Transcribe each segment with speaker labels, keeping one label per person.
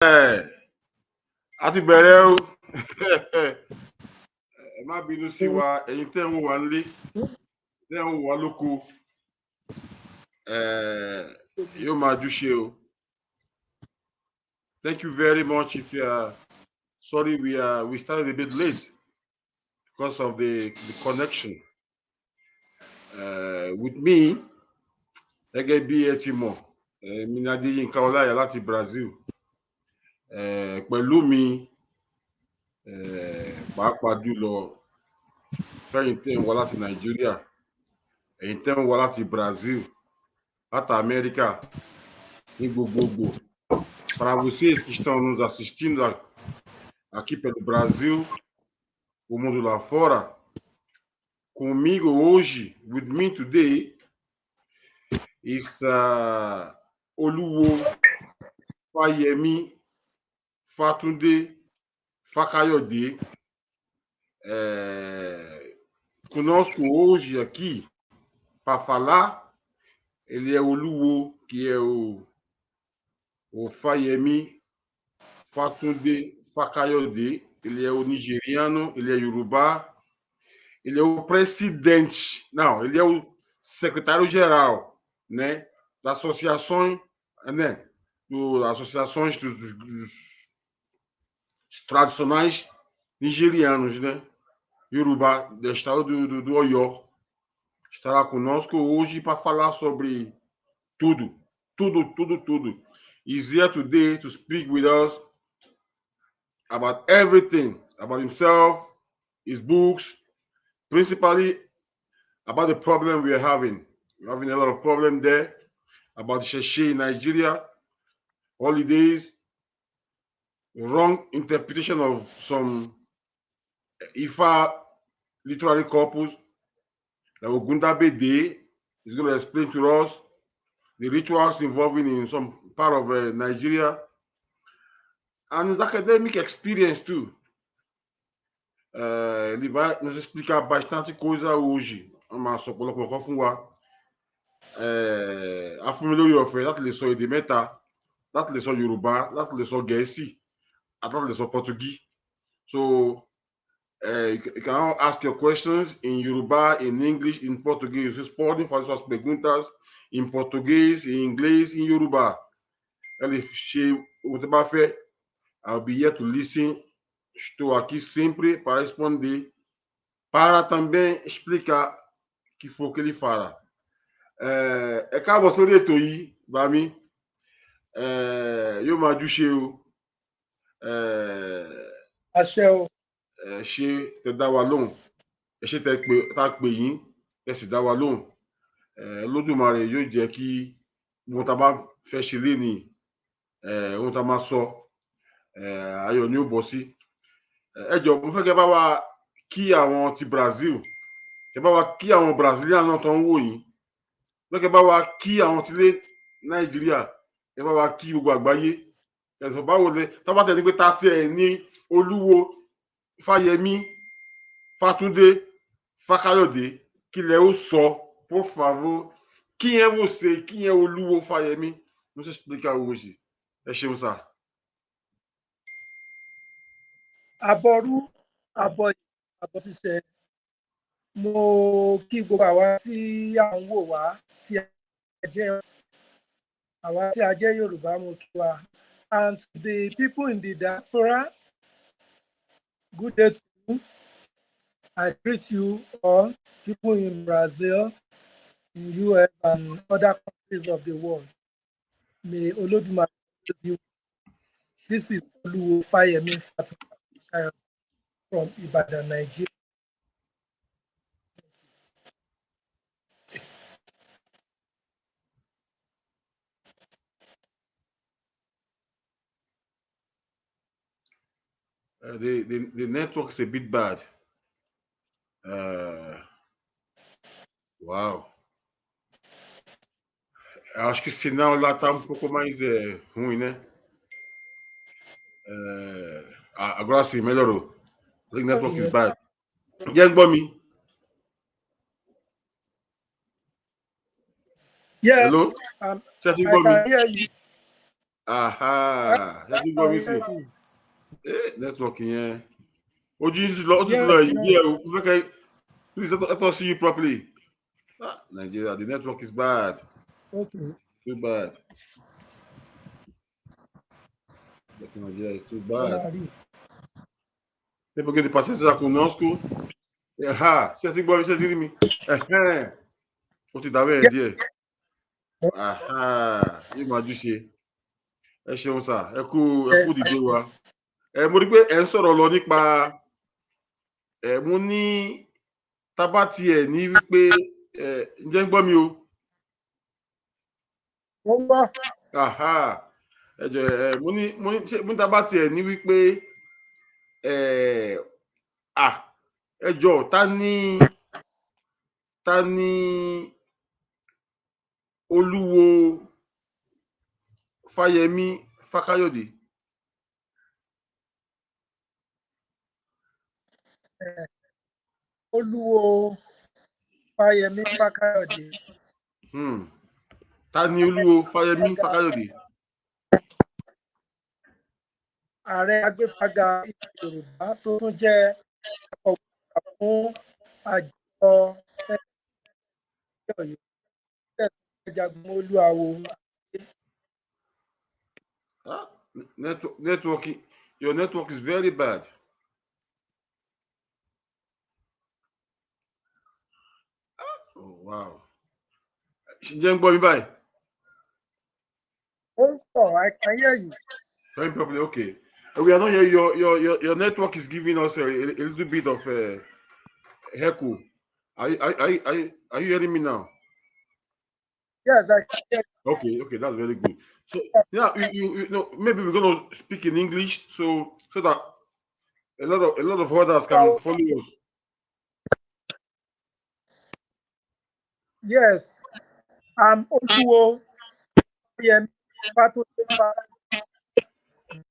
Speaker 1: a ti bẹ̀rẹ̀ o ẹ má bínú sí wa ẹ̀yin tẹ́ ń wò wá nílé tẹ́ ń wò wá lóko yóò máa júṣe o. Thank you very much. If you are sorry, we started a bit late because of the connection. With me, gẹ́gẹ́ bí ẹ ti mọ̀, mi ni Adeyinka Olaiya láti Brazil. Pẹ̀lú mi pàápàá jùlọ fẹ́yìn tẹ́ ń wá láti Nàìjíríà, ẹ̀yin tẹ́ ń wá láti Brazil, láti Amẹ́ríkà, ní gbogbogbò. Para vocês que estão nos assistindo aqui pelo Brasil, o mundo lá fora, comigo hoje, with me today, is Oluwo Fayemi Fatunde Fakayode. Conosco hoje aqui, para falar, ele é o Oluwo, que é o Fayemi Fatunde Fakayode. Ele é o nigeriano, ele é Yoruba, ele é o presidente, não, ele é o secretário-geral, né, das associações, né, associações dos tradicionais nigerianos, né, Yoruba, do estado do Oyo. Estará conosco hoje para falar sobre tudo. He's here today to speak with us about everything, about himself, his books, principally about the problem we are having. We're having a lot of problem there about Sheshe in Nigeria, holidays, wrong interpretation of some Ifa literary corpus. Like Ogundabede is going to explain to us the rituals involving in some part of Nigeria and his academic experience too. Ele vai nos explicar bastante coisa hoje. Mas só colocar com o a família Yorùbá láti lè sọ èdè mẹ́ta, láti lè sọ Yorùbá, láti lè sọ Gẹ̀ẹ́sì, àti láti lè sọ Portuguese. So you can ask your questions in Yoruba, in English, in Português. Vocês podem fazer suas perguntas em português, em inglês, em Yoruba. I'll be here to listen. Estou aqui sempre para responder, para também explicar o que for que ele fala. É káàbọ̀ sórí ètò yìí, Bami. Yóò máa júṣe o.
Speaker 2: Àṣẹ o.
Speaker 1: Ṣé tẹ dá wa lóhùn? Ṣé tá pè yín, ẹ sì dá wa lóhùn? Olódùmarè yóò jẹ́ kí ohun tá a bá fẹ́ ṣe lénìí, ohun tá a máa sọ, ayọ̀ ni ó bọ́ sí. Ẹ jọ̀ọ́, mo fẹ́ kẹ́ bá wa kí àwọn ti Brazil, kẹ́ bá wa kí àwọn Brazilian náà tó ń wò yín, kẹ́ bá wa kí àwọn tilé Nàìjíríà, kẹ́ bá wa kí gbogbo àgbáyé. Ẹ̀sùn báwo lẹ tá bá tẹ̀lé pé tá tiẹ̀ ní Oluwo Fayemi Fatunde Fakayode, kí lẹ ó sọ, por favor. Quem é você? Quem é Oluwo Fayemi? Não se explica hoje. Ẹ ṣeun sá.
Speaker 2: Àbọ̀rú, àbọ̀ ṣiṣẹ́. Mo kí gbogbo àwa tí à ń wò wá, tí a jẹ́ Yorùbá, mo kí wa. And the people in the diaspora, good day to you. I greet you all, people in Brazil, in US, and other countries of the world. May Olódùmarè bless you. This is Oluwo Fayemi Fatunde from Ibadan, Nigeria.
Speaker 1: The network is a bit bad. Wow. Acho que o sinal lá tá um pouco mais ruim, né? Agora sim, melhorou. The network is bad.
Speaker 2: Yes,
Speaker 1: Hello?
Speaker 2: I can hear you.
Speaker 1: Aha. Ṣé ti gbọ́ mi sí? Network yẹn. Ojú yín ti lọ ẹ̀yìn díẹ̀ o. Mo fẹ́ kẹ́ please let us see you properly. Nigeria, the network is bad.
Speaker 2: Okay.
Speaker 1: Too bad. Nigeria is too bad. People get the paciência conosco. Ṣé ti gbọ́ mi? Ṣé ti rí mi? Ó ti dàbẹ̀ ẹ̀ díẹ̀. Yóò máa jú ṣe. Ẹ ṣeun sà, ẹ kú dìde wa. Mo rí pé ẹ ń sọ̀rọ̀ lọ nípa mo ní tábà tiẹ̀ ní wípé ǹjẹ́ ń gbọ́ mi o?
Speaker 2: Mo ń gbọ́.
Speaker 1: Ẹ jọ̀ọ́ mo ní tábà tiẹ̀ ní wípé ẹ jọ̀ọ́ ta ni Oluwo Fayemi Fakayode?
Speaker 2: Oluwo Fayemi Fakayode.
Speaker 1: Ta ni Oluwo Fayemi Fakayode?
Speaker 2: Ààrẹ Agbefaga Yorùbá tó tún jẹ́ ọ̀gá fún àjọ Jagunmolu Awo
Speaker 1: Agbaye. Your network is very bad. Oh, wow. Ǹjẹ́ ń gbọ́ mi báyìí?
Speaker 2: I can hear you.
Speaker 1: Very properly, okay. We are not here. Your network is giving us a little bit of echo. Are you hearing me now?
Speaker 2: Yes, I can hear
Speaker 1: you. Okay, that's very good. So yeah, you know, maybe we're gonna speak in English so that a lot of others can follow us.
Speaker 2: Yes, I'm Oluwo Fayemi Fatunde Fakayode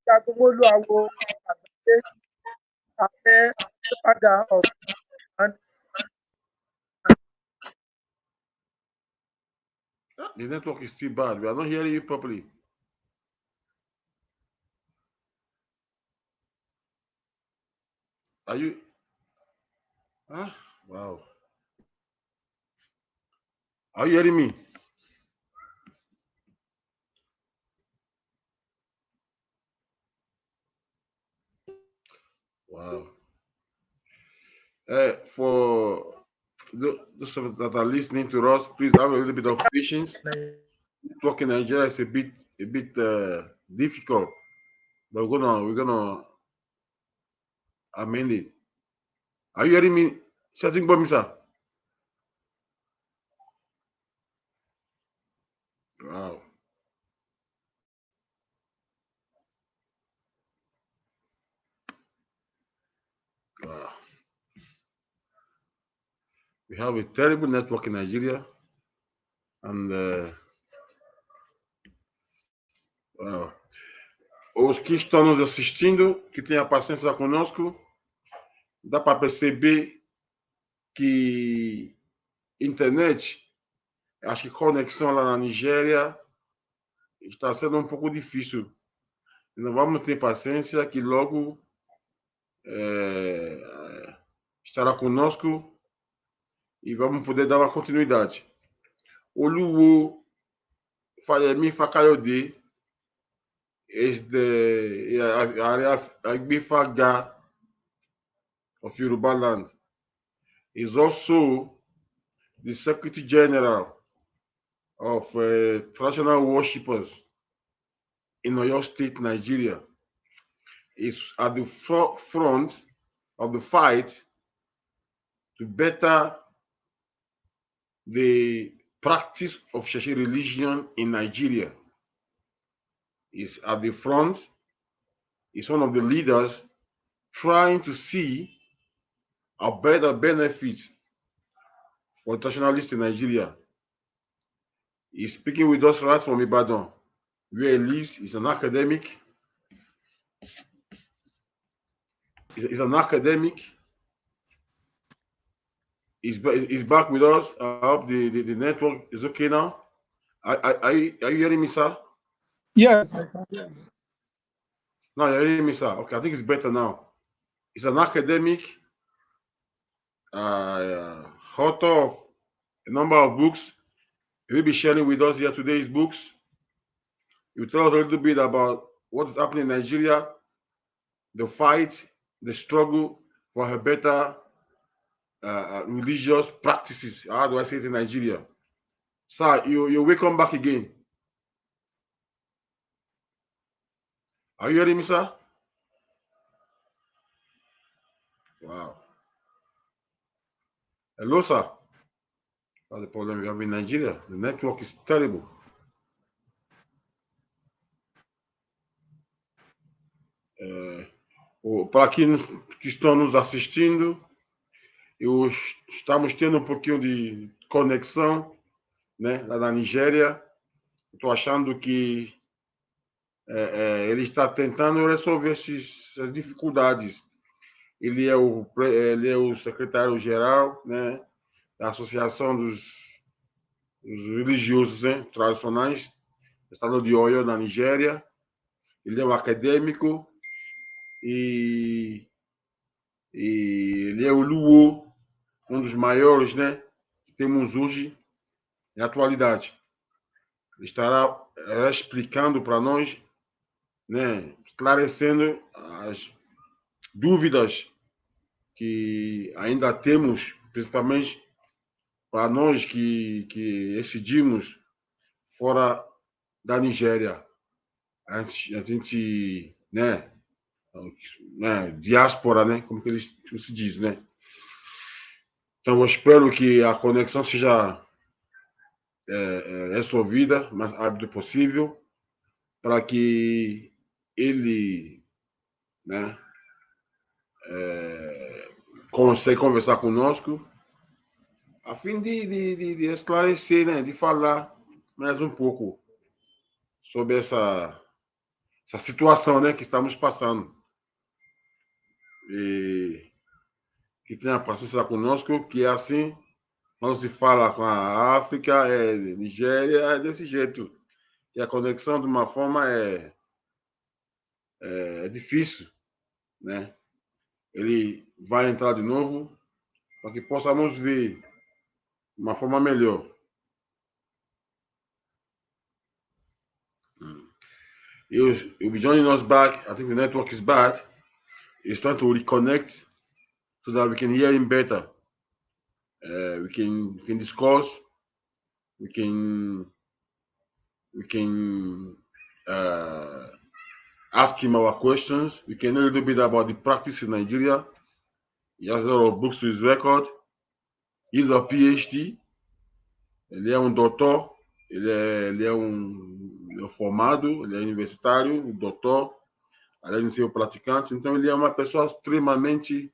Speaker 2: Jagunmolu Awo Agbaye Aare Agbefaga of
Speaker 1: The network is still bad. We are not hearing you properly. Are you? Wow. Are you hearing me? Wow. For those that are listening to us, please have a little bit of patience. Talking Nigeria is a bit difficult, but we're gonna amend it. Are you hearing me? Chatting by me, sir. Wow. Wow. We have a terrible network in Nigeria, and wow. Os que estão nos assistindo, que tenham paciência conosco, dá para perceber que internet, acho que conexão lá na Nigéria está sendo um pouco difícil. Não vamos ter paciência que logo estará conosco e vamos poder dar uma continuidade. Oluwo Fayemi Fakayode is the Agbefaga of Yoruba land. Is also the Secretary General of traditional worshippers in Oyo State, Nigeria. Is at the front of the fight to better the practice of Sheshe religion in Nigeria. Is at the front, is one of the leaders trying to see a better benefit for traditionalists in Nigeria. He's speaking with us right from Ibadan, where he lives. He's an academic. He's an academic. He's back with us. I hope the network is okay now. Are you hearing me, sir?
Speaker 2: Yes, I can hear you.
Speaker 1: No, you're hearing me, sir. Okay, I think it's better now. He's an academic, author of a number of books. He will be sharing with us here today his books. He will tell us a little bit about what is happening in Nigeria, the fight, the struggle for a better religious practices. How do I say it in Nigeria? Sir, you're welcome back again. Are you hearing me, sir? Wow. Hello, sir. That's the problem we have in Nigeria. The network is terrible. Para quem que estão nos assistindo, estamos tendo um pouquinho de conexão, né, lá na Nigéria. Estou achando que ele está tentando resolver essas dificuldades. Ele é o secretário-geral, né, da Associação dos Religiosos, né, Tradicionais do estado de Oyo, na Nigéria. Ele é um acadêmico e ele é o Oluwo, um dos maiores, né, que temos hoje na atualidade. Ele estará explicando para nós, né, esclarecendo as dúvidas que ainda temos, principalmente para nós que residimos fora da Nigéria. A gente, né, diáspora, né, como que se diz, né? Então, eu espero que a conexão seja resolvida o mais rápido possível, para que ele, né, consiga conversar conosco, a fim de esclarecer, né, de falar mais um pouco sobre essa situação, né, que estamos passando. E que tenha paciência conosco, que é assim, quando se fala com a África, Nigéria, é desse jeito. E a conexão, de uma forma, é difícil, né? Ele vai entrar de novo para que possamos ver de uma forma melhor. You'll be joining us back. I think the network is bad. He's trying to reconnect so that we can hear him better. We can discuss. We can ask him our questions. We can know a little bit about the practice in Nigeria. He has a lot of books to his record. He's a PhD. Ele é um doutor. Ele é formado. Ele é universitário, doutor. Além de ser um praticante. Então, ele é uma pessoa extremamente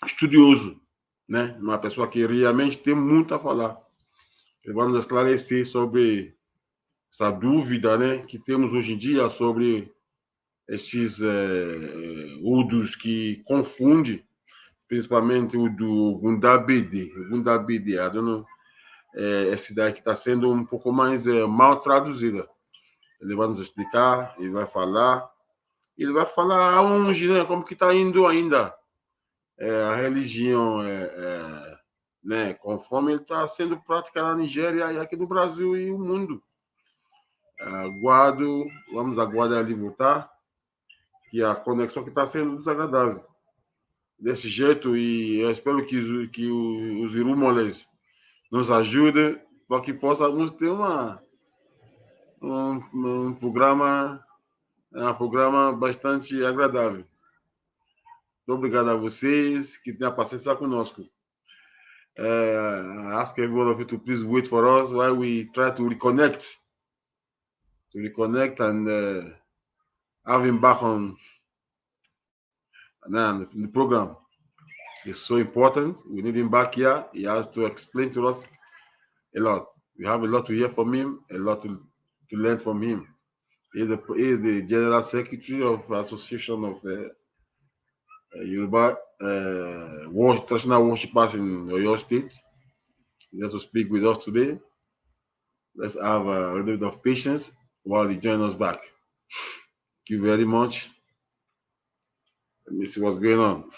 Speaker 1: estudioso, né? Uma pessoa que realmente tem muito a falar. Ele vai nos esclarecer sobre essa dúvida, né, que temos hoje em dia sobre esses udos que confundem, principalmente o do Ogundabede. Ogundabede, essa ideia que está sendo um pouco mais mal traduzida. Ele vai nos explicar, ele vai falar aonde, né, como que está indo ainda a religião, né, conforme ele está sendo praticado na Nigéria e aqui no Brasil e o mundo. Vamos aguardar ele voltar, que a conexão que está sendo desagradável. Desse jeito, e eu espero que os irmãos nos ajudem para que possamos ter um programa bastante agradável. Muito obrigado a vocês, que tenham paciência conosco. I ask everyone of you to please wait for us while we try to reconnect and have him back on the program. It's so important. We need him back here. He has to explain to us a lot. We have a lot to hear from him, a lot to learn from him. He is the General Secretary of the Association of Yoruba Traditional Worshippers in Oyo State. He has to speak with us today. Let's have a little bit of patience while you join us back. Thank you very much. Let me see what's going on.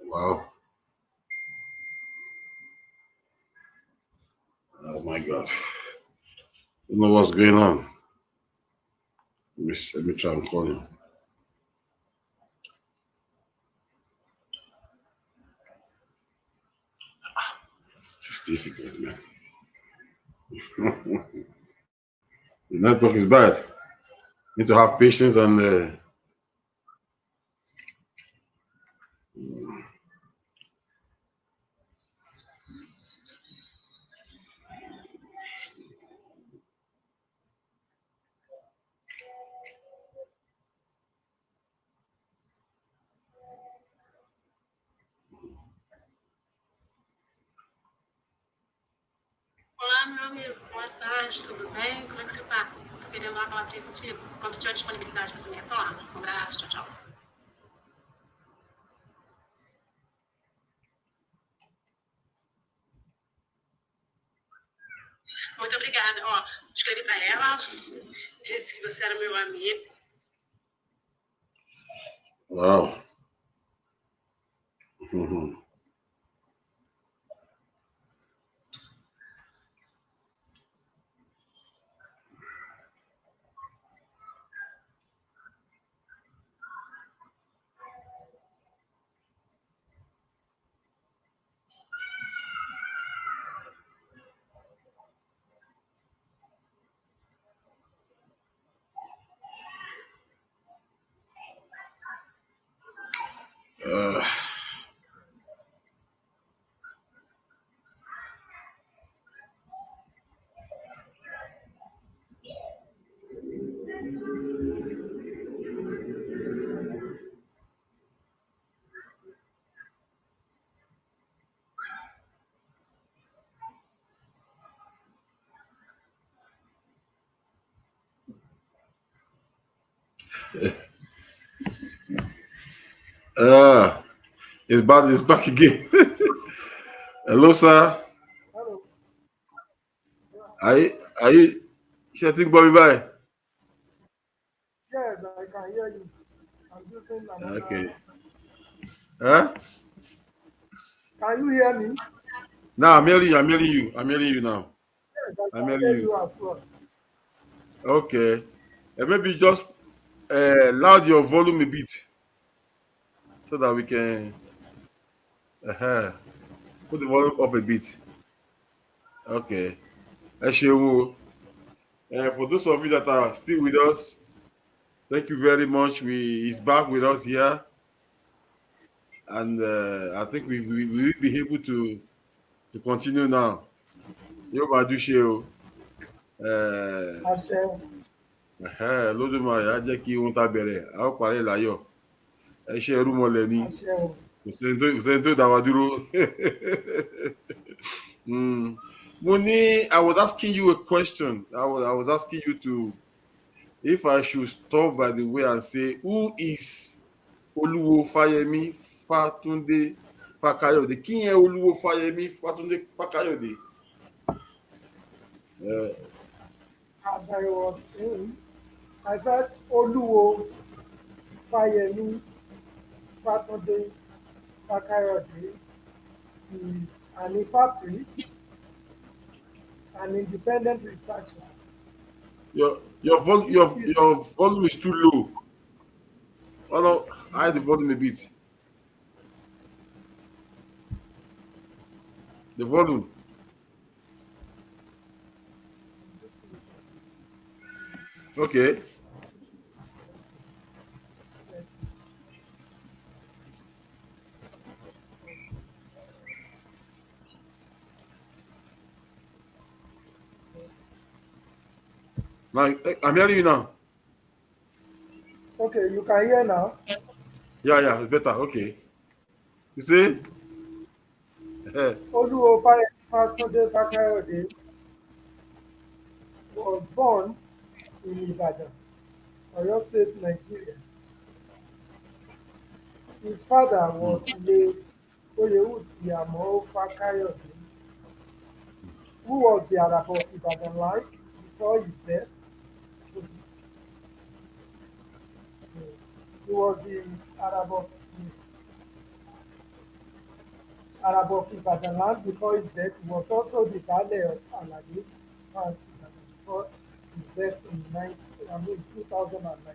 Speaker 1: Wow. Oh my God. I don't know what's going on. Let me try and call him. It's difficult, man. The network is bad. Need to have patience and
Speaker 3: Olá, meu amigo. Boa tarde, tudo bem? Como é que você tá? Tô querendo dar uma palavrinha contigo. Quando tiver disponibilidade, você me retorna. Um abraço, tchau, tchau. Muito obrigada. Ó, escrevi pra ela, disse que você era meu amigo.
Speaker 1: wow. Mhm. Uh, uh, it's bad. It's back again. Hello, sir.
Speaker 2: Hello.
Speaker 1: Are you chatting Bobby by?
Speaker 2: Yes, I can hear you. I'm using another.
Speaker 1: Okay. Huh?
Speaker 2: Can you hear me?
Speaker 1: Now I'm hearing you. I'm hearing you. I'm hearing you now.
Speaker 2: Yes, I
Speaker 1: I'm
Speaker 2: can
Speaker 1: hearing
Speaker 2: hear
Speaker 1: you.
Speaker 2: you as well.
Speaker 1: Okay. Maybe just loud your volume a bit so that we can put the volume up a bit. Okay. Ẹ ṣeun o. For those of you that are still with us, thank you very much. He's back with us here, and I think we will be able to continue now. Yóò máa dúṣe o.
Speaker 2: Àṣẹ.
Speaker 1: Lódùmarè á jẹ́ kí ohun tá a bẹ̀rẹ̀ a ó parí ẹ̀ láyọ̀. Ẹ ṣe ẹrú mọlẹ̀ ni.
Speaker 2: Àṣẹ o.
Speaker 1: Kò sẹ́ni tó dá wa dúró. Muni, I was asking you a question. I was asking you to, if I should stop by the way and say, who is Oluwo Fayemi Fatunde Fakayode? Quem é Oluwo Fayemi Fatunde Fakayode?
Speaker 2: As I was saying, I said Oluwo Fayemi Fatunde Fakayode is an Ifa priest, an independent researcher.
Speaker 1: Your volume is too low. Oh no, hide the volume a bit. The volume. Okay. I'm hearing you now.
Speaker 2: Okay, you can hear now.
Speaker 1: Yeah, it's better. Okay. You see?
Speaker 2: Oluwo Fayemi Fatunde Fakayode was born in Ibadan, Oyo State, Nigeria. His father was late Oyewusi Amo Fakayode, who was the Arabo of Ibadan land before his death. He was the Arabo of Ibadan land before his death. He was also the Baale of Alade and before his death in 2019.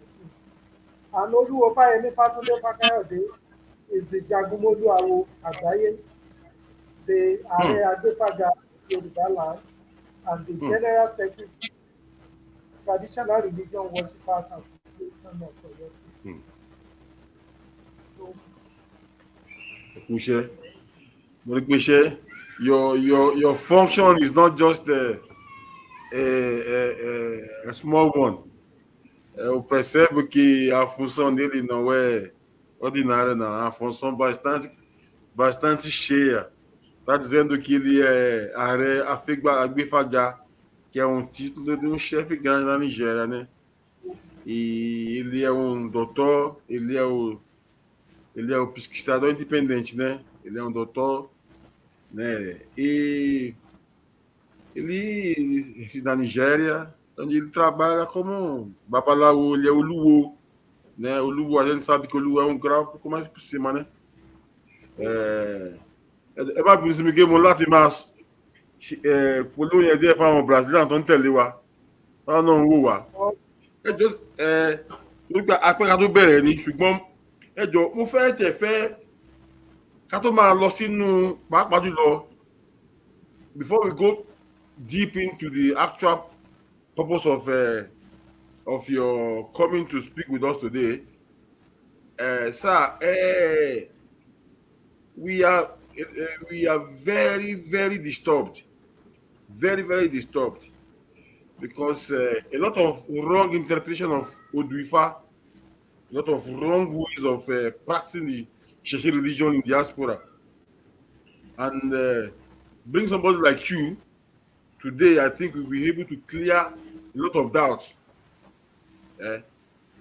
Speaker 2: And Oluwo Fayemi Fatunde Fakayode is the Jagunmolu Awo Agbaye, the
Speaker 1: Hmm.
Speaker 2: Aare Agbefaga Yoruba land, and the
Speaker 1: Hmm.
Speaker 2: General Secretary Traditional Religion Worshippers Association of Oyo State.
Speaker 1: Hmm.
Speaker 2: So,
Speaker 1: Kushe. Morikushe. Your function is not just a small one. Eu percebo que a função dele não é ordinária, não. É uma função bastante cheia. Está dizendo que ele é Aare Agbefaga, que é um título de um chefe grande na Nigéria, né? E ele é um doutor, ele é o pesquisador independente, né? Ele é um doutor, né? E ele reside na Nigéria, onde ele trabalha como babalawo, ele é o Luwo, né? O Luwo, a gente sabe que o Luwo é um grau um pouco mais por cima, né? É má bínú sí mi pé mo láti máa polówó yẹn díẹ̀ fáwọn Brazilian tó ń tẹ̀lé wa, táwọn náà ń wò wá.
Speaker 2: all
Speaker 1: Ẹ jọ nígbà apẹ́ka tó bẹ̀rẹ̀ ni ṣùgbọ́n ẹ jọ mo fẹ́ tẹ̀ fẹ́ ká tó máa lọ sínú pàápàá jùlọ before we go deep into the actual purpose of your coming to speak with us today, sir, we are very very disturbed, very disturbed because a lot of wrong interpretation of Oduifa, a lot of wrong ways of practicing the Sheshe religion in diaspora, and bring somebody like you today. I think we'll be able to clear a lot of doubts.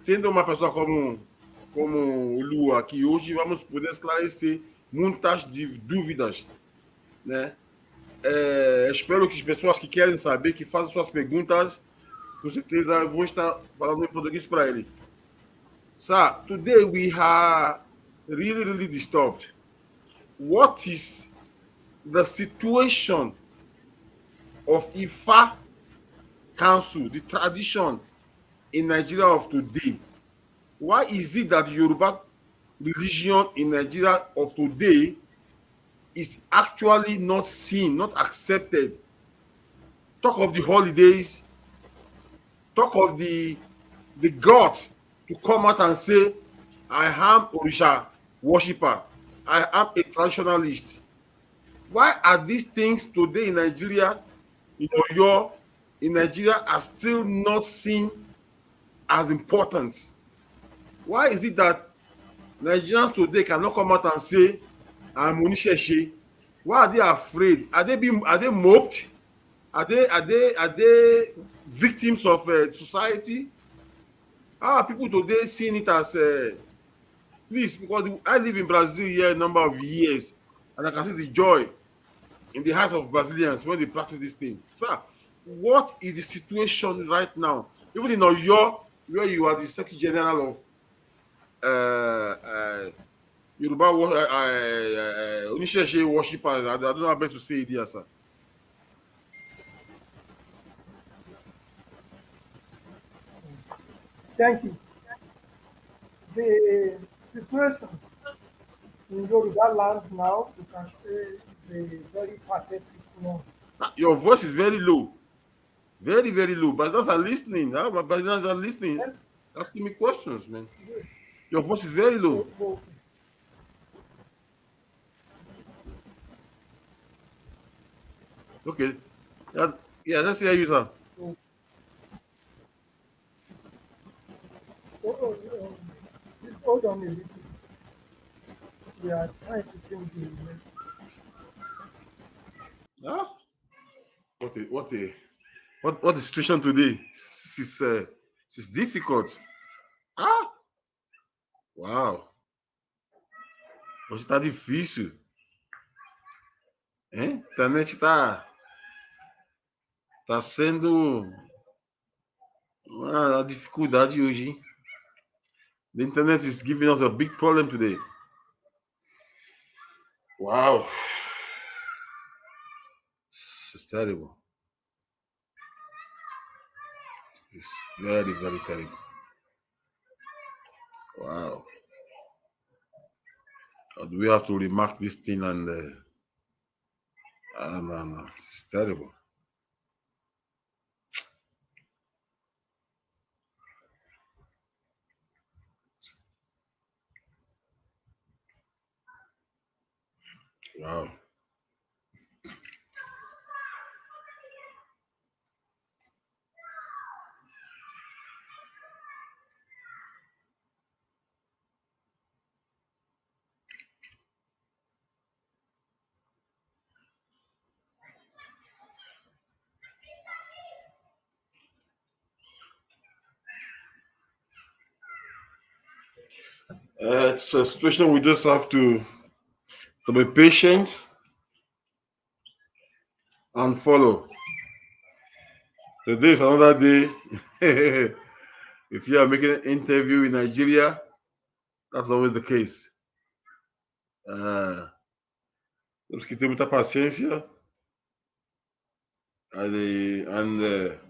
Speaker 1: Tendo uma pessoa como o Oluwo aqui hoje, vamos poder esclarecer muitas dúvidas, né? Espero que as pessoas que querem saber, que façam suas perguntas, com certeza vou estar falando em português para ele. Sir, today we are really disturbed. What is the situation of Ifa Council, the tradition in Nigeria of today? Why is it that the Yoruba religion in Nigeria of today is actually not seen, not accepted? Talk of the holidays, talk of the gods to come out and say, I am Orisha worshipper, I am a traditionalist. Why are these things today in Nigeria, in Oyo, in Nigeria, are still not seen as important? Why is it that Nigerians today cannot come out and say, I'm Onisheshe? Why are they afraid? Are they moped? Are they victims of society? How are people today seeing it as please? Because I live in Brazil here a number of years, and I can see the joy in the hearts of Brazilians when they practice this thing. Sir, what is the situation right now? Even in Oyo, where you are the Secretary General of Yoruba Onisheshe worshippers, I don't know how best to say it here, sir.
Speaker 2: thank you. The situation in Yoruba land now, you can say, is a very pathetic one.
Speaker 1: Your voice is very low, very low. But those are listening. My Brazilians are listening,
Speaker 2: Yes,
Speaker 1: asking me questions, man.
Speaker 2: yes.
Speaker 1: Your voice is very low.
Speaker 2: So,
Speaker 1: Okay. Yeah, let's hear you, sir.
Speaker 2: so, Please hold on a little. We are trying to change the email.
Speaker 1: Ah, what the situation today? It's difficult. Ah, uau. Hoje tá difícil. Hein? A internet tá sendo uma dificuldade hoje, hein? The internet is giving us a big problem today. Wow. It's terrible. It's very, very terrible. Wow. Or do we have to remark this thing and no. It's terrible. Wow. It's a situation we just have to be patient and follow. Today is another day. If you are making an interview in Nigeria, that's always the case. Temos que ter muita paciência and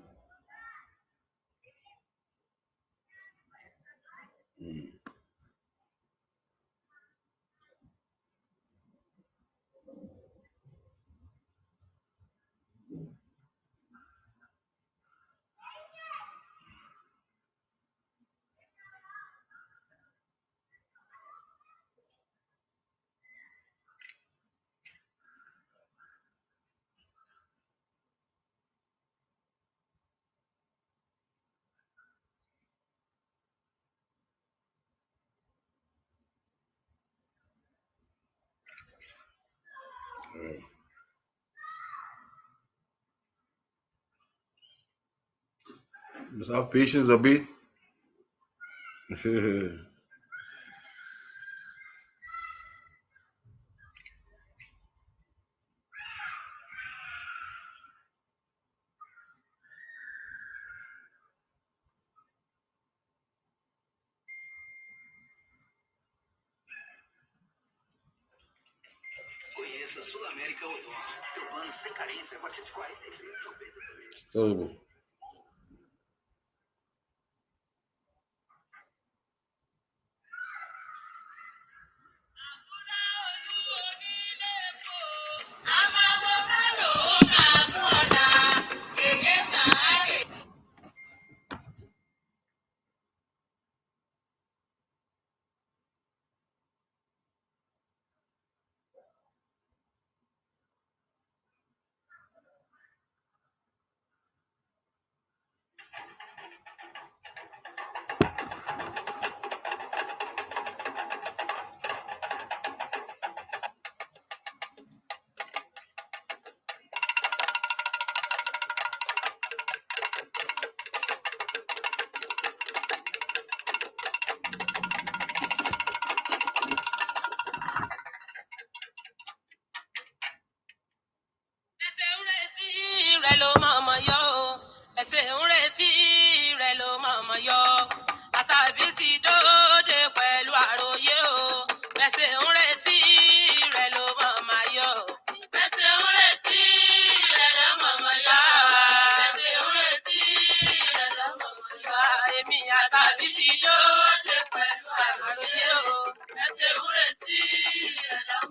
Speaker 1: just have patience a bit.
Speaker 4: Conheça Sul América Odonto. Seu plano sem carência a partir de 43,90.
Speaker 1: It's terrible.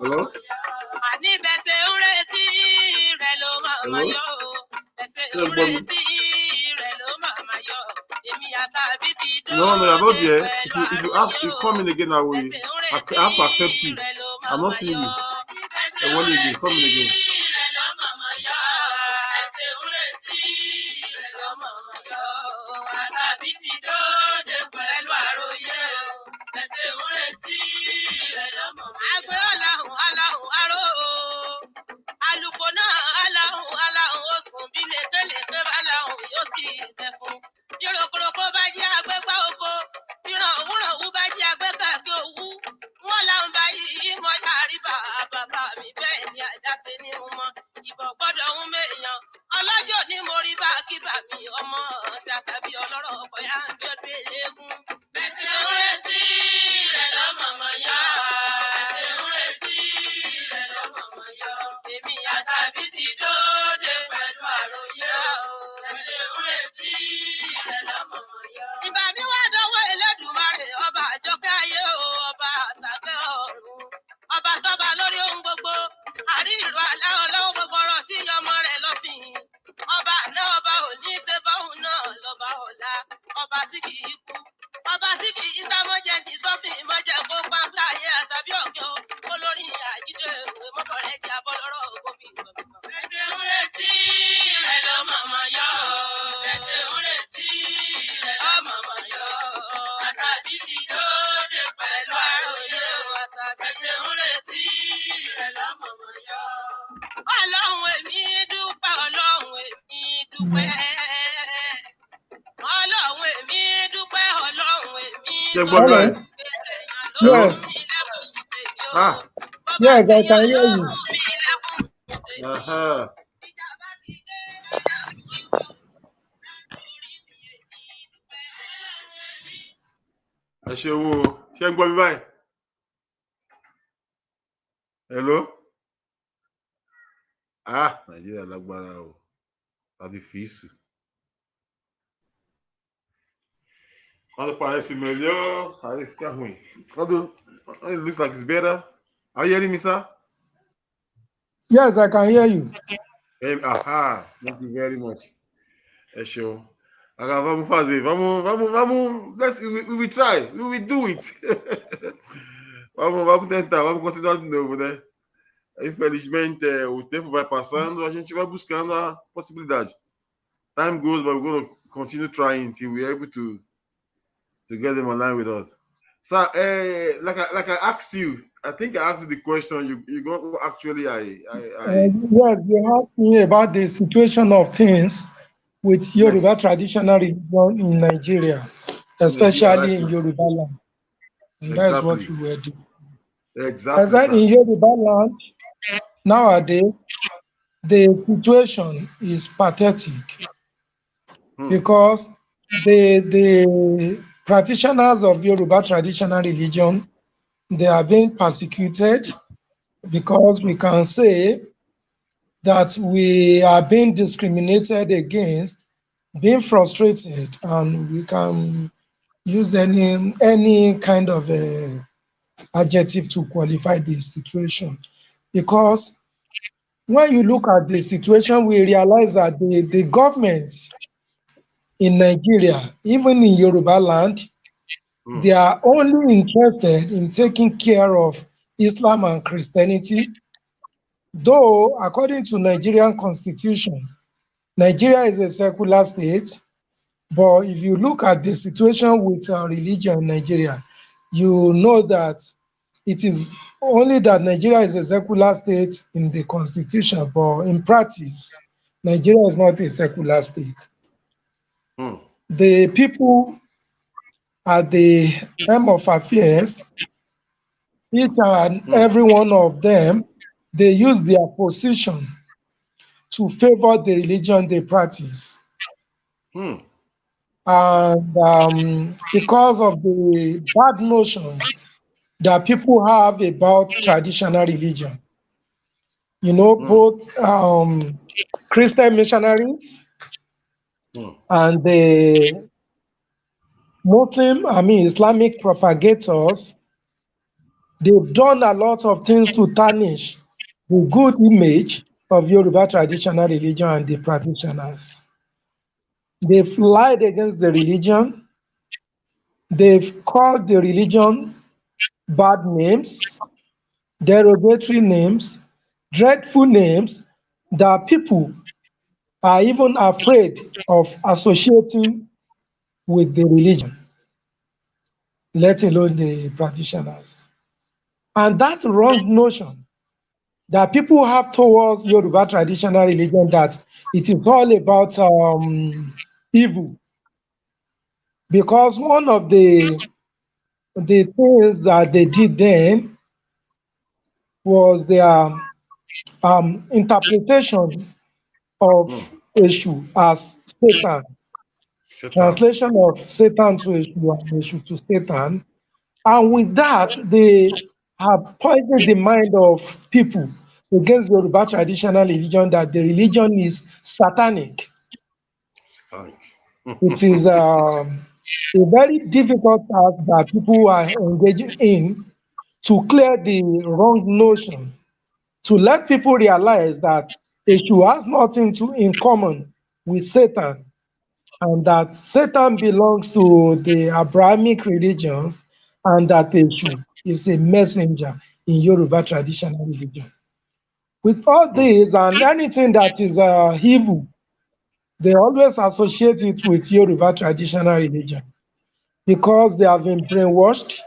Speaker 1: Hello? No, I'm not there. If you ask, you come in again, I have to accept you. I'm not seeing you. I want you again. Come in again.
Speaker 5: gbà mí ọmọ ṣe àṣàbí ọlọ́rọ̀ ọkọ̀ yá ń gbọ́dọ̀ eléégún. Bẹ́sẹ̀ ń retí rẹ̀ lọ́mọ̀mọ́ yá. Bẹ́sẹ̀ ń retí rẹ̀ lọ́mọ̀mọ́ yá. Èmi àṣàbí ti dóde pẹ̀lú àròyé o. Bẹ́sẹ̀ ń retí rẹ̀ lọ́mọ̀mọ́ yá. Ìbà mi wá dọ́wọ́ Elédùmarè ọba àjọkẹ́ ayé o ọba àṣàkẹ́ ọ̀run. Ọba tọ́ba lórí ohun gbogbo. Àrí ìlú alẹ́ ọlọ́wọ́ gbogbo ọ̀rọ̀ tí ọmọ rẹ̀ lọ fi hìn. Ọba náà ọba òní ṣe báhùn náà lọ́ba ọ̀la. Ọba tí kì í kú. Ọba tí kì í sá mọ́jẹ kì í sọ́fìn mọ́jẹ kó pápá ayé àṣàbí ọ̀gẹ́ o. Olórí àjídé ìwé mọ́kànlẹ́ jẹ́ abọ́lọ́rọ̀ gómì ìsọ̀bìsọ̀. Bẹ́sẹ̀ ń retí rẹ̀ lọ́mọ̀mọ́ yọ. Bẹ́sẹ̀ ń retí rẹ̀ lọ́mọ̀mọ́ yọ. Àṣàbí ti dóde pẹ̀lú àròyé o. Bẹ́sẹ̀ ń retí rẹ̀ lọ́mọ̀mọ́ yọ. Ọlọ́run èmi dúpẹ́, ọlọ́run èmi dúpẹ́. Ọlọ́run èmi dúpẹ́, ọlọ́run èmi dúpẹ́.
Speaker 2: Yes. Yes, I can hear you.
Speaker 1: Ẹ ṣe wo ṣé ń gbọ́ mi báyìí? Hello? Nàìjíríà lágbára o. Tá difícil. Quando parece melhor, aí fica ruim. Quando it looks like it's better. Are you hearing me, sir?
Speaker 2: Yes, I can hear you.
Speaker 1: Thank you very much. É show. Agora vamos fazer. Vamos. We will try. We will do it. vamos tentar. Vamos continuar de novo, né? Infelizmente, o tempo vai passando, a gente vai buscando a possibilidade. Time goes, but we're going to continue trying until we're able to get them online with us. So, like I asked you, I think I asked you the question. You got actually,
Speaker 2: yes, you asked me about the situation of things with Yoruba traditional religion in Nigeria, especially in Yoruba land. And that's what we were doing.
Speaker 1: Exactly.
Speaker 2: As that in Yoruba land, nowadays, the situation is pathetic because the practitioners of Yoruba traditional religion, they are being persecuted because we can say that we are being discriminated against, being frustrated, and we can use any kind of adjective to qualify this situation. Because when you look at the situation, we realize that the government in Nigeria, even in Yoruba land, they are only interested in taking care of Islam and Christianity. Though, according to Nigerian constitution, Nigeria is a secular state. But if you look at the situation with religion in Nigeria, you know that it is only that Nigeria is a secular state in the constitution, but in practice, Nigeria is not a secular state. The people at the helm of affairs, each and every one of them, they use their position to favor the religion they practice. And because of the bad notions that people have about traditional religion, you know, both Christian missionaries and the Islamic propagators, they've done a lot of things to tarnish the good image of Yoruba traditional religion and the practitioners. They've lied against the religion. They've called the religion bad names, derogatory names, dreadful names that people are even afraid of associating with the religion, let alone the practitioners. And that wrong notion that people have towards Yoruba traditional religion, that it is all about evil. Because one of the things that they did then was their interpretation of Eshu as Satan.
Speaker 1: Satan.
Speaker 2: Translation of Satan to Eshu and Eshu to Satan. And with that, they have poisoned the mind of people against Yoruba traditional religion that the religion is satanic.
Speaker 1: Thank.
Speaker 2: It is a very difficult task that people are engaging in to clear the wrong notion, to let people realize that Eshu has nothing in common with Satan, and that Satan belongs to the Abrahamic religions, and that Eshu is a messenger in Yoruba traditional religion. With all this and anything that is evil, they always associate it with Yoruba traditional religion because they have been brainwashed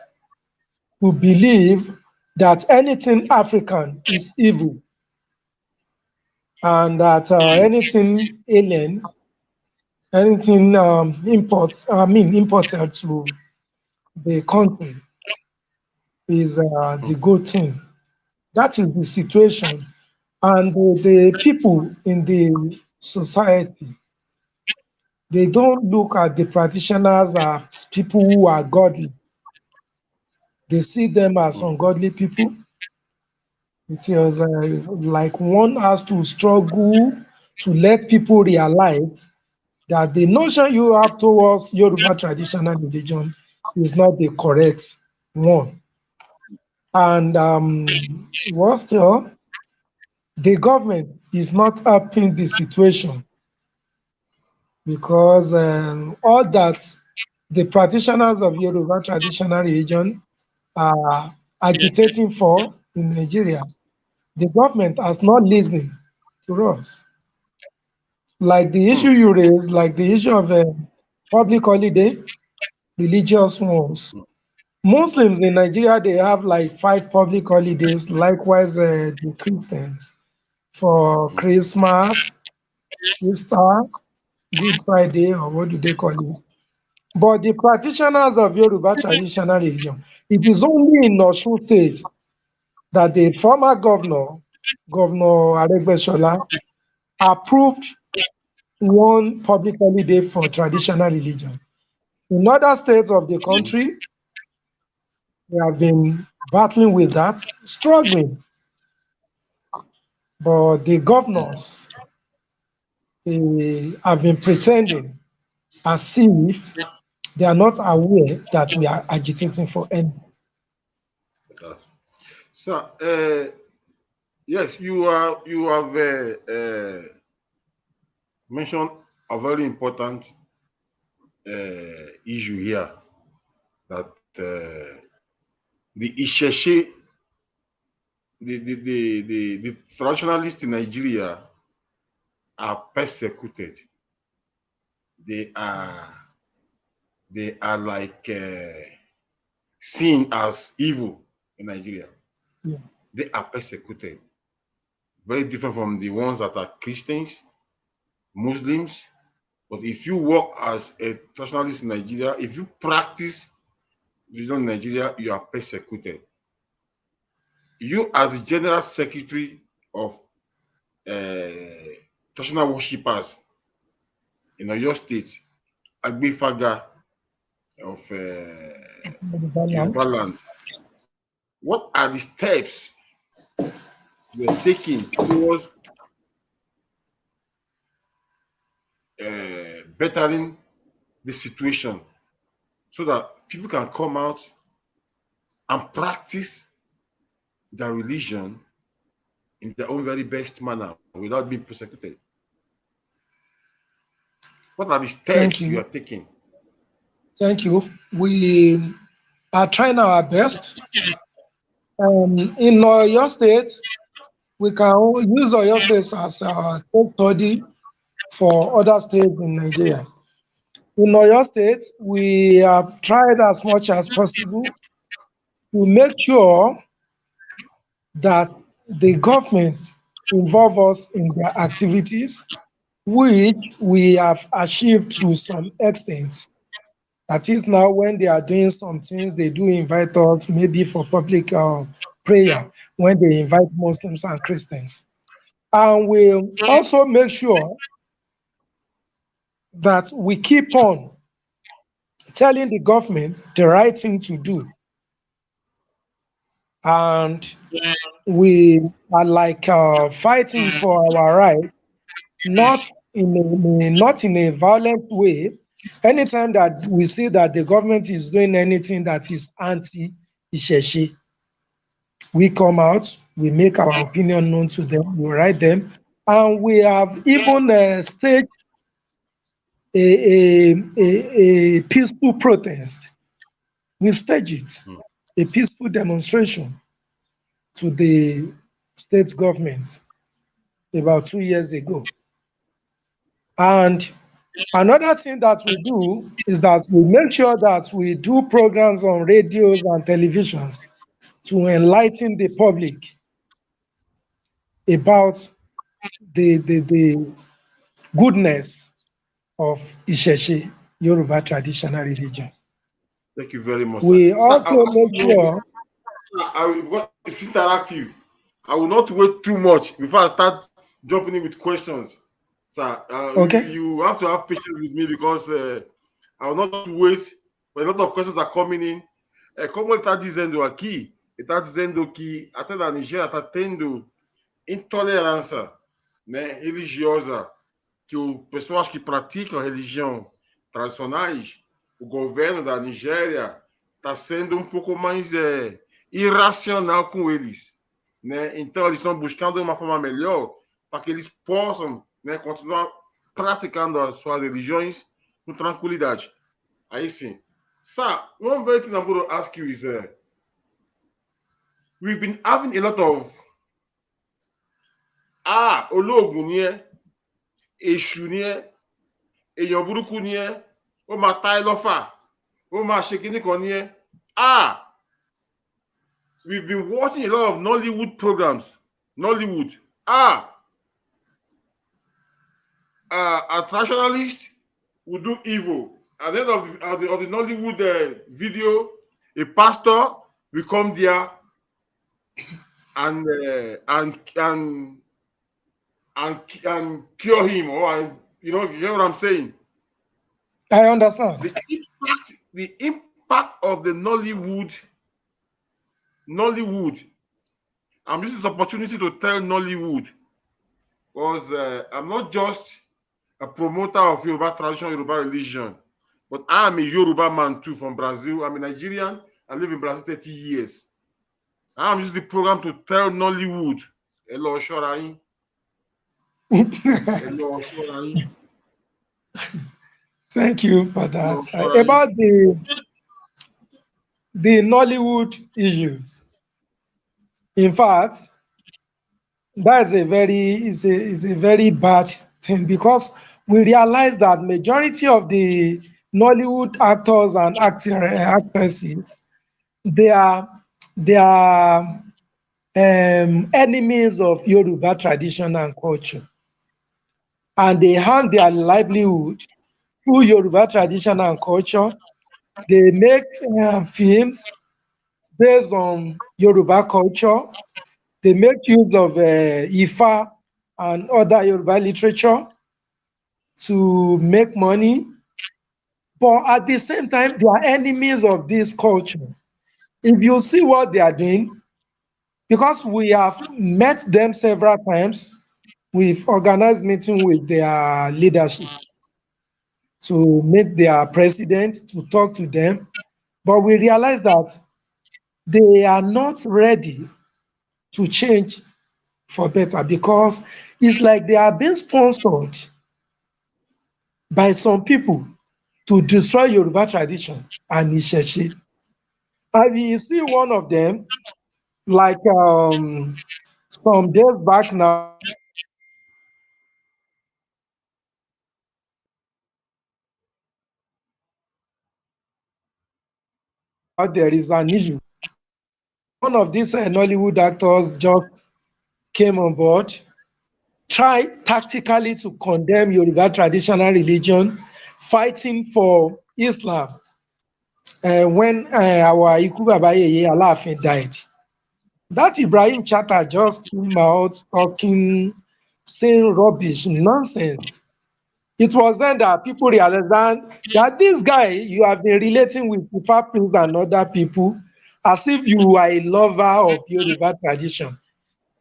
Speaker 2: to believe that anything African is evil and that anything alien, anything imported to the country is the good thing. That is the situation. And the people in the society, they don't look at the practitioners as people who are godly. They see them as ungodly people. It is like one has to struggle to let people realize that the notion you have towards Yoruba traditional religion is not the correct one. And what still, the government is not helping the situation because all that the practitioners of Yoruba traditional religion are agitating for in Nigeria, the government has not listened to us. Like the issue you raised, like the issue of public holiday, religious ones. Muslims in Nigeria, they have like 5 public holidays. Likewise, the Christians for Christmas, Easter, Good Friday, or what do they call it? But the practitioners of Yoruba traditional religion, it is only in Osun State that the former governor, Governor Aregbesola, approved one public holiday for traditional religion. In other states of the country, we have been battling with that, struggling. But the governors, they have been pretending as if they are not aware that we are agitating for any.
Speaker 1: So, yes, you have mentioned a very important issue here, that the Isheshe, the traditionalists in Nigeria are persecuted. They are like seen as evil in Nigeria.
Speaker 2: Yeah.
Speaker 1: They are persecuted. Very different from the ones that are Christians, Muslims. But if you work as a traditionalist in Nigeria, if you practice religion in Nigeria, you are persecuted. You, as the general secretary of traditional worshippers in your state, Agbefaga of Yoruba land, what are the steps you are taking towards bettering the situation so that people can come out and practice their religion in their own very best manner without being persecuted? What are the steps you are taking?
Speaker 2: Thank you. We are trying our best. In Oyo State, we can use Oyo State as a case study for other states in Nigeria. In Oyo State, we have tried as much as possible to make sure that the government involve us in their activities, which we have achieved to some extent. That is, now when they are doing some things, they do invite us, maybe for public prayer, when they invite Muslims and Christians. And we also make sure that we keep on telling the government the right thing to do, and we are like fighting for our rights, not not in a violent way. Anytime that we see that the government is doing anything that is anti-Isheshe, we come out, we make our opinion known to them, we write them, and we have even staged a peaceful protest. We've staged it, a peaceful demonstration to the state government about 2 years ago. And another thing that we do is that we make sure that we do programs on radios and televisions to enlighten the public about the goodness of Isheshe, Yoruba traditional religion.
Speaker 1: Thank you very much, sir.
Speaker 2: We
Speaker 1: Sir,
Speaker 2: also make sure.
Speaker 1: it's interactive. I will not wait too much before I start jumping in with questions. Sir,
Speaker 2: Okay.
Speaker 1: you have to have patience with me because I will not wait when a lot of questions are coming in. Como ele está dizendo aqui, ele está dizendo que até na Nigéria está tendo intolerância, né, religiosa, que pessoas que praticam religião tradicionais, o governo da Nigéria está sendo um pouco mais irracional com eles, né? Então eles estão buscando uma forma melhor para que eles possam, né, continuar praticando as suas religiões com tranquilidade. Aí sim. Sir, one very thing I'm going to ask you is, we've been having a lot of ológun ni ẹ́, èṣù ni ẹ́, èèyàn burúkú ni ẹ́, ó máa ta ẹ́ lọ́fà, ó máa ṣe kíní kan ni ẹ́. We've been watching a lot of Nollywood programs. Nollywood. A traditionalist will do evil. At the end of the Nollywood video, a pastor will come there and cure him, or you get what I'm saying.
Speaker 2: I understand.
Speaker 1: The impact of the Nollywood. I'm using this opportunity to tell Nollywood, because I'm not just a promoter of Yoruba tradition, Yoruba religion, but I'm a Yoruba man too from Brazil. I'm a Nigerian. I live in Brazil 30 years. I'm using the program to tell Nollywood, hello, Shorain. Hello, Shorain.
Speaker 2: Thank you for that. About the Nollywood issues. In fact, that's a very bad thing, because we realize that majority of the Nollywood actors and actresses, they are enemies of Yoruba tradition and culture, and they earn their livelihood through Yoruba tradition and culture. They make films based on Yoruba culture. They make use of Ifa and other Yoruba literature to make money. But at the same time, they are enemies of this culture. If you see what they are doing, because we have met them several times, we've organized meetings with their leadership to meet their president, to talk to them. But we realize that they are not ready to change for better, because it's like they are being sponsored by some people to destroy Yoruba tradition and Isheshe. And you see one of them, like some days back now, there is an issue. One of these Nollywood actors just came on board, tried tactically to condemn Yoruba traditional religion, fighting for Islam. When our Iku Baba Yeye Alaafin died, that Ibrahim Chatta just came out talking, saying rubbish, nonsense. It was then that people realized that this guy you have been relating with Ifa priest and other people as if you are a lover of Yoruba tradition.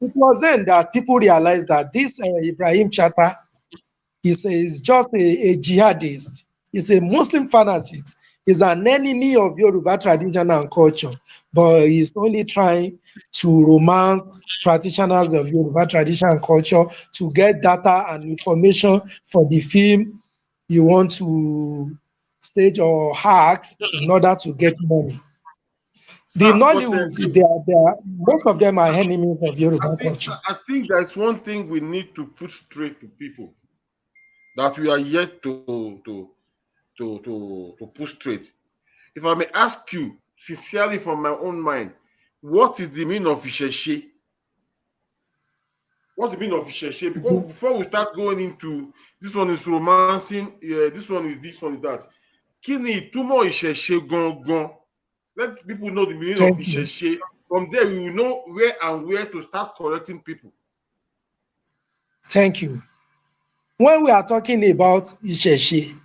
Speaker 2: It was then that people realized that this Ibrahim Chatta is just a jihadist. He's a Muslim fanatic. He's an enemy of Yoruba tradition and culture, but he's only trying to romance practitioners of Yoruba tradition and culture to get data and information for the film you want to stage or hack in order to get money. The
Speaker 1: Sir, but
Speaker 2: Nollywood, most of them are enemies of Yoruba culture.
Speaker 1: I think there's one thing we need to put straight to people that we are yet to put straight. If I may ask you sincerely from my own mind, what is the meaning of Isheshe? What's the meaning of Isheshe? Because before we start going into this one is romancing, this one is that. Kini tumo Isheshe gon. Let people know the meaning of
Speaker 2: Thank you.
Speaker 1: Isheshe. From there, we will know where to start correcting people.
Speaker 2: Thank you. When we are talking about Isheshe,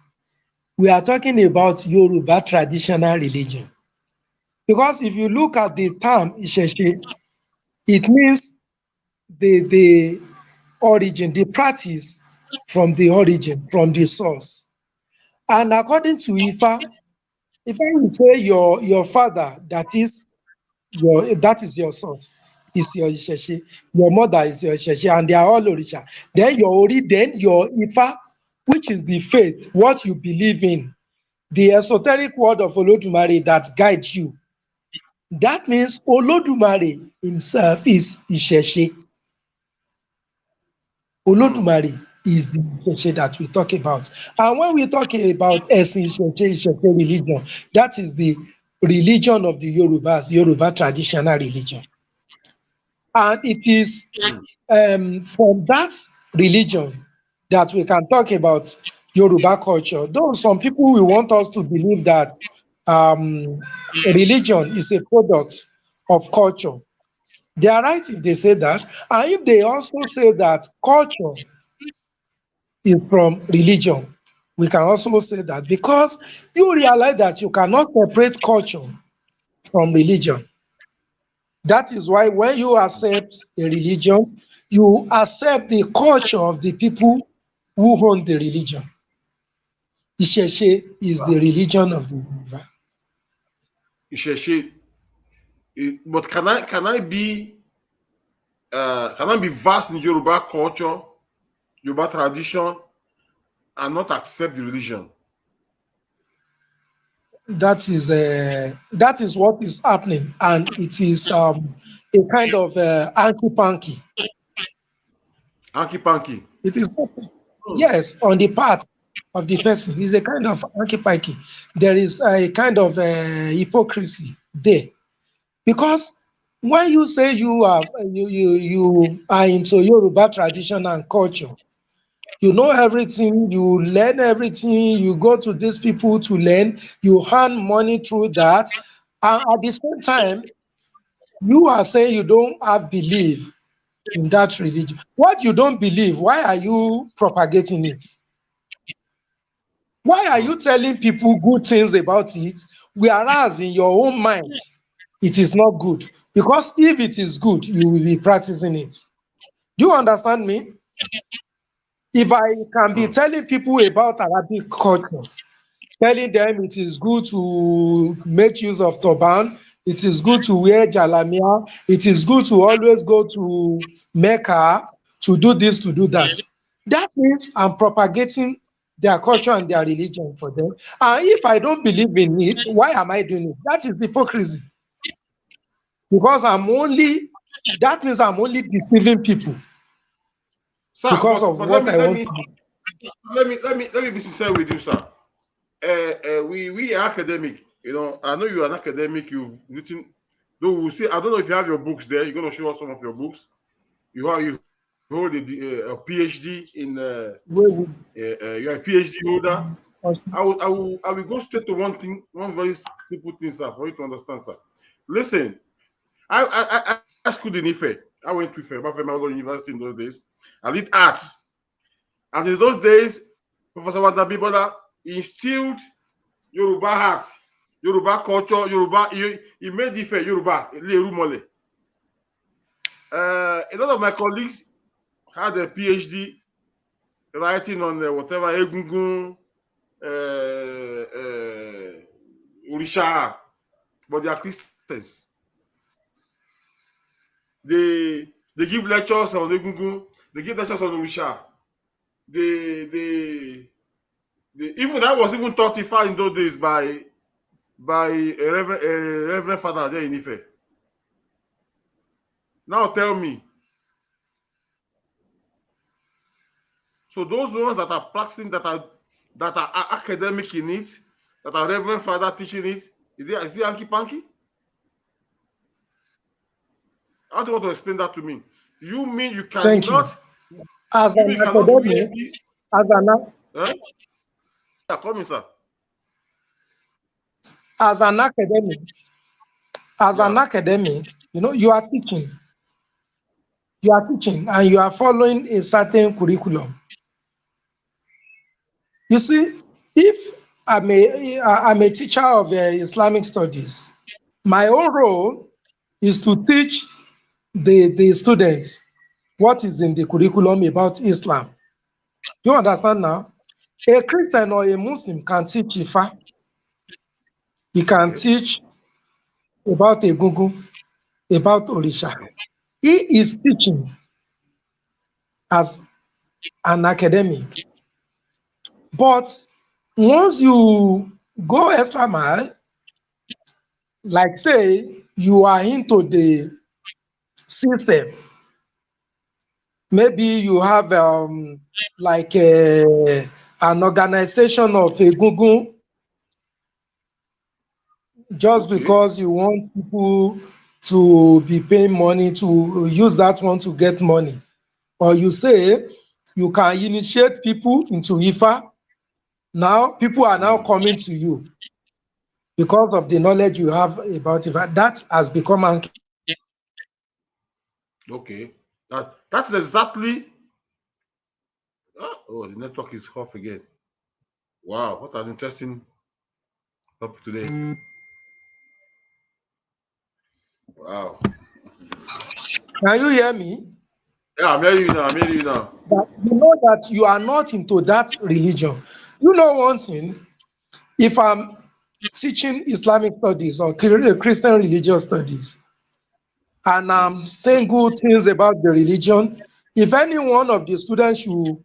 Speaker 2: we are talking about Yoruba traditional religion. Because if you look at the term Isheshe, it means the origin, the practice from the origin, from the source. And according to Ifa, if I will say your father, that is your source, is your Isheshe, your mother is your Isheshe, and they are all Orisha. Then your Ifa, which is the faith, what you believe in, the esoteric word of Olodumare that guides you. That means Olodumare himself is Isheshe. Olodumare is the Isheshe that we talk about. And when we talk about Isheshe religion, that is the religion of the Yorubas, Yoruba traditional religion. And it is from that religion that we can talk about Yoruba culture. Though some people will want us to believe that religion is a product of culture. They are right if they say that. And if they also say that culture is from religion, we can also say that because you realize that you cannot separate culture from religion. That is why when you accept a religion, you accept the culture of the people who own the religion. Isheshe is the religion of the Yoruba.
Speaker 1: Isheshe, but can I be vast in Yoruba culture, Yoruba tradition, and not accept the religion?
Speaker 2: That is what is happening, and it is a kind of hanky-panky.
Speaker 1: Hanky-panky.
Speaker 2: It is yes, on the part of the person. It's a kind of hanky-panky. There is a kind of hypocrisy there, because when you say you are into Yoruba tradition and culture, you know everything, you learn everything, you go to these people to learn, you earn money through that, and at the same time, you are saying you don't have belief in that religion. What you don't believe, why are you propagating it? Why are you telling people good things about it, whereas in your own mind, it is not good? Because if it is good, you will be practicing it. Do you understand me? If I can be telling people about Arabic culture, telling them it is good to make use of turban, it is good to wear jalamia, it is good to always go to Mecca to do this, to do that. That means I'm propagating their culture and their religion for them. And if I don't believe in it, why am I doing it? That is hypocrisy. Because that means I'm only deceiving people.
Speaker 1: Sir,
Speaker 2: Because of
Speaker 1: but
Speaker 2: what I want to do.
Speaker 1: let me be sincere with you, sir. We are academic. You know, I know you are an academic. You've written. Though we see, I don't know if you have your books there. You're going to show us some of your books. You hold a PhD in. You're a PhD holder. I will go straight to one very simple thing, sir, for you to understand, sir. Listen, I schooled in Ife. I went to Ife, University in those days. I did arts. And in those days, Professor Wanda Bibola instilled Yoruba heart, Yoruba culture, Yoruba. He made different Yoruba. A lot of my colleagues had a PhD writing on whatever Egungun, Orisha, but they are Christians. They give lectures on Egungun, they give lectures on Orisha. They even that was even taught in those days by a Reverend Father there in Ife. Now tell me, so those ones that are practicing, that are academic in it, that are Reverend Father teaching it, is it hanky panky? How do you want to explain that to me? You mean you cannot?
Speaker 2: As an academic,
Speaker 1: Yeah, come in, sir.
Speaker 2: As an academic, you know, you are teaching. You are teaching and you are following a certain curriculum. You see, if I'm a teacher of Islamic studies, my own role is to teach the students what is in the curriculum about Islam. You understand now? A Christian or a Muslim can teach Ifa. He can teach about Egungun, about Orisha. He is teaching as an academic. But once you go extra mile, like say you are into the system, maybe you have like an organization of Egungun just because you want people to be paying money to use that one to get money. Or you say you can initiate people into Ifa. Now people are now coming to you because of the knowledge you have about Ifa. That has become
Speaker 1: okay. That's exactly. Oh, the network is off again. Wow, what an interesting topic today. Wow.
Speaker 2: Can you hear me?
Speaker 1: Yeah, I'm hearing you now. I'm hearing you now.
Speaker 2: That you know that you are not into that religion. You know one thing, if I'm teaching Islamic studies or Christian religious studies, and I'm saying good things about the religion, if any one of the students should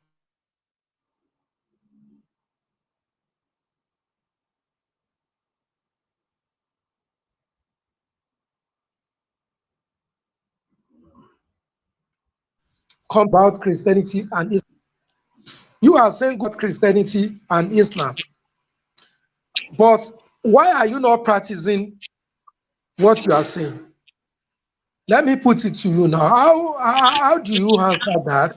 Speaker 2: come about Christianity and Islam, you are saying good Christianity and Islam, but why are you not practicing what you are saying? Let me put it to you now. How do you answer that?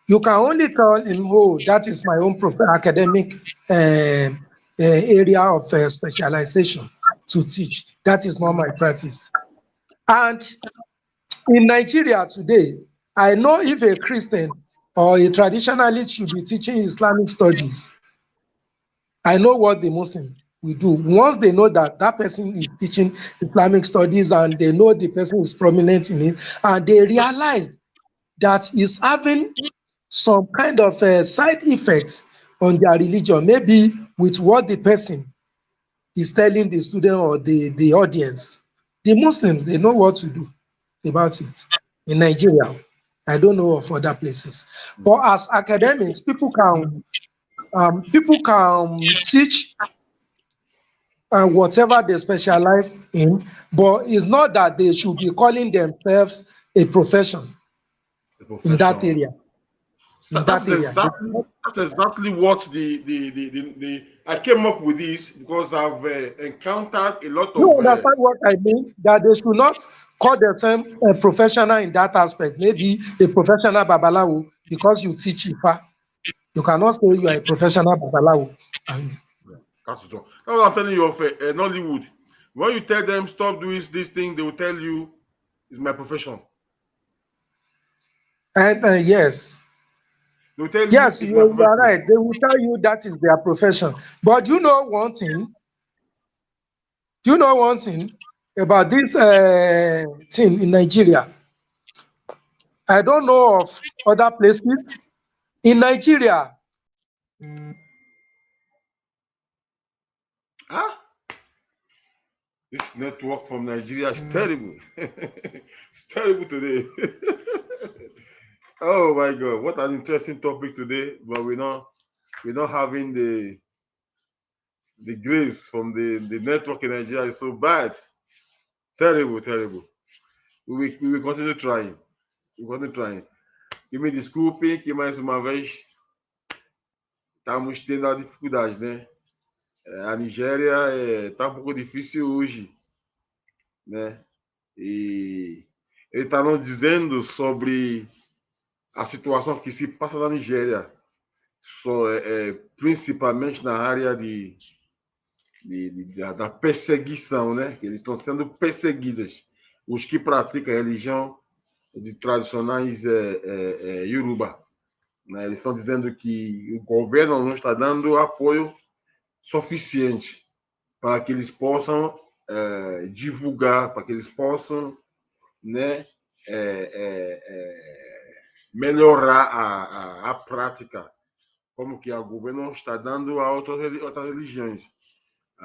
Speaker 2: You can only tell him, oh, that is my own academic area of specialization to teach. That is not my practice. And in Nigeria today, I know if a Christian or a traditionalist should be teaching Islamic studies, I know what the Muslim will do. Once they know that that person is teaching Islamic studies and they know the person is prominent in it, and they realize that is having some kind of side effects on their religion, maybe with what the person is telling the student or the audience. The Muslims, they know what to do about it. In Nigeria, I don't know of other places. But as academics, people can teach whatever they specialize in, but it's not that they should be calling themselves a profession in that area.
Speaker 1: So that's exactly what the I came up with this because I've encountered a lot of.
Speaker 2: You understand what I mean? That they should not call themselves a professional in that aspect. Maybe a professional babalawo because you teach Ifa. You cannot say you are a professional babalawo.
Speaker 1: That's what I'm telling you of Nollywood. When you tell them stop doing this thing, they will tell you it's my profession.
Speaker 2: And yes.
Speaker 1: They'll tell you
Speaker 2: Yes,
Speaker 1: it's my
Speaker 2: you are
Speaker 1: profession.
Speaker 2: right. They will tell you that is their profession. But you know one thing? Do you know one thing about this thing in Nigeria? I don't know of other places. In Nigeria,
Speaker 1: Ah, this network from Nigeria is terrible. It's terrible today. Oh my God, what an interesting topic today. But we're not having the grace from the network in Nigeria is so bad. Terrible, terrible. We will continue trying. We will continue trying. E me desculpem que mais uma vez estamos tendo a dificuldade, né? A Nigéria está um pouco difícil hoje, né? E ele está nos dizendo sobre a situação que se passa na Nigéria, principalmente na área da perseguição, né? Eles estão sendo perseguidos. Os que praticam a religião de tradicionais Yoruba, né? Eles estão dizendo que o governo não está dando apoio suficiente para que eles possam divulgar, para que eles possam, né, melhorar a prática, como que o governo está dando a outras religiões,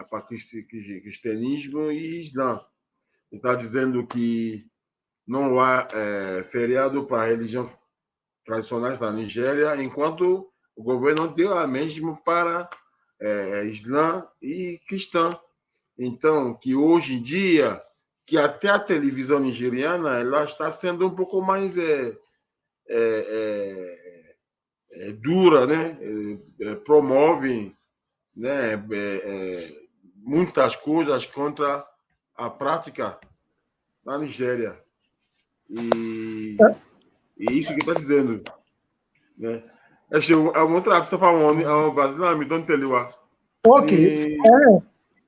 Speaker 1: para cristianismo e islã. Está dizendo que não há feriado para religião tradicionais na Nigéria, enquanto o governo deu a mesma para islã e cristão. Então, que hoje em dia, que até a televisão nigeriana ela está sendo um pouco mais dura, né? Promove, né? Muitas coisas contra a prática na Nigéria. E isso que está dizendo, né? I'm going to say Brazilian, don't tell you what.
Speaker 2: okay.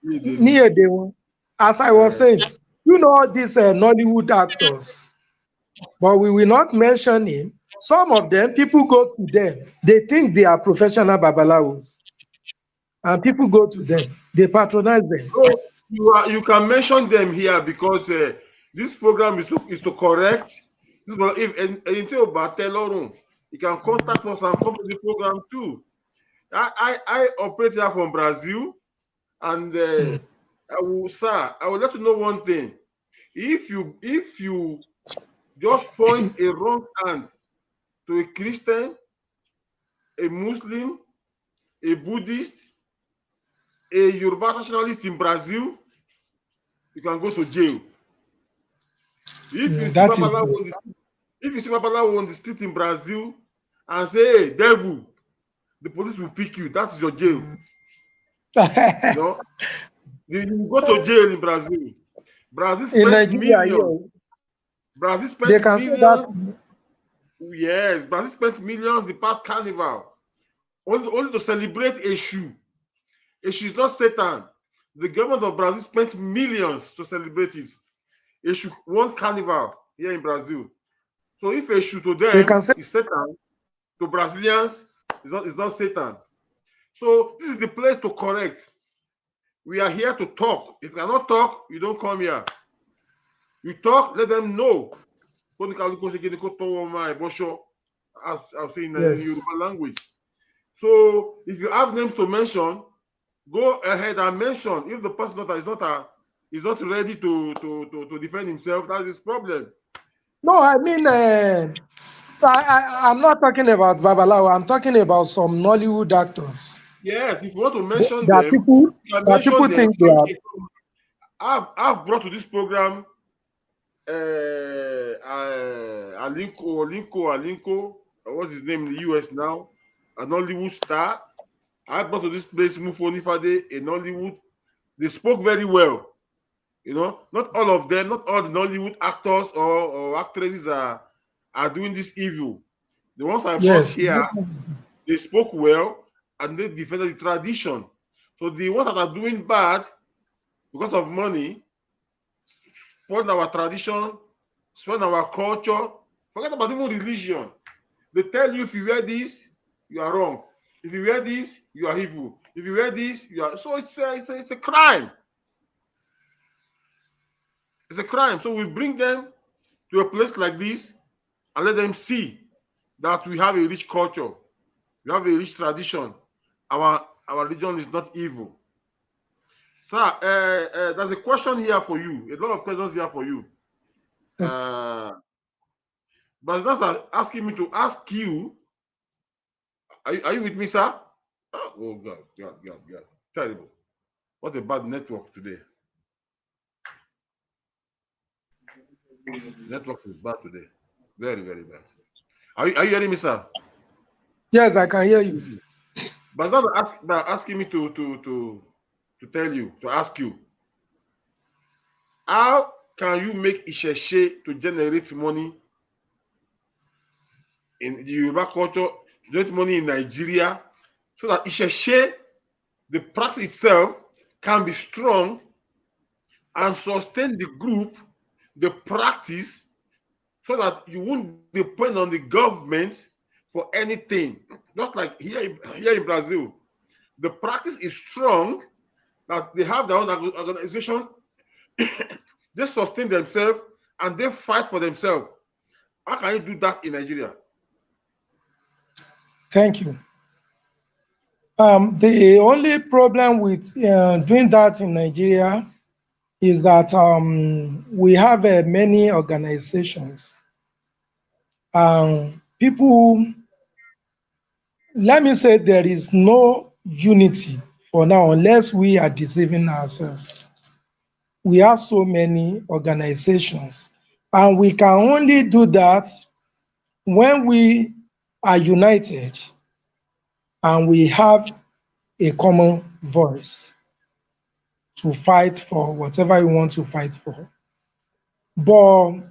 Speaker 2: Near the one, as I was saying, you know these Nollywood actors, but we will not mention him. Some of them, people go to them. They think they are professional babalawos, and people go to them. They patronize them.
Speaker 1: So you can mention them here because this program is to correct. If anything about Telorun, you can contact us and come to the program too. I operate here from Brazil, and I will let you know one thing. If you just point a wrong hand to a Christian, a Muslim, a Buddhist, a Yoruba nationalist in Brazil, you can go to jail. If you see Babalawo on the street in Brazil and say, "Hey, devil," the police will pick you. That is your jail. You know, you go to jail in Brazil. Brazil spent millions. Brazil spent millions. Yes, Brazil spent millions the past carnival only to celebrate Eshu. Eshu is not Satan. The government of Brazil spent millions to celebrate it. Eshu one carnival here in Brazil. So if Eshu to them is Satan, to Brazilians it's not Satan. So this is the place to correct. We are here to talk. If you cannot talk, you don't come here. You talk, let them know. I'll say in Yoruba language. So if you have names to mention, go ahead and mention. If the person is not ready to defend himself, that's his problem.
Speaker 2: No, I mean, I'm not talking about Babalawo. I'm talking about some Nollywood actors.
Speaker 1: Yes, if you want to mention them,
Speaker 2: people think they are.
Speaker 1: I've brought to this program Alinko, what's his name in the US now? A Nollywood star. I brought to this place Mufonifade, a Nollywood. They spoke very well. You know, not all of them, not all the Nollywood actors or actresses are doing this evil. The ones I brought here, they spoke well and they defended the tradition. So the ones that are doing bad because of money, spoil our tradition, spoil our culture, forget about even religion. They tell you if you wear this, you are wrong. If you wear this, you are evil. If you wear this, you are. So it's a crime. It's a crime. So we bring them to a place like this and let them see that we have a rich culture, we have a rich tradition. Our religion is not evil. Sir, there's a question here for you. A lot of questions here for you. But that's asking me to ask you. Are you with me, sir? Oh God. Terrible. What a bad network today. Network is bad today. Very, very bad. Are you hearing me, sir?
Speaker 2: Yes, I can hear you.
Speaker 1: But that's asking me to tell you, to ask you, how can you make Ìṣẹ̀ṣe to generate money in the Yoruba culture, to generate money in Nigeria, so that Ìṣẹ̀ṣe, the practice itself, can be strong and sustain the group, the practice, so that you won't depend on the government for anything. Just like here in Brazil, the practice is strong, that they have their own organization, they sustain themselves, and they fight for themselves. How can you do that in Nigeria?
Speaker 2: Thank you. The only problem with doing that in Nigeria is that we have many organizations. People, let me say, there is no unity for now unless we are deceiving ourselves. We have so many organizations, and we can only do that when we are united and we have a common voice to fight for whatever we want to fight for. But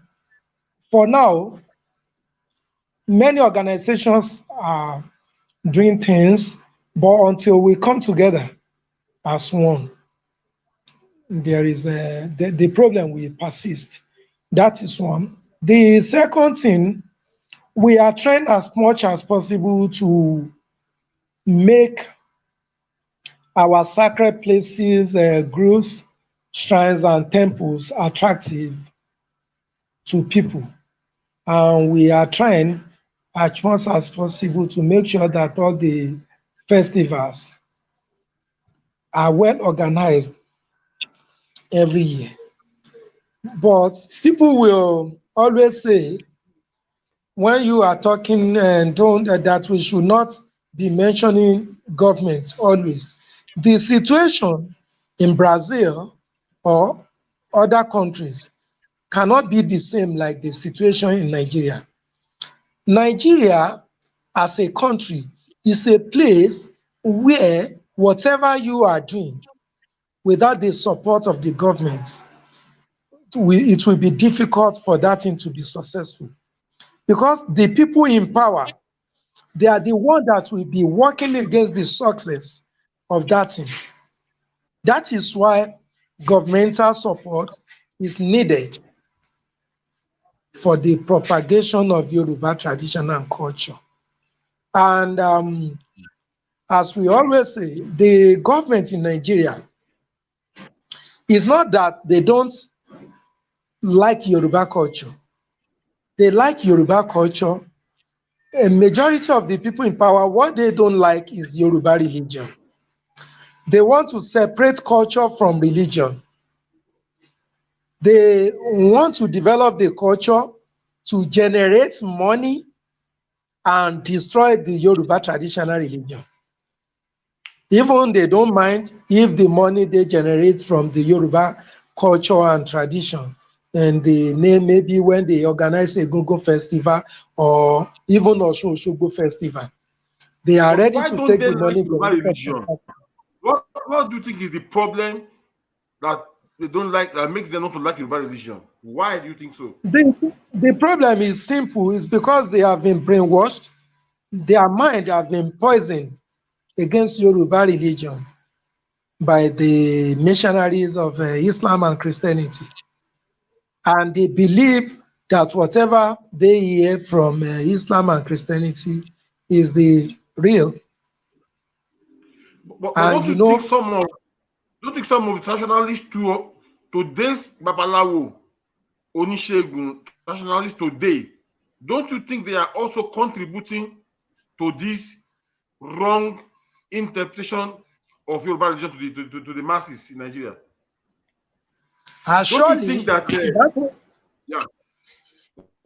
Speaker 2: for now, many organizations are doing things, but until we come together as one, there is the problem will persist. That is one. The second thing, we are trying as much as possible to make our sacred places, groups, shrines, and temples attractive to people. And we are trying as much as possible to make sure that all the festivals are well organized every year. But people will always say, when you are talking that we should not be mentioning governments always. The situation in Brazil or other countries cannot be the same like the situation in Nigeria. Nigeria as a country is a place where whatever you are doing without the support of the government, it will be difficult for that thing to be successful. Because the people in power, they are the ones that will be working against the success of that thing. That is why governmental support is needed for the propagation of Yoruba tradition and culture. And as we always say, the government in Nigeria is not that they don't like Yoruba culture. They like Yoruba culture. A majority of the people in power, what they don't like is Yoruba religion. They want to separate culture from religion. They want to develop the culture to generate money and destroy the Yoruba traditional religion. Even they don't mind if the money they generate from the Yoruba culture and tradition, and the name maybe when they organize a Gogo festival or even Osun Osogbo festival, they are ready to take the money.
Speaker 1: Religion? What do you think is the problem that they don't like, that makes them not to like Yoruba religion? Why do you think so?
Speaker 2: The problem is simple. It's because they have been brainwashed. Their mind have been poisoned against Yoruba religion by the missionaries of Islam and Christianity. And they believe that whatever they hear from Islam and Christianity is the real.
Speaker 1: But
Speaker 2: And
Speaker 1: don't you think some of the traditionalists today's Babalawo, Onishegun, traditionalists today, don't you think they are also contributing to this wrong interpretation of Yoruba religion to the masses in Nigeria? Don't you think that? Yeah.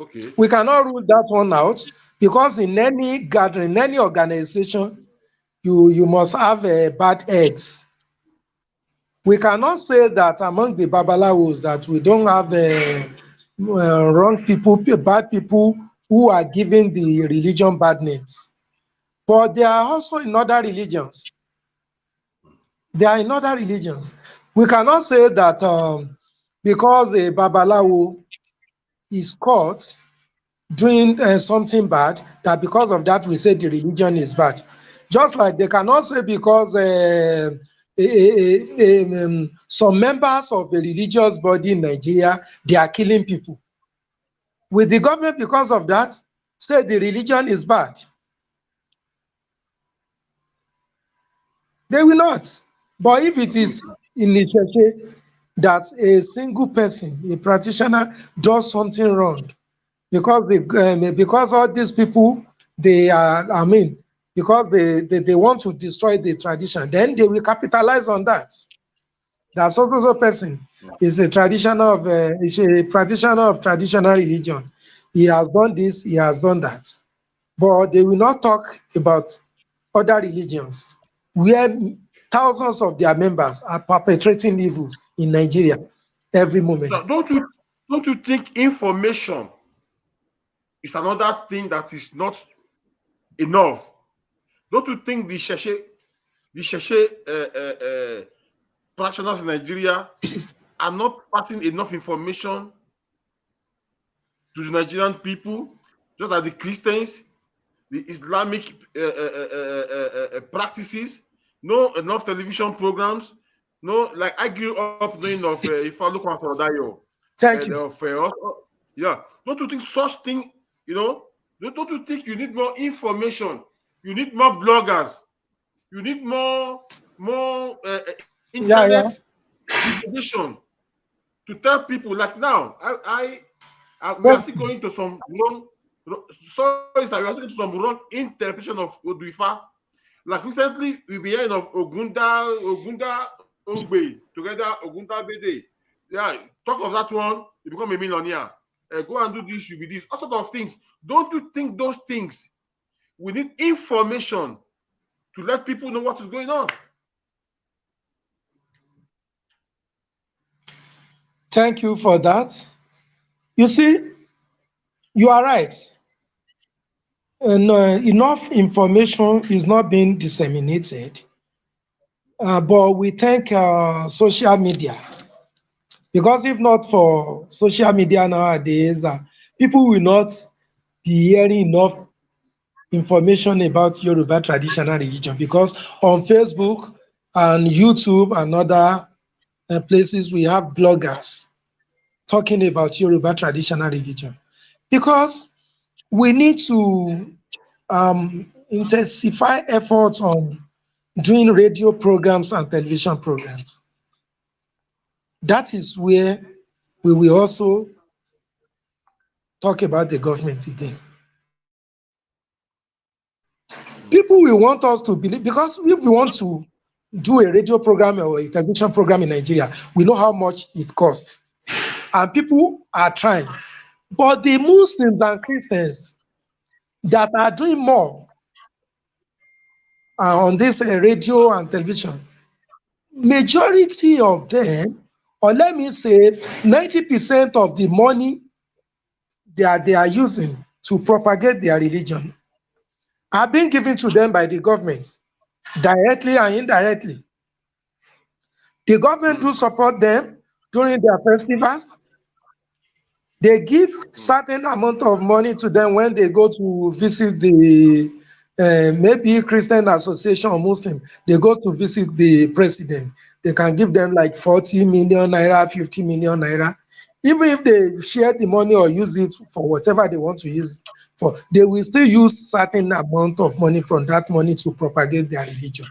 Speaker 1: Okay.
Speaker 2: We cannot rule that one out, because in any gathering, any organization, you must have bad eggs. We cannot say that among the Babalawos that we don't have wrong people, bad people who are giving the religion bad names. But they are also in other religions. They are in other religions. We cannot say that because a Babalawo is caught doing something bad, that because of that we say the religion is bad. Just like they cannot say because some members of a religious body in Nigeria, they are killing people. Will the government, because of that, say the religion is bad? They will not. But if it is in Isheshe that a single person, a practitioner, does something wrong, because all these people, they are, because they want to destroy the tradition, then they will capitalize on that. That so person is a practitioner of traditional religion. He has done this, he has done that. But they will not talk about other religions where thousands of their members are perpetrating evils in Nigeria every moment.
Speaker 1: So don't you think information is another thing that is not enough? Don't you think the Sheshe practitioners in Nigeria are not passing enough information to the Nigerian people, just like the Christians, the Islamic practices? No enough television programs. No, like I grew up knowing of Ifaluko Afrodayo.
Speaker 2: Thank you.
Speaker 1: Yeah. Don't you think such thing, don't you think you need more information? You need more bloggers. You need more internet information to tell people. Like now, we are still going to some wrong. Sorry, sir, we are still going to some wrong interpretation of Oduifa. Like recently, we've been hearing of Ogunda Ogbaye together, Ogundabede. Yeah, talk of that one, you become a millionaire. Go and do this, you be this, all sort of things. Don't you think those things? We need information to let people know what is going on.
Speaker 2: Thank you for that. You see, you are right. And enough information is not being disseminated. But we thank social media, because if not for social media nowadays, people will not be hearing enough information about Yoruba traditional religion, because on Facebook and YouTube and other places we have bloggers talking about Yoruba traditional religion. Because we need to intensify efforts on doing radio programs and television programs. That is where we will also talk about the government again. People will want us to believe, because if we want to do a radio program or a television program in Nigeria, we know how much it costs. And people are trying. But the Muslims and Christians that are doing more on this radio and television, majority of them, or let me say 90% of the money that they are using to propagate their religion are being given to them by the government, directly and indirectly. The government do support them during their festivals. They give certain amount of money to them when they go to visit the maybe Christian association or Muslim. They go to visit the president. They can give them like 40 million naira, 50 million naira. Even if they share the money or use it for whatever they want to use it for, they will still use certain amount of money from that money to propagate their religion.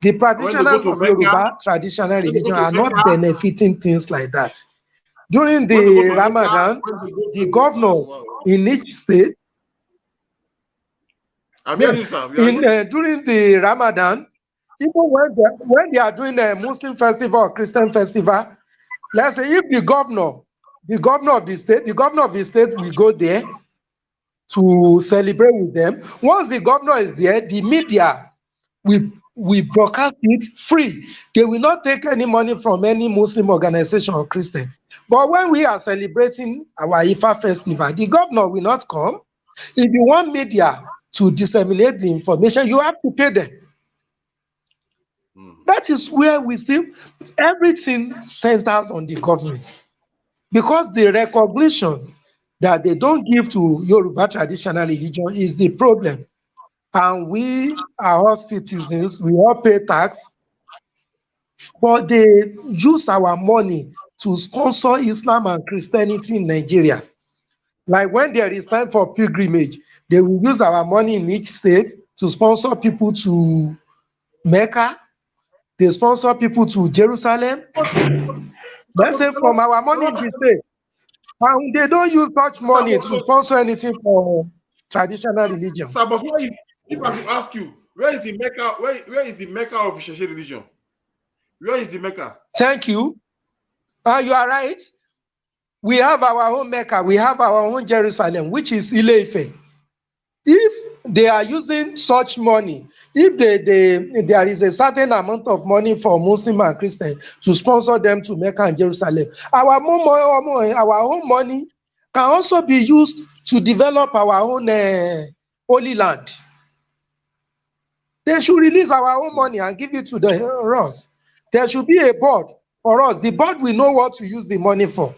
Speaker 2: The
Speaker 1: When they go
Speaker 2: practitioners
Speaker 1: to
Speaker 2: of
Speaker 1: Mecca,
Speaker 2: Yoruba traditional
Speaker 1: when they go
Speaker 2: religion
Speaker 1: to
Speaker 2: are not
Speaker 1: Mecca,
Speaker 2: benefiting things like that. During
Speaker 1: when they go
Speaker 2: the
Speaker 1: to Mecca,
Speaker 2: Ramadan,
Speaker 1: when they go
Speaker 2: the
Speaker 1: to
Speaker 2: governor in each state,
Speaker 1: I'm
Speaker 2: yes,
Speaker 1: hearing you, sir. We are hearing you.
Speaker 2: during the Ramadan, even when they are doing a Muslim festival or Christian festival, let's say if the governor of the state will go there to celebrate with them. Once the governor is there, the media will broadcast it free. They will not take any money from any Muslim organization or Christian. But when we are celebrating our Ifa festival, the governor will not come. If you want media to disseminate the information, you have to pay them. That is where we still, everything centers on the government. Because the recognition that they don't give to Yoruba traditional religion is the problem. And we are all citizens, we all pay tax, but they use our money to sponsor Islam and Christianity in Nigeria. Like when there is time for pilgrimage, they will use our money in each state to sponsor people to Mecca, they sponsor people to Jerusalem. Let's say from our money in the state. And they don't use such
Speaker 1: Sir,
Speaker 2: money to sponsor anything for traditional religion.
Speaker 1: but if I could ask you, where is the Mecca? Where is the Mecca of Isheshe religion? Where is the Mecca?
Speaker 2: Thank you. You are right. We have our own Mecca, we have our own Jerusalem, which is Ile-Ife. If they are using such money, if there is a certain amount of money for Muslim and Christian to sponsor them to Mecca and Jerusalem, our own money can also be used to develop our own Holy Land. They should release our own money and give it to us. There should be a board for us. The board will know what to use the money for,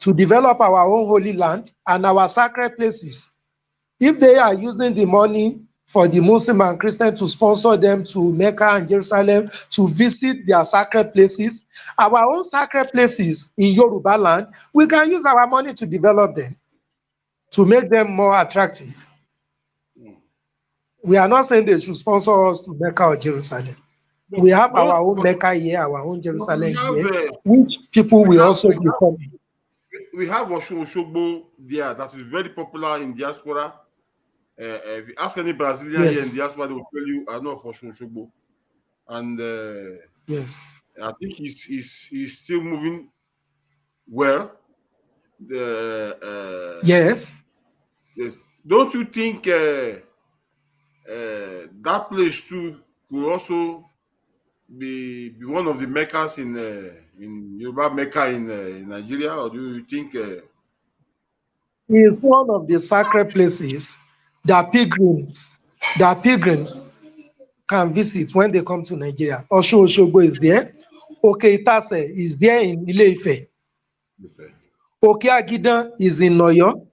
Speaker 2: to develop our own Holy Land and our sacred places. If they are using the money for the Muslim and Christian to sponsor them to Mecca and Jerusalem to visit their sacred places, our own sacred places in Yoruba land, we can use our money to develop them, to make them more attractive. We are not saying they should sponsor us to Mecca or Jerusalem. We have our own Mecca here, our own Jerusalem here, which people will also be coming.
Speaker 1: We have Osun Osogbo there that is very popular in diaspora. If you ask any Brazilian here in diaspora, they will tell you, I know of Osun Osogbo. And
Speaker 2: yes,
Speaker 1: I think he's still moving well.
Speaker 2: Yes.
Speaker 1: Don't you think that place too could also be one of the Meccas in Yoruba Mecca in Nigeria, or do you think
Speaker 2: it's one of the sacred places that pilgrims can visit when they come to Nigeria? Osun Osogbo is there. Oke Itase is there in Ile-Ife. Oke Agidan is in Oyo.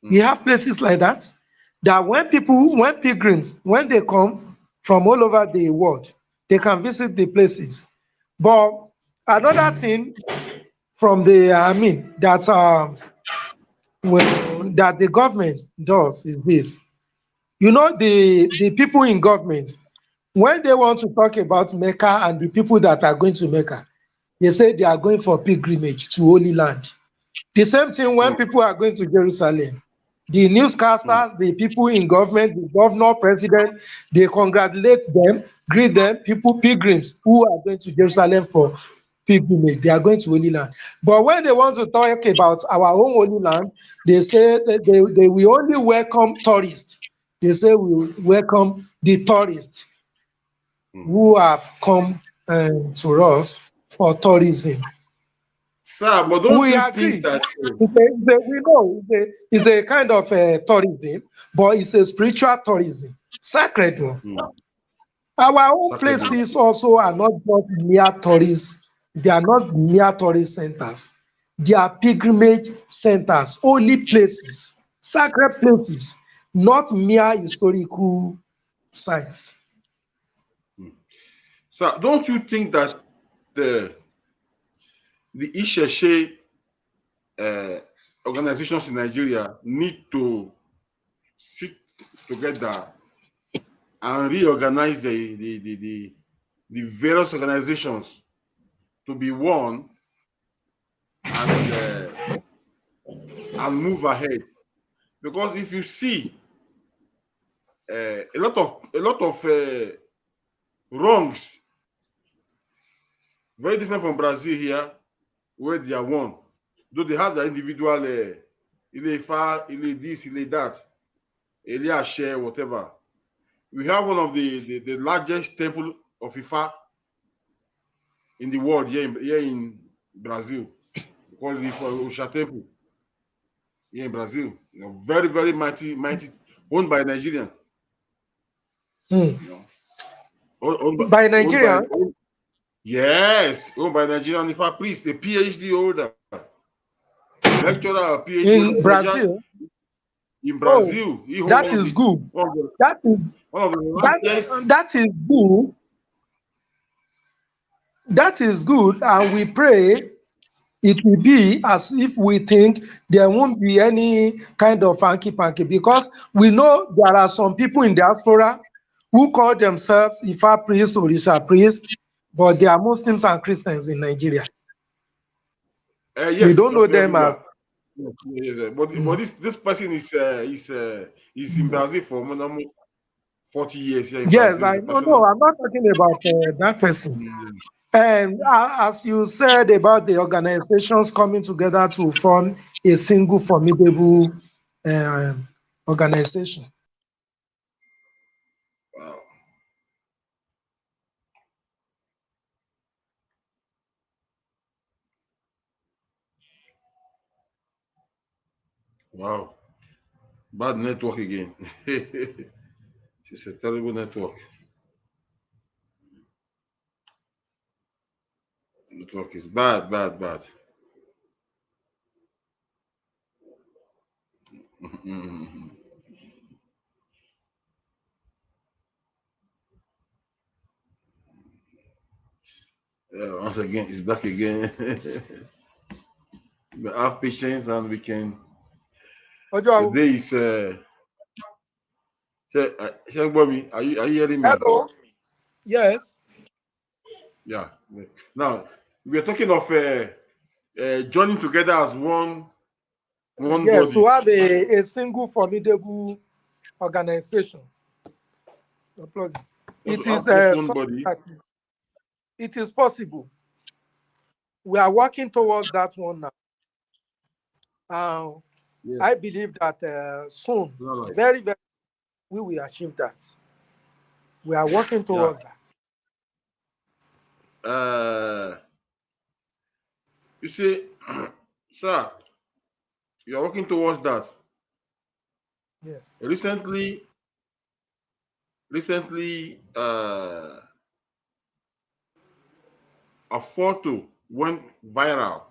Speaker 2: We have places like that, that when pilgrims, when they come from all over the world, they can visit the places. But another thing from the, that the government does is this. You know, the people in government, when they want to talk about Mecca and the people that are going to Mecca, they say they are going for pilgrimage to Holy Land. The same thing when people are going to Jerusalem. The newscasters, the people in government, the governor, president, they congratulate them, greet them, pilgrims who are going to Jerusalem for pilgrimage. They are going to Holy Land. But when they want to talk about our own Holy Land, they say that they will only welcome tourists. They say we will welcome the tourists who have come to us for tourism.
Speaker 1: Sir, but don't
Speaker 2: we
Speaker 1: you
Speaker 2: agree.
Speaker 1: think that
Speaker 2: We know it's a kind of tourism, but it's a spiritual tourism, sacred one. Our own places also are not just mere tourists. They are not mere tourist centers. They are pilgrimage centers, holy places, sacred places, not mere historical sites.
Speaker 1: Sir, don't you think that the ISESE organizations in Nigeria need to sit together and reorganize the various organizations to be one and move ahead. Because if you see a lot of wrongs, very different from Brazil here, where they are one. Though they have their individual Ile Ifa, Ile this, Ile that, Ile Ashe, whatever. We have one of the largest temple of Ifa in the world here in Brazil. We call it Osha Temple here in Brazil. You know, very, very mighty, owned by Nigerian. You know,
Speaker 2: By Nigeria?
Speaker 1: Yes, owned by Nigerian Ifa priest, a PhD holder, lecturer, PhD
Speaker 2: in Brazil.
Speaker 1: In Brazil,
Speaker 2: that is good. That is
Speaker 1: one of the largest.
Speaker 2: That is good. That is good, and we pray it will be as if we think there won't be any kind of hanky-panky, because we know there are some people in diaspora who call themselves Ifa priests or Orisha priests, but they are Muslims and Christians in Nigeria.
Speaker 1: Yes,
Speaker 2: we don't know them as.
Speaker 1: Yes. But this person is in Brazil for almost 40 years. Here in
Speaker 2: Yes,
Speaker 1: Brazil.
Speaker 2: I know. No, I'm not talking about that person. And as you said about the organizations coming together to form a single formidable organization.
Speaker 1: Wow. Wow. Bad network again. It's a terrible network. Network is bad. Once again, it's back again. We have patience and we can. Today is. Shangbomi, are you hearing me?
Speaker 2: Hello. Yes.
Speaker 1: Yeah. Now we are talking of joining together as one
Speaker 2: yes,
Speaker 1: body.
Speaker 2: to have a single formidable organization. It is it is possible. We are working towards that one now. Yes. I believe that soon, very, very, we will achieve that. We are working towards
Speaker 1: that. You see, sir, you are working towards that.
Speaker 2: Yes.
Speaker 1: Recently, a photo went viral.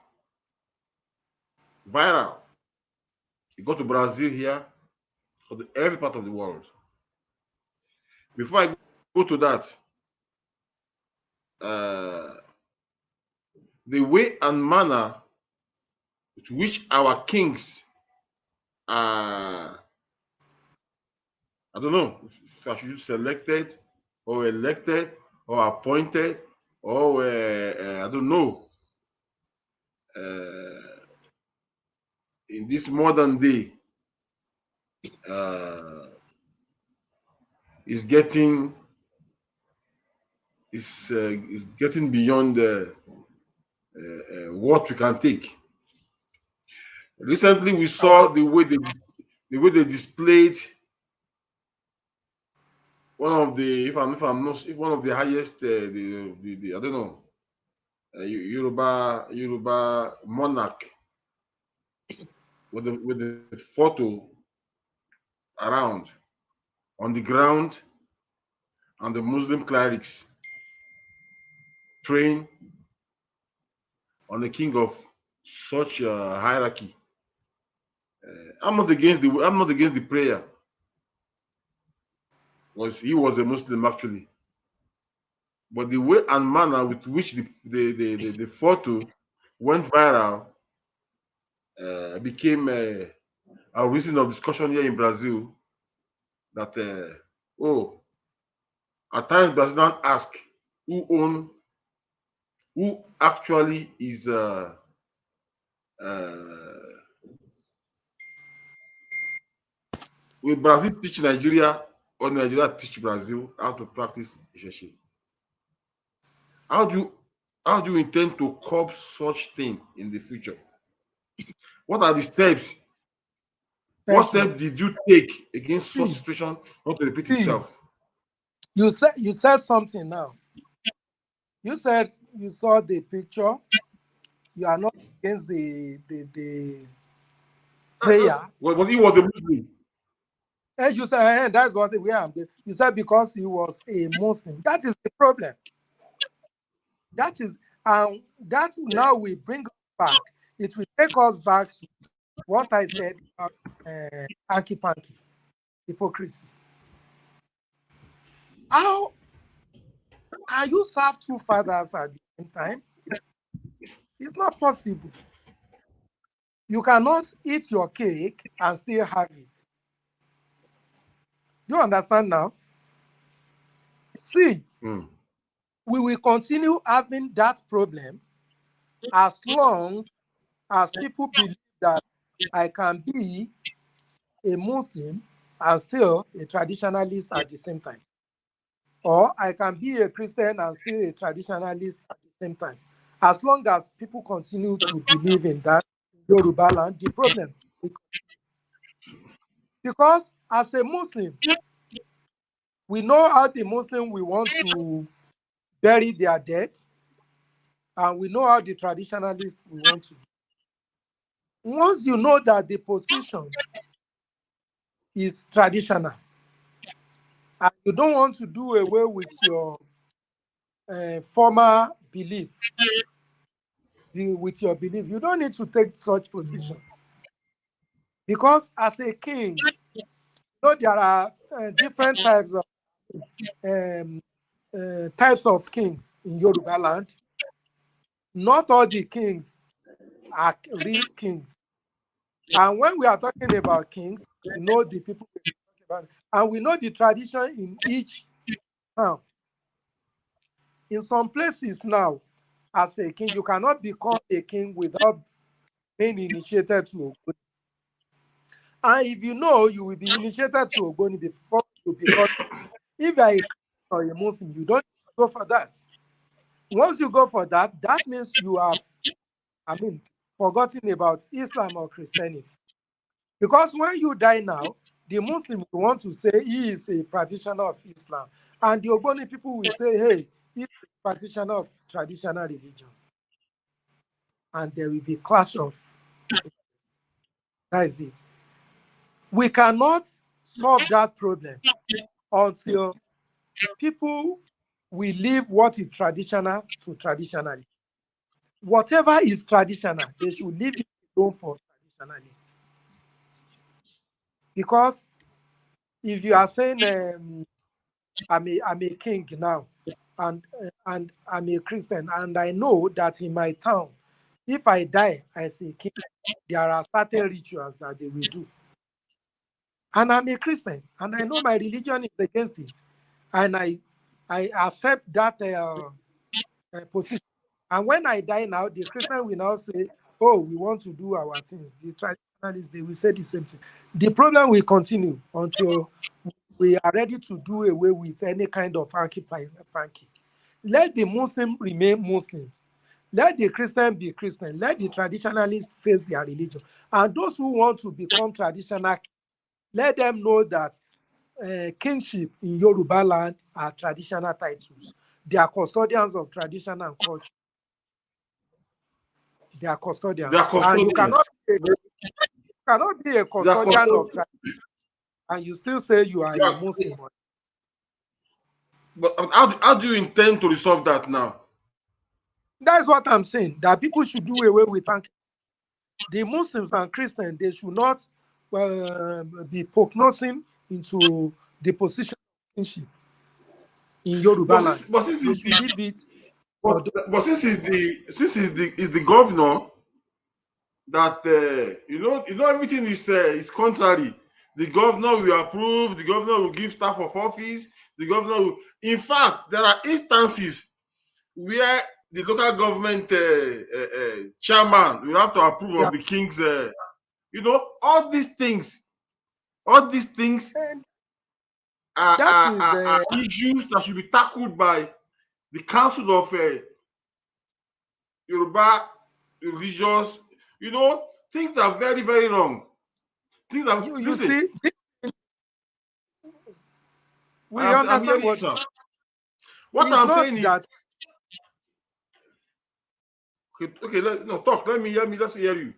Speaker 1: It got to Brazil here, or every part of the world. Before I go to that, the way and manner with which our kings are, I don't know if I should use selected or elected or appointed or I don't know. In this modern day, is getting beyond what we can take. Recently, we saw the way they displayed one of the one of the highest I don't know Yoruba monarch with the photo around on the ground, and the Muslim clerics praying on the king of such a hierarchy. I'm not against the prayer, because he was a Muslim actually, but the way and manner with which the photo went viral, became a reason of discussion here in Brazil. That at times Brazilians ask who actually is will Brazil teach Nigeria or Nigeria teach Brazil how to practice Isheshe? How do you intend to curb such thing in the future? What are the steps? What
Speaker 2: Thank you.
Speaker 1: steps did you take against such
Speaker 2: See,
Speaker 1: situation not to repeat
Speaker 2: see,
Speaker 1: itself?
Speaker 2: you said something now. You said you saw the picture. You are not against the prayer.
Speaker 1: But he was a Muslim.
Speaker 2: And you said, that's what we are. You said because he was a Muslim. That is the problem. That is, that now we bring us back. It will take us back to what I said about hanky-panky, hypocrisy. How can you serve two fathers at the same time? It's not possible. You cannot eat your cake and still have it. You understand now? See, we will continue having that problem as long as people believe that I can be a Muslim and still a traditionalist at the same time. Or I can be a Christian and still a traditionalist at the same time. As long as people continue to believe in that Yoruba land, the problem. Because as a Muslim, we know how the Muslim we want to bury their dead, and we know how the traditionalists we want to do. Once you know that the position is traditional, and you don't want to do away with your former belief, with your belief, you don't need to take such position. Because as a king, you know there are different types of kings in Yoruba land. Not all the kings are real kings. And when we are talking about kings, we know the people we're talking about, and we know the tradition in each town. In some places now, as a king, you cannot become a king without being initiated to Ogoni. And if you know you will be initiated to Ogoni before you become, if you are a Christian or a Muslim, you don't go for that. Once you go for that, that means you have, forgotten about Islam or Christianity. Because when you die now, the Muslim will want to say he is a practitioner of Islam. And the Ogoni people will say, hey, he is a practitioner of traditional religion. And there will be clash of. That is it. We cannot solve that problem until people will leave what is traditional to traditionally. Whatever is traditional, they should leave it alone for traditionalists. Because if you are saying I'm a king now, and I'm a Christian, and I know that in my town, if I die as a king, there are certain rituals that they will do. And I'm a Christian, and I know my religion is against it, and I accept that position. And when I die now, the Christian will now say, oh, we want to do our things. The traditionalists, they will say the same thing. The problem will continue until we are ready to do away with any kind of hanky-panky. Let the Muslim remain Muslims. Let the Christian be Christian. Let the traditionalists face their religion. And those who want to become traditional, let them know that kingship in Yoruba land are traditional titles. They are custodians of tradition and culture. They are custodians. And you cannot be a custodian of tradition and you still say you are a Muslim.
Speaker 1: But how do you intend to resolve that now?
Speaker 2: That's what I'm saying, that people should do away with the Muslims and Christians. They should not be prognosing into the position of kingship in Yoruba land. They should leave it
Speaker 1: But since is the governor that everything is contrary. The governor will approve. The governor will give staff of office. The governor will. In fact, there are instances where the local government chairman will have to approve of the king's. All these things. All these things are issues that should be tackled by the council of Yoruba religious. Things are very, very wrong. Things are.
Speaker 2: You
Speaker 1: Listen,
Speaker 2: see, we
Speaker 1: I'm
Speaker 2: understand
Speaker 1: hearing you, sir.
Speaker 2: what
Speaker 1: What
Speaker 2: it's
Speaker 1: I'm
Speaker 2: not
Speaker 1: saying is,
Speaker 2: that
Speaker 1: okay, talk. Let's hear you.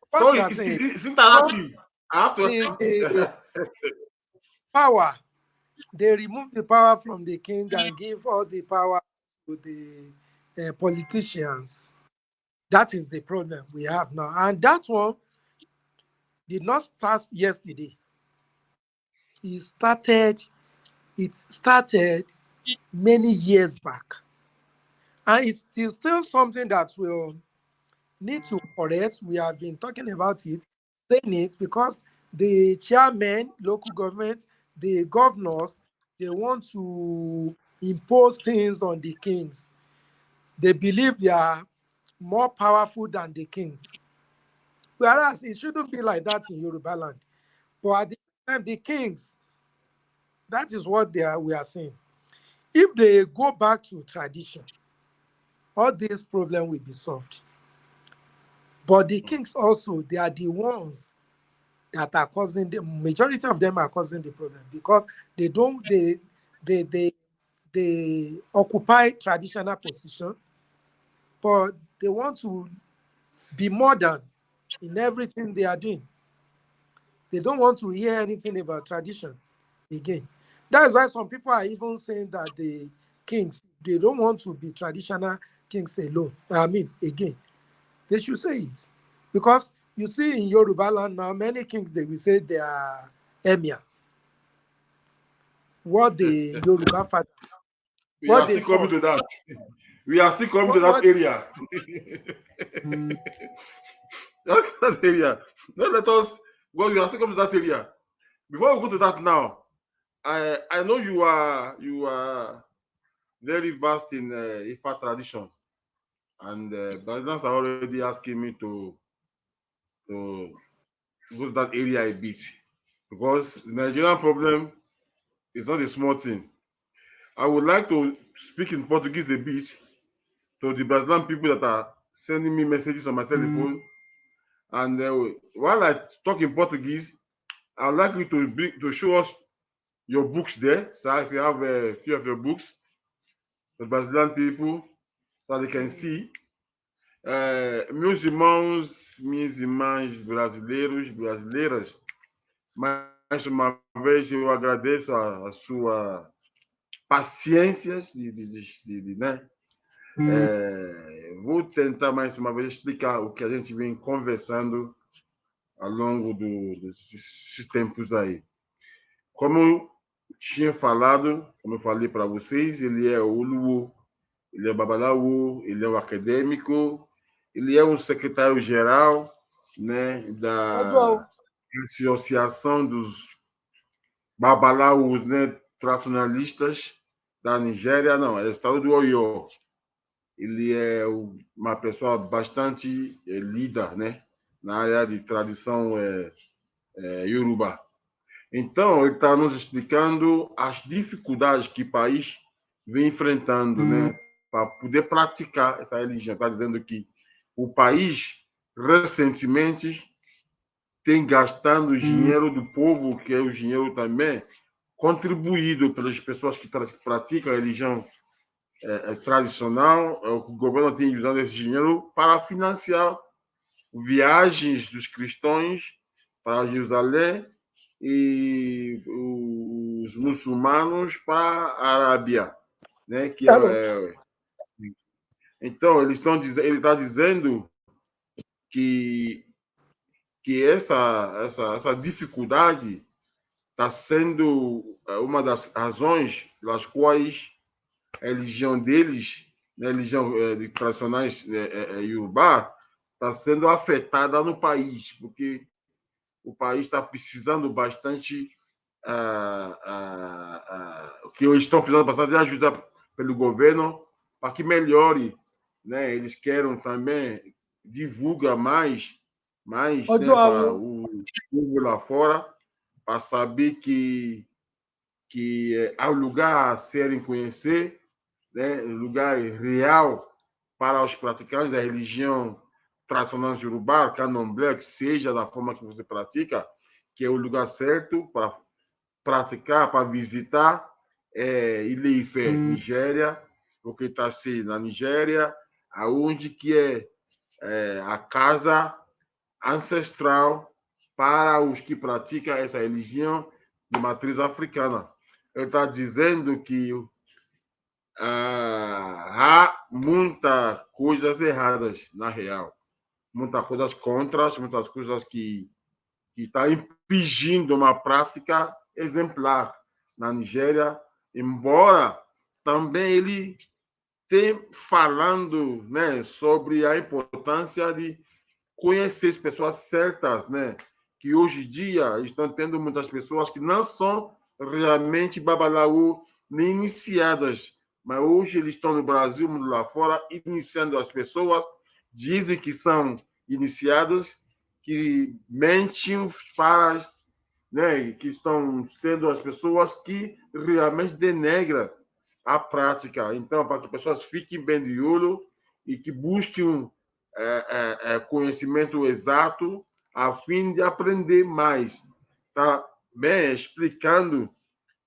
Speaker 2: what
Speaker 1: So
Speaker 2: you are
Speaker 1: it's
Speaker 2: saying.
Speaker 1: interactive. I have
Speaker 2: The
Speaker 1: to.
Speaker 2: power, they remove the power from the king and give all the power to the politicians. That is the problem we have now, and that one did not start yesterday. It started many years back, and it is still something that will need to correct. We have been talking about it, saying it, because the chairmen, local government, the governors, they want to impose things on the kings. They believe they are more powerful than the kings. Whereas it shouldn't be like that in Yoruba land. But at the same time, the kings, that is what we are saying. If they go back to tradition, all this problem will be solved. But the kings also, they are the ones that are causing the majority of them are causing the problem, because they occupy traditional position, but they want to be modern in everything they are doing. They don't want to hear anything about tradition again. That is why some people are even saying that the kings, they don't want to be traditional kings alone. Again, they should say it. Because you see in Yoruba land now, many kings, they will say they are emir. What the Yoruba father,
Speaker 1: We
Speaker 2: what
Speaker 1: are
Speaker 2: they
Speaker 1: still coming
Speaker 2: thought,
Speaker 1: to that. We are still coming to that
Speaker 2: what
Speaker 1: area. That area. Don't let us go. We are still coming to that area. Before we go to that now, I know you are very vast in Ifa tradition, and Presidents are already asking me to go to that area a bit, because the Nigerian problem is not a small thing. I would like to speak in Portuguese a bit to the Brazilian people that are sending me messages on my telephone. And while I talk in Portuguese, I'd like you to show us your books there. So if you have a few of your books, the Brazilian people, so they can see. Meus irmãos, minhas irmãs brasileiros, brasileiras, mais uma vez eu agradeço a sua paciência né? Vou tentar mais uma vez explicar o que a gente vem conversando ao longo desses tempos aí. Como eu tinha falado, como eu falei para vocês, ele é o Oluwo, ele é o babalawo, ele é o acadêmico, ele é o secretário-geral, né, da Associação dos Babalaos, né, tradicionalistas da Nigéria, não, é o estado do Oyo. Ele é uma pessoa bastante líder, né, na área de tradição Yoruba. Então, ele está nos explicando as dificuldades que o país vem enfrentando, né, para poder praticar essa religião. Está dizendo que o país, recentemente, tem gastado o dinheiro do povo, que é o dinheiro também contribuído pelas pessoas que praticam a religião tradicional. O governo tem usado esse dinheiro para financiar viagens dos cristãos para Jerusalém e os muçulmanos para a Arábia, né? Que então ele está dizendo que essa dificuldade está sendo uma das razões pelas quais a religião deles né, religião tradicionais Yorubá, está sendo afetada no país, porque o país está precisando bastante, que eles estão precisando bastante de ajuda pelo governo para que melhore, né? Eles querem também divulgar mais, né, para o povo lá fora, para saber que há um lugar a serem conhecer, né, lugar real para os praticantes da religião tradicional Yorubá, candomblé, que seja da forma que você pratica, que é o lugar certo para praticar, para visitar, Ilé-Ifé, Nigéria, porque está assim, na Nigéria, aonde que a casa ancestral para os que praticam essa religião de matriz africana. Ele está dizendo que há muitas coisas erradas na real, muitas coisas contras, muitas coisas que está impedindo uma prática exemplar na Nigéria, embora também ele tem falando, né, sobre a importância de conhecer as pessoas certas, né, que hoje em dia estão tendo muitas pessoas que não são realmente babalaú nem iniciadas, mas hoje eles estão no Brasil, mundo lá fora, iniciando as pessoas, dizem que são iniciados, que mentem para, né, que estão sendo as pessoas que realmente denegram a prática. Então, para que as pessoas fiquem bem de olho e que busquem conhecimento exato a fim de aprender mais. Está bem explicando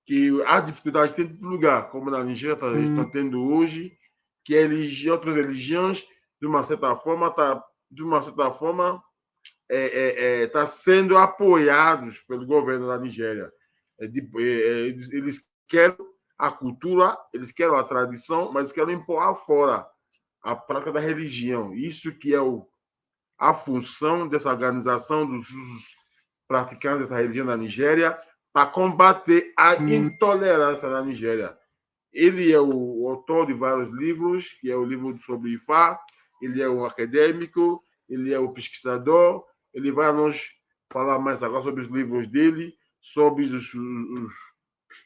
Speaker 1: que há dificuldade em todo lugar, como na Nigéria estão tendo hoje, que outras religiões, de uma certa forma, está sendo apoiados pelo governo da Nigéria. Eles querem a cultura, eles querem a tradição, mas eles querem empurrar fora a prática da religião. Isso que é a função dessa organização dos praticantes dessa religião na Nigéria, para combater a intolerância na Nigéria. Ele é o autor de vários livros, que é o livro sobre Ifá, ele é o acadêmico, ele é o pesquisador, ele vai nos falar mais agora sobre os livros dele, sobre os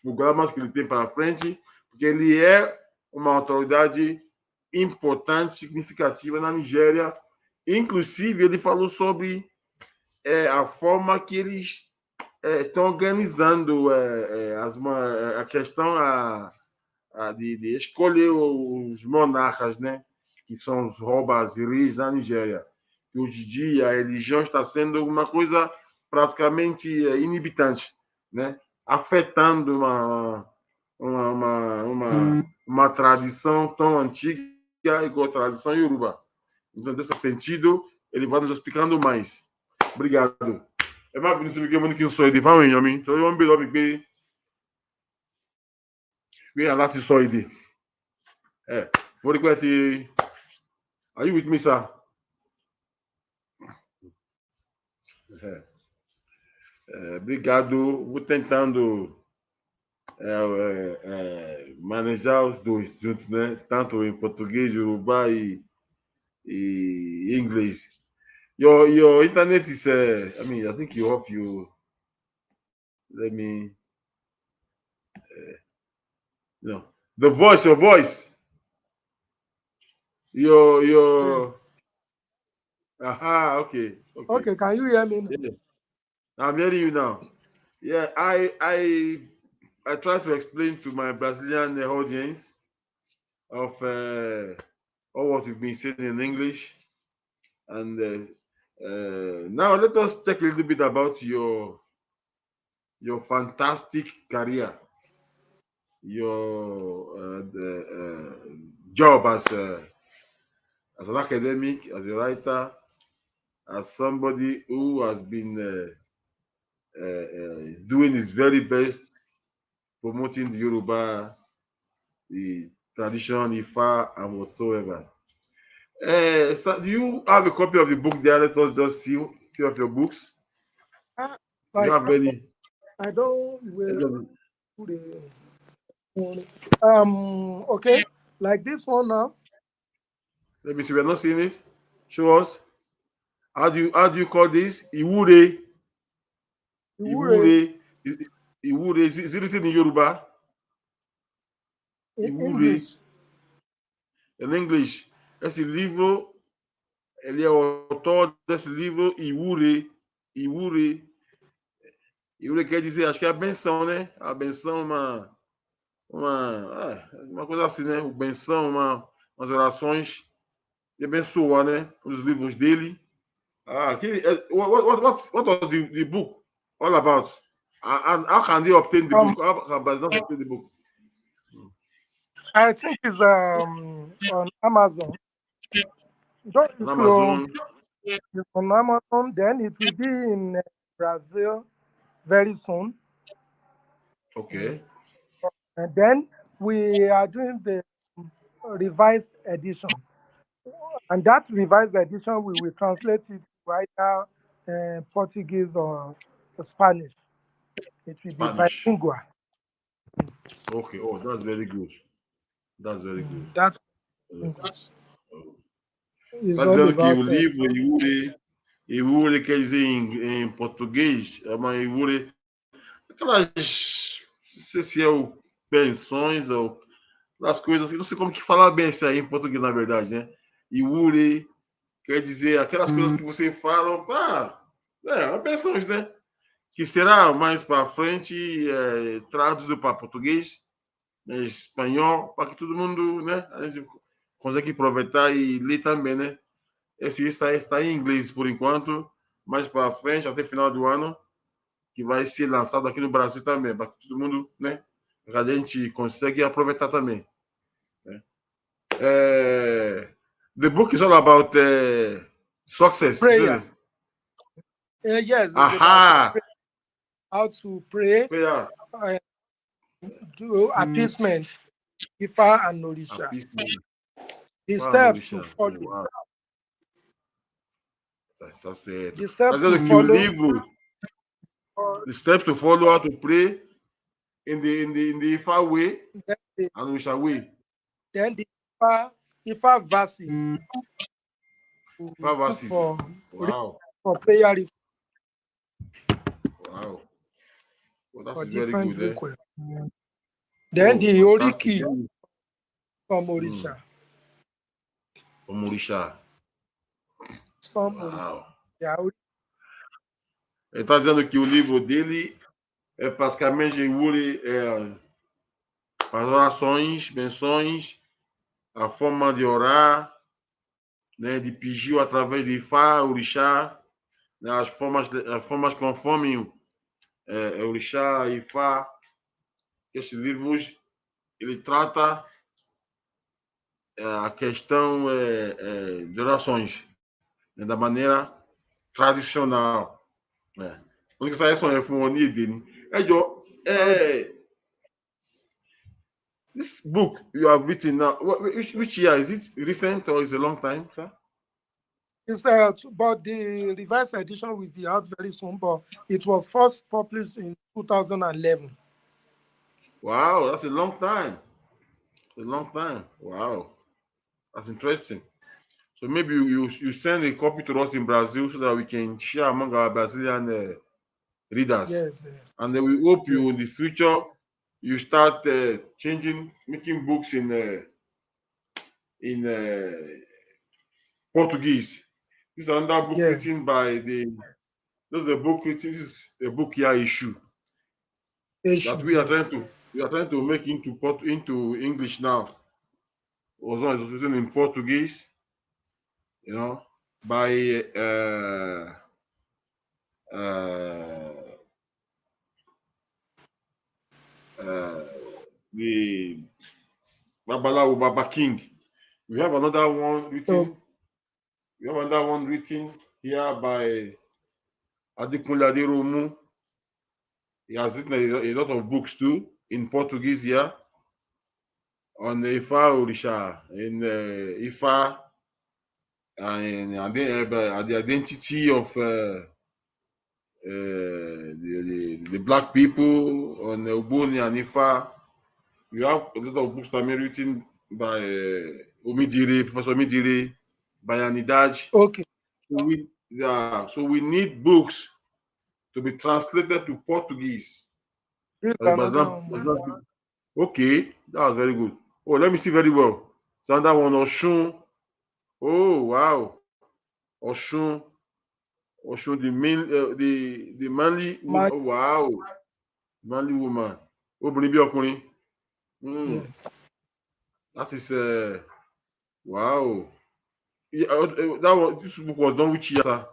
Speaker 1: programas que ele tem para frente, porque ele é uma autoridade importante, significativa na Nigéria. Inclusive, ele falou sobre a forma que eles estão organizando a questão de escolher os monarcas, né? Que são os Robaziris na Nigéria. Que hoje em dia a religião está sendo uma coisa praticamente inibitante, né? Afetando uma tradição tão antiga igual a tradição Yoruba. Então, nesse sentido, ele vai nos explicando mais. Obrigado. É mais bonito que eu não sou de família, eu então eu amo bem bem lá te só de. Vou repetir. Are you with me, sir? Obrigado. Vou tentando manejar os dois juntos, né? Tanto em português, Yoruba e inglês. Your internet is, I think you off you. Let me. No. Your voice. Your. Aha, okay.
Speaker 2: Okay, can you hear me now?
Speaker 1: Yeah. I'm hearing you now. Yeah, I try to explain to my Brazilian audience of all what you've been saying in English, and now let us talk a little bit about your fantastic career, your job as an academic, as a writer, as somebody who has been doing his very best promoting the Yoruba, the tradition, Ifa, and whatsoever. So do you have a copy of the book there? Let us just see a few of your books. Do you have any?
Speaker 2: I don't will put it. Okay, like this one now.
Speaker 1: Let me see. We're not seeing it. Show us. How do you call this? Iwure.
Speaker 2: Iwure
Speaker 1: Iwure. Iwure. Is it written in Yoruba?
Speaker 2: in
Speaker 1: Iwure.
Speaker 2: English.
Speaker 1: In English. Esse livro, ele é o autor desse livro, Iwure. Iwure. Iwure quer dizer, acho que é a benção, né? A benção, uma coisa assim, né? O benção, umas orações de abençoar, né? Os livros dele. What was the book all about? And how can they obtain the book? How can Brazilians obtain the book?
Speaker 2: I think it's on Amazon. So
Speaker 1: On
Speaker 2: if
Speaker 1: Amazon.
Speaker 2: it's on Amazon, then it will be in Brazil very soon.
Speaker 1: Okay.
Speaker 2: And then we are doing the revised edition. And that revised edition, we will translate it to either Portuguese or Spanish. It will be
Speaker 1: Spanish.
Speaker 2: bilingual.
Speaker 1: Okay. Oh, that's very good. That's very good.
Speaker 2: That's
Speaker 1: Uh,
Speaker 2: is
Speaker 1: Tá
Speaker 2: all
Speaker 1: dizendo que
Speaker 2: about
Speaker 1: o livro Iwure quer dizer em português, é uma Iwure, aquelas, não sei se é o pensões ou as coisas, não sei como que falar bem isso aí em português, na verdade, né? Iwure quer dizer aquelas coisas que você fala, pensões, né? Que será mais para frente traduzido para português, espanhol, para que todo mundo, né? A gente consegue aproveitar e ler também, né? Esse está em inglês por enquanto, mais para frente, até final do ano, que vai ser lançado aqui no Brasil também, para que todo mundo, né? A gente consegue aproveitar também. Né? The book is all about success.
Speaker 2: prayer. Yes, it's
Speaker 1: Aha!
Speaker 2: about how to pray,
Speaker 1: Prayer.
Speaker 2: do appeasement, Ifa and Orisha.
Speaker 1: Appeasement.
Speaker 2: The
Speaker 1: Ifa
Speaker 2: steps
Speaker 1: and
Speaker 2: to
Speaker 1: Orisha.
Speaker 2: follow.
Speaker 1: Oh, wow. Tá certo.
Speaker 2: The steps
Speaker 1: Mas
Speaker 2: to
Speaker 1: que o
Speaker 2: follow.
Speaker 1: livro, the steps to follow, how to pray in the Ifa way and Orisha way.
Speaker 2: Then the Ifa verses.
Speaker 1: Ifa verses. Wow.
Speaker 2: For prayer
Speaker 1: Wow. Well,
Speaker 2: for
Speaker 1: that's very
Speaker 2: different
Speaker 1: good.
Speaker 2: requests. Then the
Speaker 1: fantastic.
Speaker 2: Oriki from Orisha.
Speaker 1: From Orisha.
Speaker 2: Some
Speaker 1: Wow.
Speaker 2: Orisha.
Speaker 1: Ele está dizendo que o livro dele é praticamente as orações, benções, a forma de orar, né, de pedir através de Ifá, Orixá, né, as formas conforme Orixá e Ifá. Estes livros, ele trata a questão de orações, né, da maneira tradicional. Né? Onde sai essa eufonia dele? This book you have written now, which year? Is it recent or is it a long time, sir?
Speaker 2: It's but the revised edition will be out very soon, but it was first published in 2011.
Speaker 1: Wow, that's a long time. A long time. Wow. That's interesting. So maybe you send a copy to us in Brazil so that we can share among our Brazilian readers.
Speaker 2: Yes.
Speaker 1: And then we hope you in the future you start making books in Portuguese. This is another book written by this is a book written. This is a book here issue that we are trying to make into English now. Also, it's written in Portuguese, you know, by the Babalawo Baba King. We have another one written. We have another one written here by Adekunle. He has written a lot of books too in Portuguese here on Ifa Orisha, in Ifa, and the identity of the black people on Ubuni and Ifa. We have a lot of books that are written by Omidire, Professor Omidire, Bayanidaj.
Speaker 2: Okay.
Speaker 1: So we need books to be translated to Portuguese.
Speaker 2: Here's
Speaker 1: As
Speaker 2: another
Speaker 1: Baslan-
Speaker 2: one.
Speaker 1: Baslan- Okay, that was very good. Oh, let me see very well. So another one, Oshun. Oh, wow. Oshun. Oshun, the manly woman.
Speaker 2: My,
Speaker 1: Oh, wow. Manly woman. Obìnrin bí ọkùnrin.
Speaker 2: yes.
Speaker 1: That is wow. Yeah, that one, this book was done which year, sir?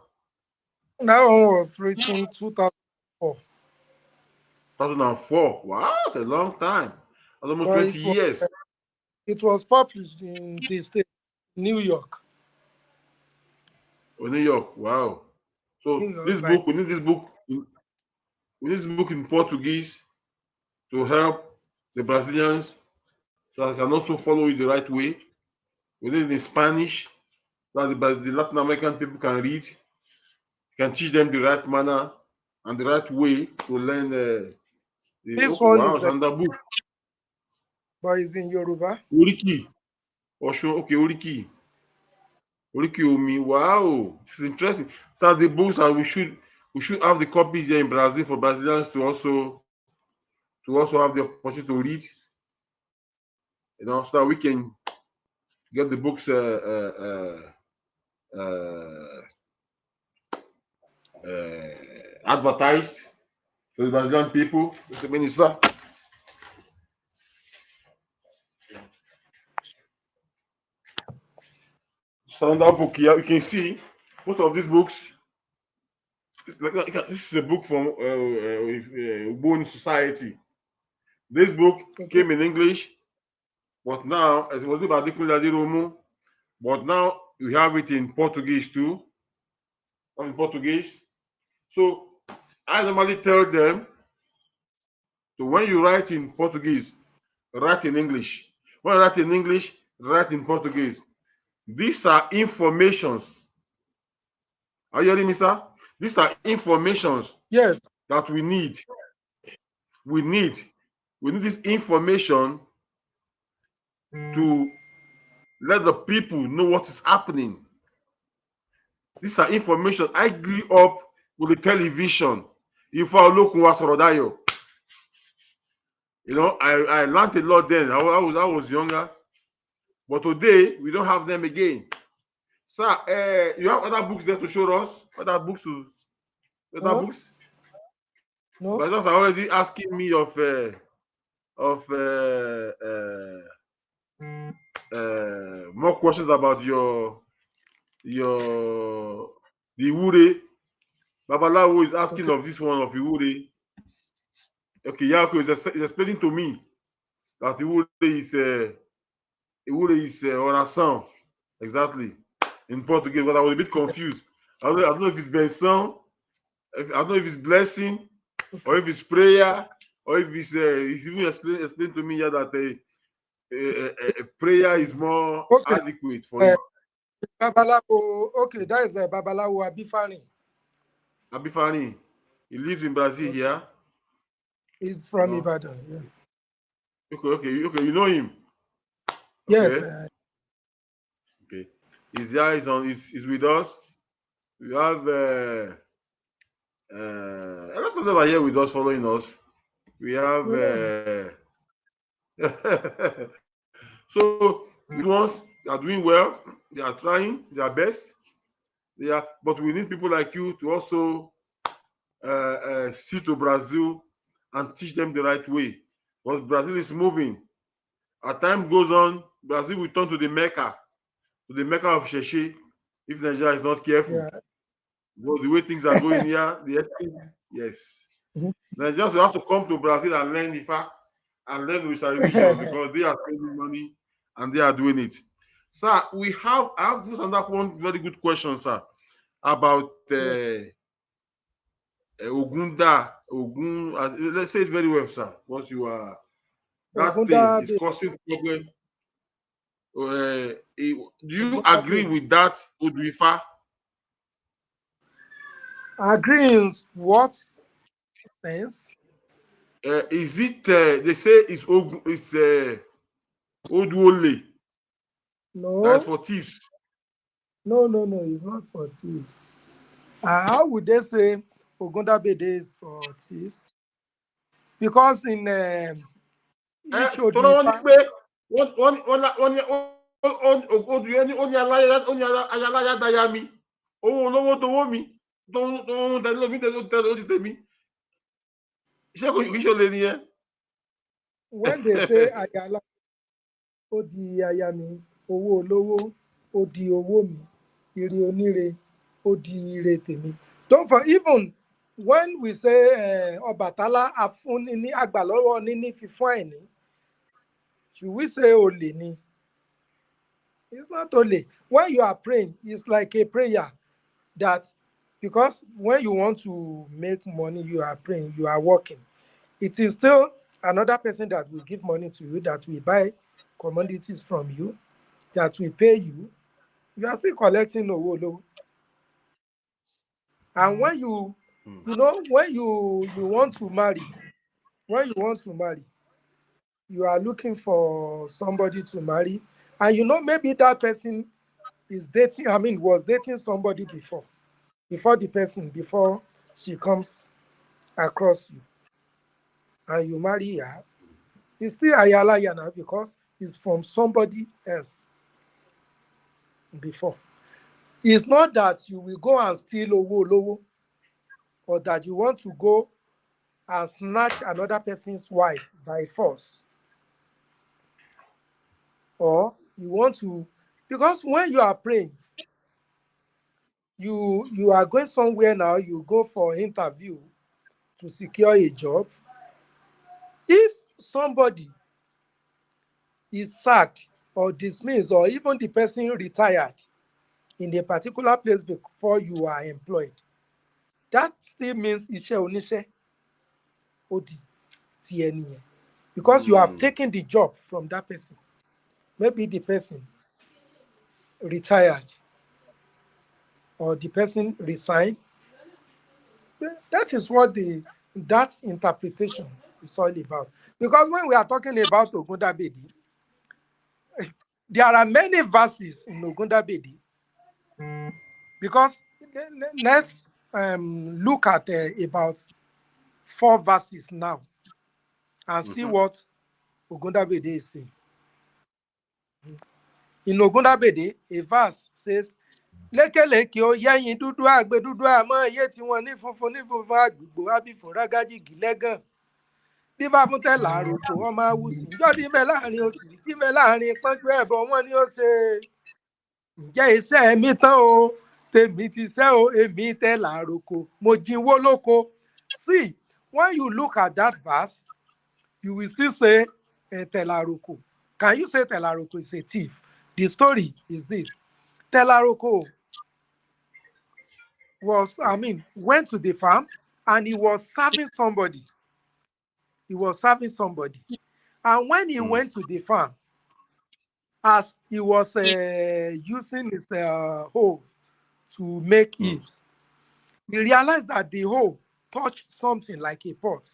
Speaker 2: That one was written 2004.
Speaker 1: 2004. Wow, that's a long time. That's almost
Speaker 2: But
Speaker 1: 20 years.
Speaker 2: it was published in the state, New York.
Speaker 1: Oh, New York. Wow. So
Speaker 2: New York
Speaker 1: this
Speaker 2: by
Speaker 1: book, we need this book. We need this book in Portuguese to help the Brazilians so they can also follow it the right way. We need it in Spanish so that the Latin American people can read, can teach them the right manner and the right way to learn.
Speaker 2: this
Speaker 1: Okay,
Speaker 2: one
Speaker 1: wow,
Speaker 2: is
Speaker 1: it's another book.
Speaker 2: but it's in Yoruba.
Speaker 1: Oriki. Osho, okay, Oriki. Oriki Omi. Wow, this is interesting. So the books that we should have the copies here in Brazil for Brazilians to also have the opportunity to read. So that we can get the books advertised to the Brazilian people. Mr. Minister. So another book here, you can see most of these books. This is a book from Ubon Society. This book came in English, but now it was about Romu, but now we have it in Portuguese too. In Portuguese. So I normally tell them, so when you write in Portuguese, write in English. When you write in English, write in Portuguese. These are informations. Are you hearing me, sir? These are informations
Speaker 2: Yes.
Speaker 1: that we need. We need this information to let the people know what is happening. These are information. I grew up with the television. If I look was Rodayo, I learned a lot then. I was younger, but today we don't have them again. Sir, you have other books there to show us? Other books? Books?
Speaker 2: No.
Speaker 1: But just already asking me of more questions about the Iwure. Babalawo is asking of this one of Iwure. Okay, Yako is explaining to me that Iwure is oração, exactly, in Portuguese, but I was a bit confused. I don't know if it's benção, I don't know if it's blessing, or if it's prayer, or if it's even explain to me here that a prayer is more adequate for it.
Speaker 2: Babalawo, okay, that is Babalawo Abifani.
Speaker 1: Abifani, he lives in Brazil here.
Speaker 2: He's from Ibadan. Yeah.
Speaker 1: Okay, you know him.
Speaker 2: Yes.
Speaker 1: Okay, he's there. He's with us. We have a lot of them are here with us, following us. We have so the ones are doing well. They are trying their best. But we need people like you to also see to Brazil and teach them the right way. Because Brazil is moving. As time goes on, Brazil will turn to the Mecca of Sheshe, if Nigeria is not careful.
Speaker 2: Yeah.
Speaker 1: Because the way things are going here, yes. Nigerians will have to come to Brazil and learn Ifa and learn with religion because they are spending money and they are doing it. Sir, I have this another one very good question, sir, about Ogun. Let's say it very well, sir. Once you are that thing is causing problem. Do you agree with that, Odwifa?
Speaker 2: Agree in what sense?
Speaker 1: Is it they say it's Oduole? That is
Speaker 2: No,
Speaker 1: for thieves.
Speaker 2: no, it's not for thieves. How would they say Ogundabede is for thieves? Because in each
Speaker 1: Tọ́lá wọ́n ní
Speaker 2: Odifa,
Speaker 1: pé odù yẹn ní ó ní ayaláyàdáyà mi, owó olówó towó mi, tó ń tẹ̀lé lómi tẹ̀lé ó ti tèmi. Iṣẹ́ kò kì í ṣe olè nìyẹn.
Speaker 2: when they say Ayala, ó di aya mi, owó olówó, ó di owó mi, ire oníre, ó di ire tèmi. Don't for even when we say Ọbàtálá afúnni ní àgbàlọ́wọ́ níní fífún àìní, should we say olè ni? It's not olè. When you are praying, it's like a prayer that because when you want to make money, you are praying, you are working. It is still another person that will give money to you, that will buy commodities from you, that will pay you. You are still collecting owó. And when you know, when you want to marry, you are looking for somebody to marry, and you know maybe that person is dating, was dating somebody before she comes across you, and you marry her. It's still Ayalaya now because it's from somebody else before. It's not that you will go and steal owó, or that you want to go and snatch another person's wife by force, or you want to, because when you are praying, you are going somewhere now, you go for interview to secure a job. If somebody is sacked or dismissed, or even the person retired in a particular place before you are employed, that still means iṣẹ́ oníṣẹ́ ó di ti ẹni yẹn, because you have taken the job from that person. Maybe the person retired or the person resigned. That is what that interpretation is all about. Because when we are talking about Ogundabede, there are many verses in Ogundabede. Because let's look at about 4 verses now and see what Ogundabede is saying. In Ogundabede, a verse says, lékèlékè ó yẹ́yin dúdú àgbẹ̀ dúdú àmọ́ iye tí wọ́n ní funfun àgbègbò ábífò rágájì gílẹ́gàn. Bí bá fún tẹ́lá àròkò ọmọ awùsì ńjọ́ tí mẹ́ láàrin òsì tí mẹ́ láàrin pọ́njú ẹ̀bọ wọn ni ó ṣe. Ǹjẹ́ iṣẹ́ mi tán o, tèmi ti ṣẹ́ o, èmi tẹ́lá àròkò, mo jinwó lóko. See, when you look at that verse, you will still say tẹ́lá àròkò. Can you say tẹ́lá àròkò is a thief? The story is this. Tẹ́lá àròkò went to the farm and he was serving somebody. And when he went to the farm, as he was using his hoe to make heaps, he realized that the hoe touched something like a pot.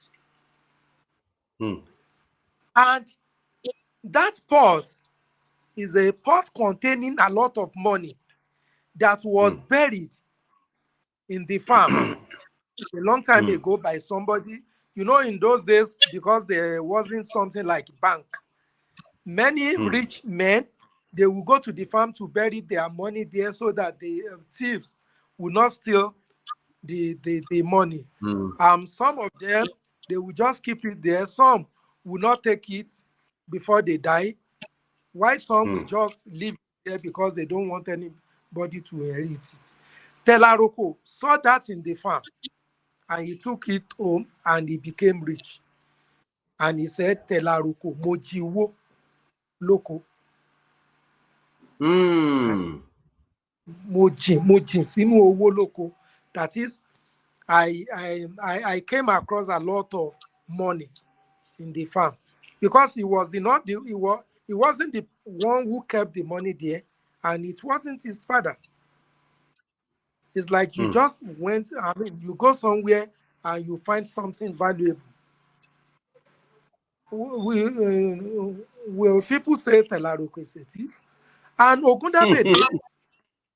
Speaker 2: And that pot is a pot containing a lot of money that was buried in the farm a long time ago by somebody. You know, in those days, because there wasn't something like bank, many rich men, they will go to the farm to bury their money there so that the thieves will not steal the money. Some of them, they will just keep it there. Some will not take it before they die, while some will just leave it there because they don't want anybody to inherit it. Tẹ́lá àròkò saw that in the farm, and he took it home and he became rich. And he said, tẹ́lá àròkò mo jinwó lóko. Mo jìn sínú owó lóko. That is, I came across a lot of money in the farm, because he wasn't the one who kept the money there, and it wasn't his father. It's like you just went, you go somewhere and you find something valuable. Will people say tẹ́lá àròkò is a thief? And Ogundabede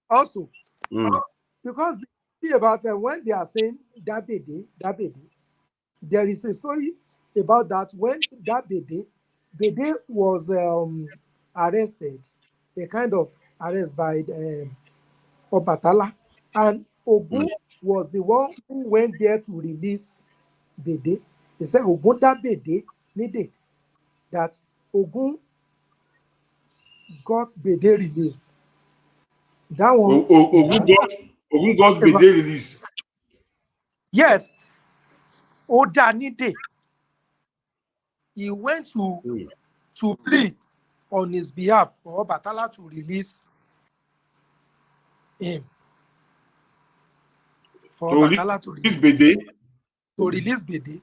Speaker 2: also,
Speaker 1: Mm.
Speaker 2: because the thing about when they are saying Dabede, there is a story about that when Bede was arrested, a kind of arrest by Obatala, and Ogun was the one who went there to release Bede. He said Ogundabede needed that Ogun got Bede released. That one is
Speaker 1: Ogun got Bede release.
Speaker 2: Yes, Oda Nide. He went to plead on his behalf for Obatala to release him. For Obatala to release
Speaker 1: Bede.
Speaker 2: To release Bede.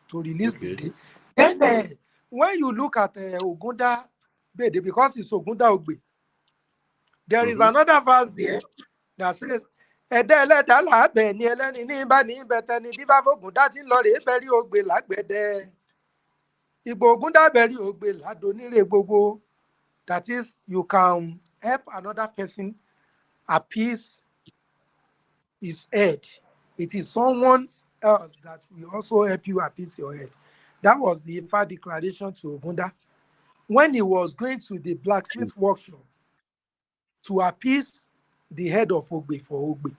Speaker 2: To release
Speaker 1: Okay.
Speaker 2: Bede. Then when you look at Ogunda Bede, because it's Ogunda Ogbe, there is another verse there that says, ẹ̀dá ẹlẹ́dàá làábẹ̀ ni ẹlẹ́ni ní bá ní bẹ̀tẹ̀ ni dífá fògùndá tí ń lọ rèé bẹ̀rí ògbè lágbẹ̀dẹ. Ìgbò Ògúndá bẹ̀rí ògbè ládonírè gbogbo. That is, you can help another person appease his head. It is someone else that will also help you appease your head. That was the Ifa declaration to Ogunda when he was going to the blacksmith workshop to appease the head of Ogbe for Ogbe.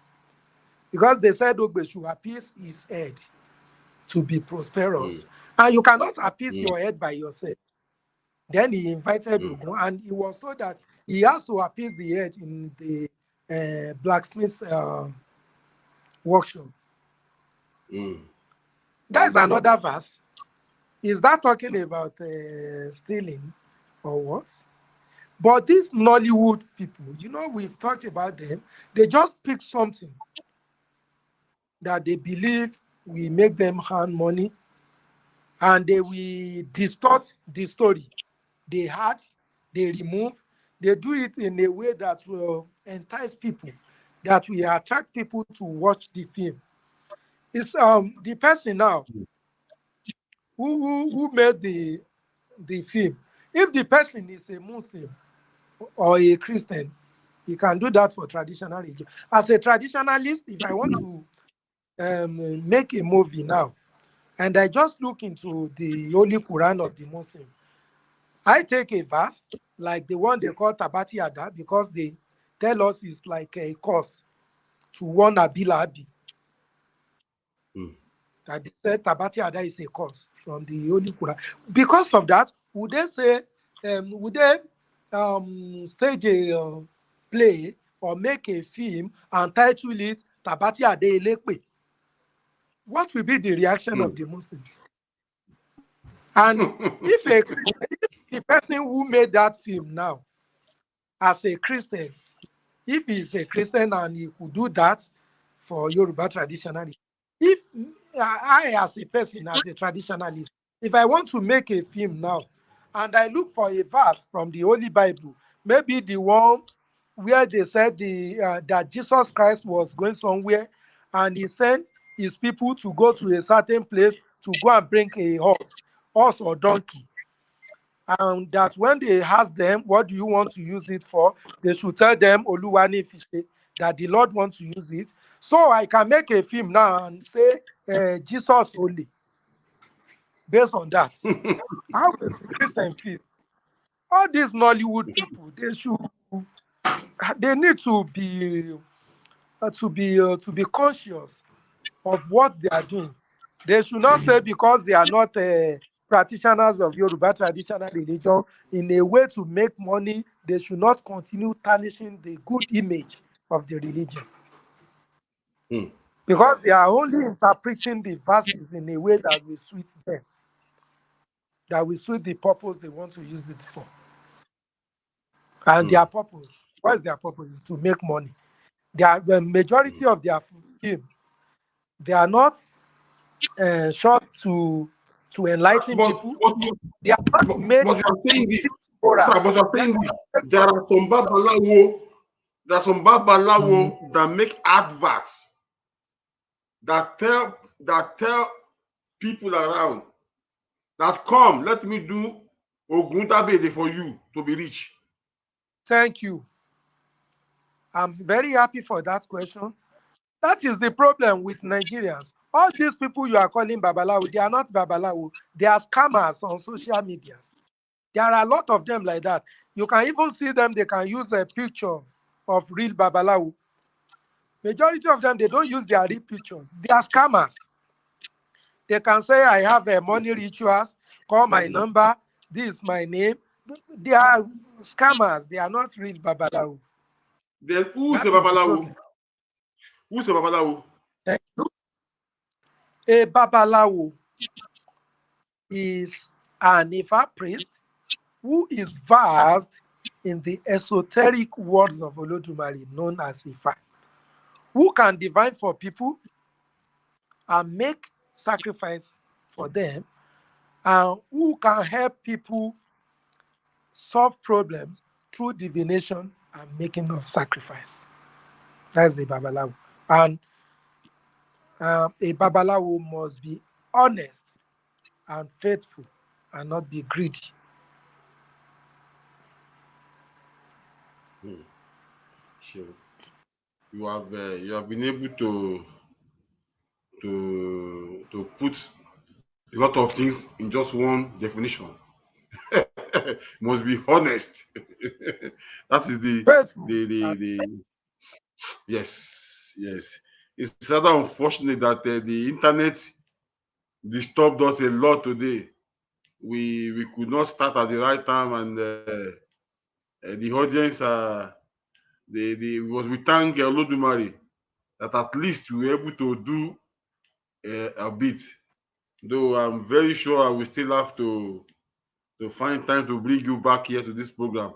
Speaker 2: Because they said Ogbe should appease his head to be prosperous. And you cannot appease your head by yourself. Then he invited Ogun, and he was told that he has to appease the head in the blacksmith's workshop. That's another verse. Is that talking about stealing or what? But these Nollywood people, you know, we've talked about them. They just pick something that they believe will make them earn money, and they will distort the story. They add, they remove, they do it in a way that will entice people, that will attract people to watch the film. It's the person now who made the film. If the person is a Muslim or a Christian, you can do that for traditional religion. As a traditionalist, if I want to make a movie now, and I just look into the Holy Quran of the Muslim, I take a verse like the one they call Tabati Ada, because they tell us it's like a curse to one Abila Abi. That they said Tabati Ada is a curse from the Holy Quran. Because of that, would they say, would they stage a play or make a film and title it Tabati Ada Elekpe? What will be the reaction of the Muslims? And if the person who made that film now, as a Christian, if he's a Christian and he could do that for Yoruba traditionally, if I as a person, as a traditionalist, if I want to make a film now and I look for a verse from the Holy Bible, maybe the one where they said that Jesus Christ was going somewhere and he sent his people to go to a certain place to go and bring a horse or donkey. And that when they ask them, what do you want to use it for? They should tell them, Oluwani Fishe, that the Lord wants to use it. So I can make a film now and say, Jesus only. Based on that. How will the Christian feel? All these Nollywood people, they need to be conscious of what they are doing. They should not say because they are not practitioners of Yoruba traditional religion in a way to make money, they should not continue tarnishing the good image of the religion. Because they are only interpreting the verses in a way that will suit them, that will suit the purpose they want to use it for. And their purpose, what is their purpose? Is to make money. The majority of their film, they are not short to enlighten people. They are not made.
Speaker 1: But you're saying this. There are some babalawo that make adverts that tell people around that come, let me do Ogundabede for you to be rich.
Speaker 2: Thank you. I'm very happy for that question. That is the problem with Nigerians. All these people you are calling Babalawo, they are not Babalawo. They are scammers on social media. There are a lot of them like that. You can even see them, they can use a picture of real Babalawo. Majority of them, they don't use their real pictures. They are scammers. They can say, I have a money rituals, call my number, this is my name. They are scammers. They are not real Babalawo.
Speaker 1: Then who's
Speaker 2: That
Speaker 1: the
Speaker 2: is the
Speaker 1: Babalawo?
Speaker 2: problem.
Speaker 1: Who's the Babalawo?
Speaker 2: A Babalawo is an Ifa priest who is versed in the esoteric words of Olodumare, known as Ifa, who can divine for people and make sacrifice for them, and who can help people solve problems through divination and making of sacrifice. That's the Babalawo. And a Babalawo must be honest and faithful and not be greedy.
Speaker 1: Sure. You have been able to put a lot of things in just one definition. Must be honest. That is
Speaker 2: Faithful.
Speaker 1: the yes. It's rather unfortunate that the internet disturbed us a lot today. We could not start at the right time, and the audience we thank Olodumare that at least we were able to do a bit. Though I'm very sure I will still have to find time to bring you back here to this program,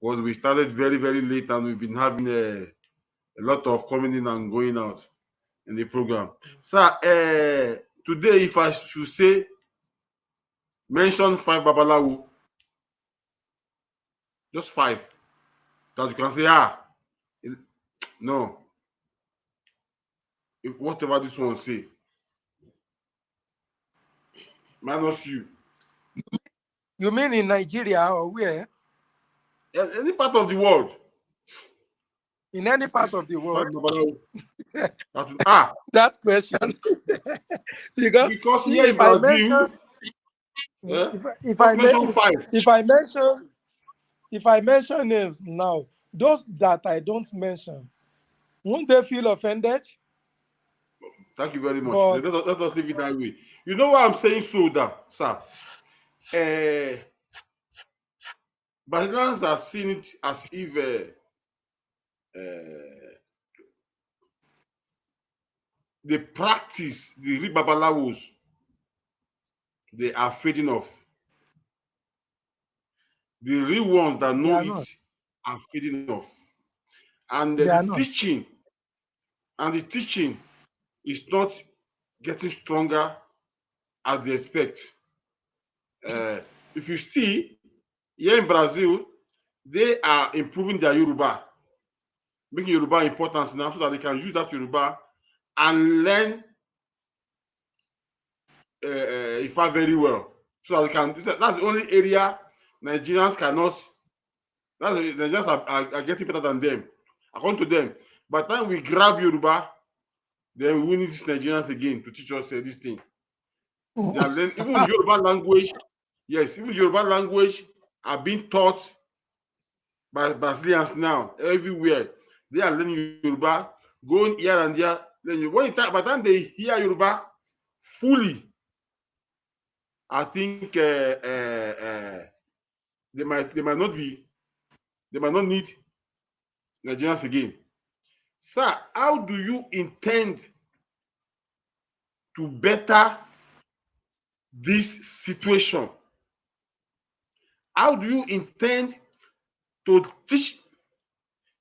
Speaker 1: because we started very, very late and we've been having a lot of coming in and going out in the program. Sir, today, if I should say, mention 5 Babalawo, just 5, that you can say, no, whatever this one say, minus you.
Speaker 2: You mean in Nigeria or where?
Speaker 1: Any part of the world.
Speaker 2: In any part of the world? That question. because
Speaker 1: here in Brazil,
Speaker 2: if I mention names now, those that I don't mention, won't they feel offended?
Speaker 1: Thank you very much. Let us leave it that way. You know why I'm saying so, sir? Brazilians are seeing it as if the practice, the real Babalawos, they are fading off. The real ones that know it are fading off. And the teaching is not getting stronger as they expect. If you see, here in Brazil, they are improving their Yoruba, making Yoruba important now so that they can use that Yoruba and learn Ifa very well. So that they can, that's the only area Nigerians cannot, Nigerians are getting better than them. According to them, by the time we grab Yoruba, then we need these Nigerians again to teach us this thing. They are learning, even Yoruba language, yes, even Yoruba language are being taught by Brazilians now everywhere. They are learning Yoruba, going here and there. Then by the time they hear Yoruba fully, I think they might not need Nigerians again. Sir, how do you intend to better this situation? How do you intend to teach,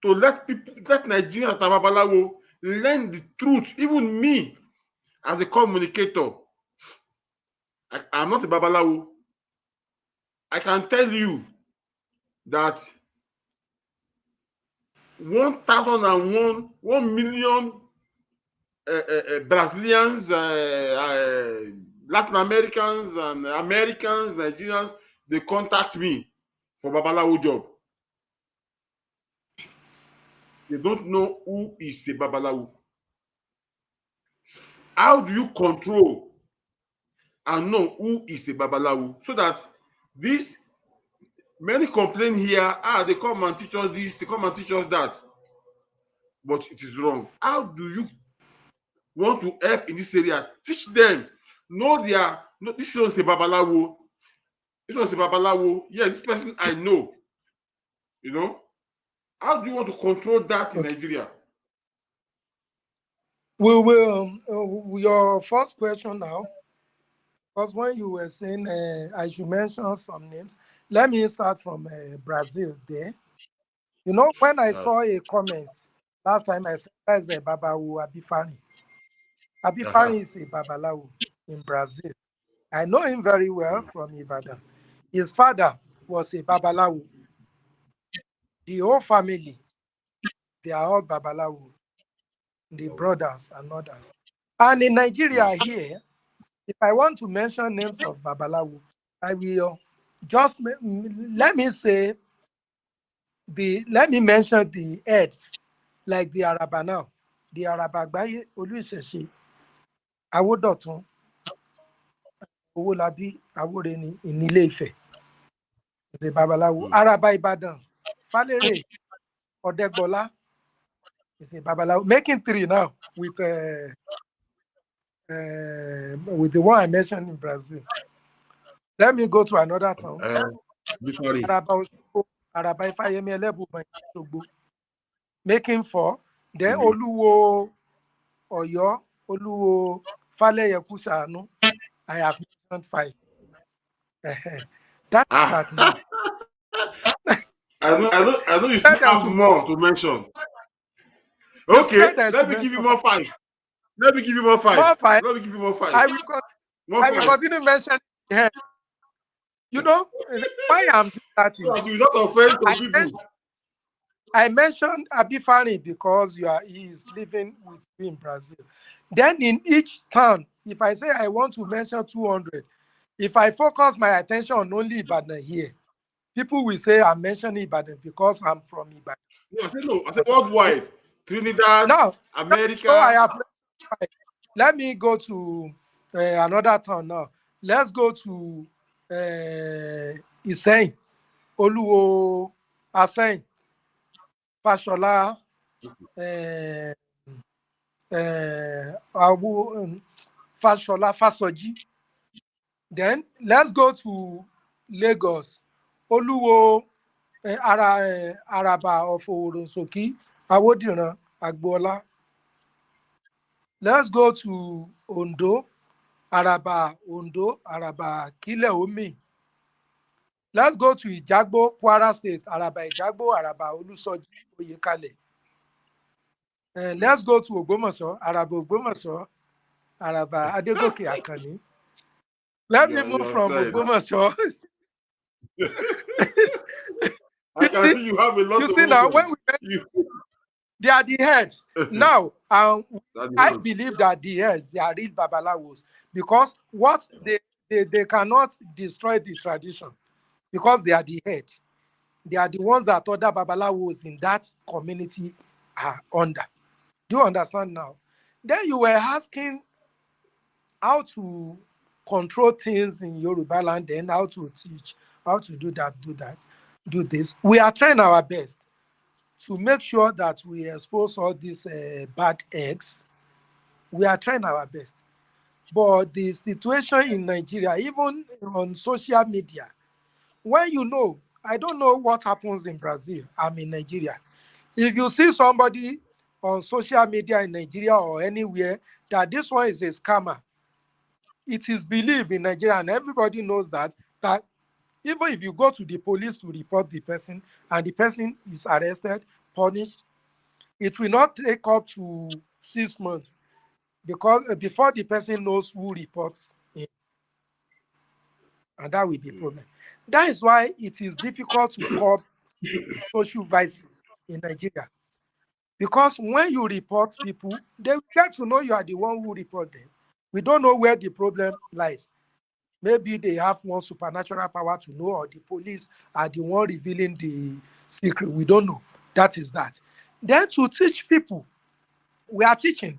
Speaker 1: to let Nigerians Babalawo learn the truth? Even me, as a communicator, I'm not a Babalawo. I can tell you that 1 million Brazilians, Latin Americans, and Americans, Nigerians, they contact me for Babalawo job. They don't know who is a Babalawo. How do you control and know who is a Babalawo so that this many complain here, they come and teach us this, they come and teach us that, but it is wrong. How do you want to help in this area? Teach them, know their, no, this one's a Babalawo, this one's a Babalawo. Yes, this person I know. You know, how do you want to control that in Nigeria?
Speaker 2: We will. Your first question now, because when you were saying I should mention some names, let me start from Brazil. There, you know, when I saw a comment last time, I said that's a Babawu Abifani. Abifani is a Babalawo in Brazil. I know him very well from Ibadan. His father was a Babalawo. The whole family, they are all Babalawo, the brothers and others. And in Nigeria here, if I want to mention names of Babalawo, I will just let me mention the heads, like the Araba now, the Araba Agbaye, Oluwo Fayemi Fakayode Owolabi Aworeni in Ile-Ife. The Babalawo. Araba Ibadan, Falere Odegbola is a Babalawo. Making 3 now with the one I mentioned in Brazil. Let me go to another town. Araba Fayemi Elebu, making 4. Then Oluwo Oyo, Oluwo Faleye Kushanu. I have mentioned 5. That's that now.
Speaker 1: I know you still have more to mention. Okay, let me give you more 5. Let me give you more 5.
Speaker 2: More 5.
Speaker 1: Let me give you more 5.
Speaker 2: I will continue mentioning here. You know why I'm doing that is
Speaker 1: you not offend to people.
Speaker 2: I mentioned Abifani because he is living with me in Brazil. Then in each town, if I say I want to mention 200, if I focus my attention on only Ibadan here, people will say I'm mentioning Ibadan because I'm from Ibadan.
Speaker 1: No, I said worldwide. Trinidad, America.
Speaker 2: I have. Let me go to another town now. Let's go to Isen, Oluwo Asen, Fashola, Fashola Fasoji. Then let's go to Lagos, Oluwo Araba of Oronsoki, Awodiran Agbola. Let's go to Ondo, Araba Kile Omi. Let's go to Ijagbo, Kwara State, Araba Ijagbo, Araba Olusoji Oyekale. And let's go to Ogbomoso, Araba Ogbomoso, Araba Adegoke Akani. Let me move from Ogbomoso.
Speaker 1: I can see you have a lot
Speaker 2: of You see now, when they are the heads. Now, I believe that the heads, they are real Babalawos because what they cannot destroy the tradition because they are the head. They are the ones that other Babalawos in that community are under. Do you understand now? Then you were asking how to control things in Yoruba land, then how to teach, how to do this. We are trying our best to make sure that we expose all these bad eggs. We are trying our best. But the situation in Nigeria, even on social media, when I don't know what happens in Brazil, I'm in Nigeria. If you see somebody on social media in Nigeria or anywhere that this one is a scammer, it is believed in Nigeria, and everybody knows that even if you go to the police to report the person and the person is arrested, punished, it will not take up to 6 months because before the person knows who reports him. And that will be a problem. That is why it is difficult to curb social vices in Nigeria. Because when you report people, they get to know you are the one who report them. We don't know where the problem lies. Maybe they have one supernatural power to know, or the police are the one revealing the secret. We don't know. That is that. Then to teach people, we are teaching,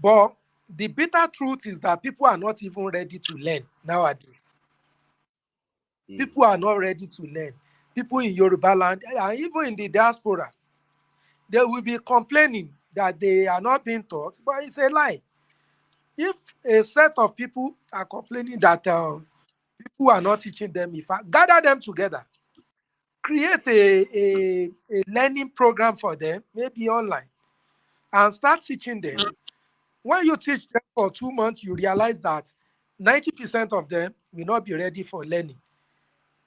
Speaker 2: but the bitter truth is that people are not even ready to learn nowadays. People are not ready to learn. People in Yoruba land and even in the diaspora, they will be complaining that they are not being taught, but it's a lie. If a set of people are complaining that people are not teaching them, if I gather them together, create a learning program for them, maybe online, and start teaching them. When you teach them for 2 months, you realize that 90% of them will not be ready for learning.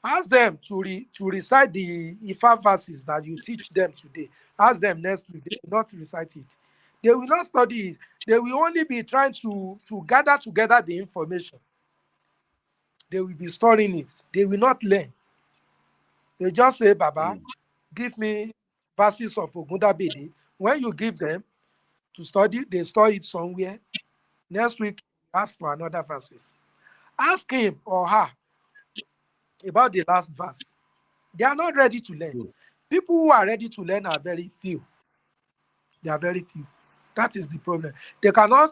Speaker 2: Ask them to recite the Ifa verses that you teach them today. Ask them next week, they will not recite it. They will not study it. They will only be trying to gather together the information. They will be storing it. They will not learn. They just say, Baba, give me verses of Ogundabede. When you give them to study, they store it somewhere. Next week, ask for another verses. Ask him or her about the last verse. They are not ready to learn. People who are ready to learn are very few. They are very few. That is the problem. They cannot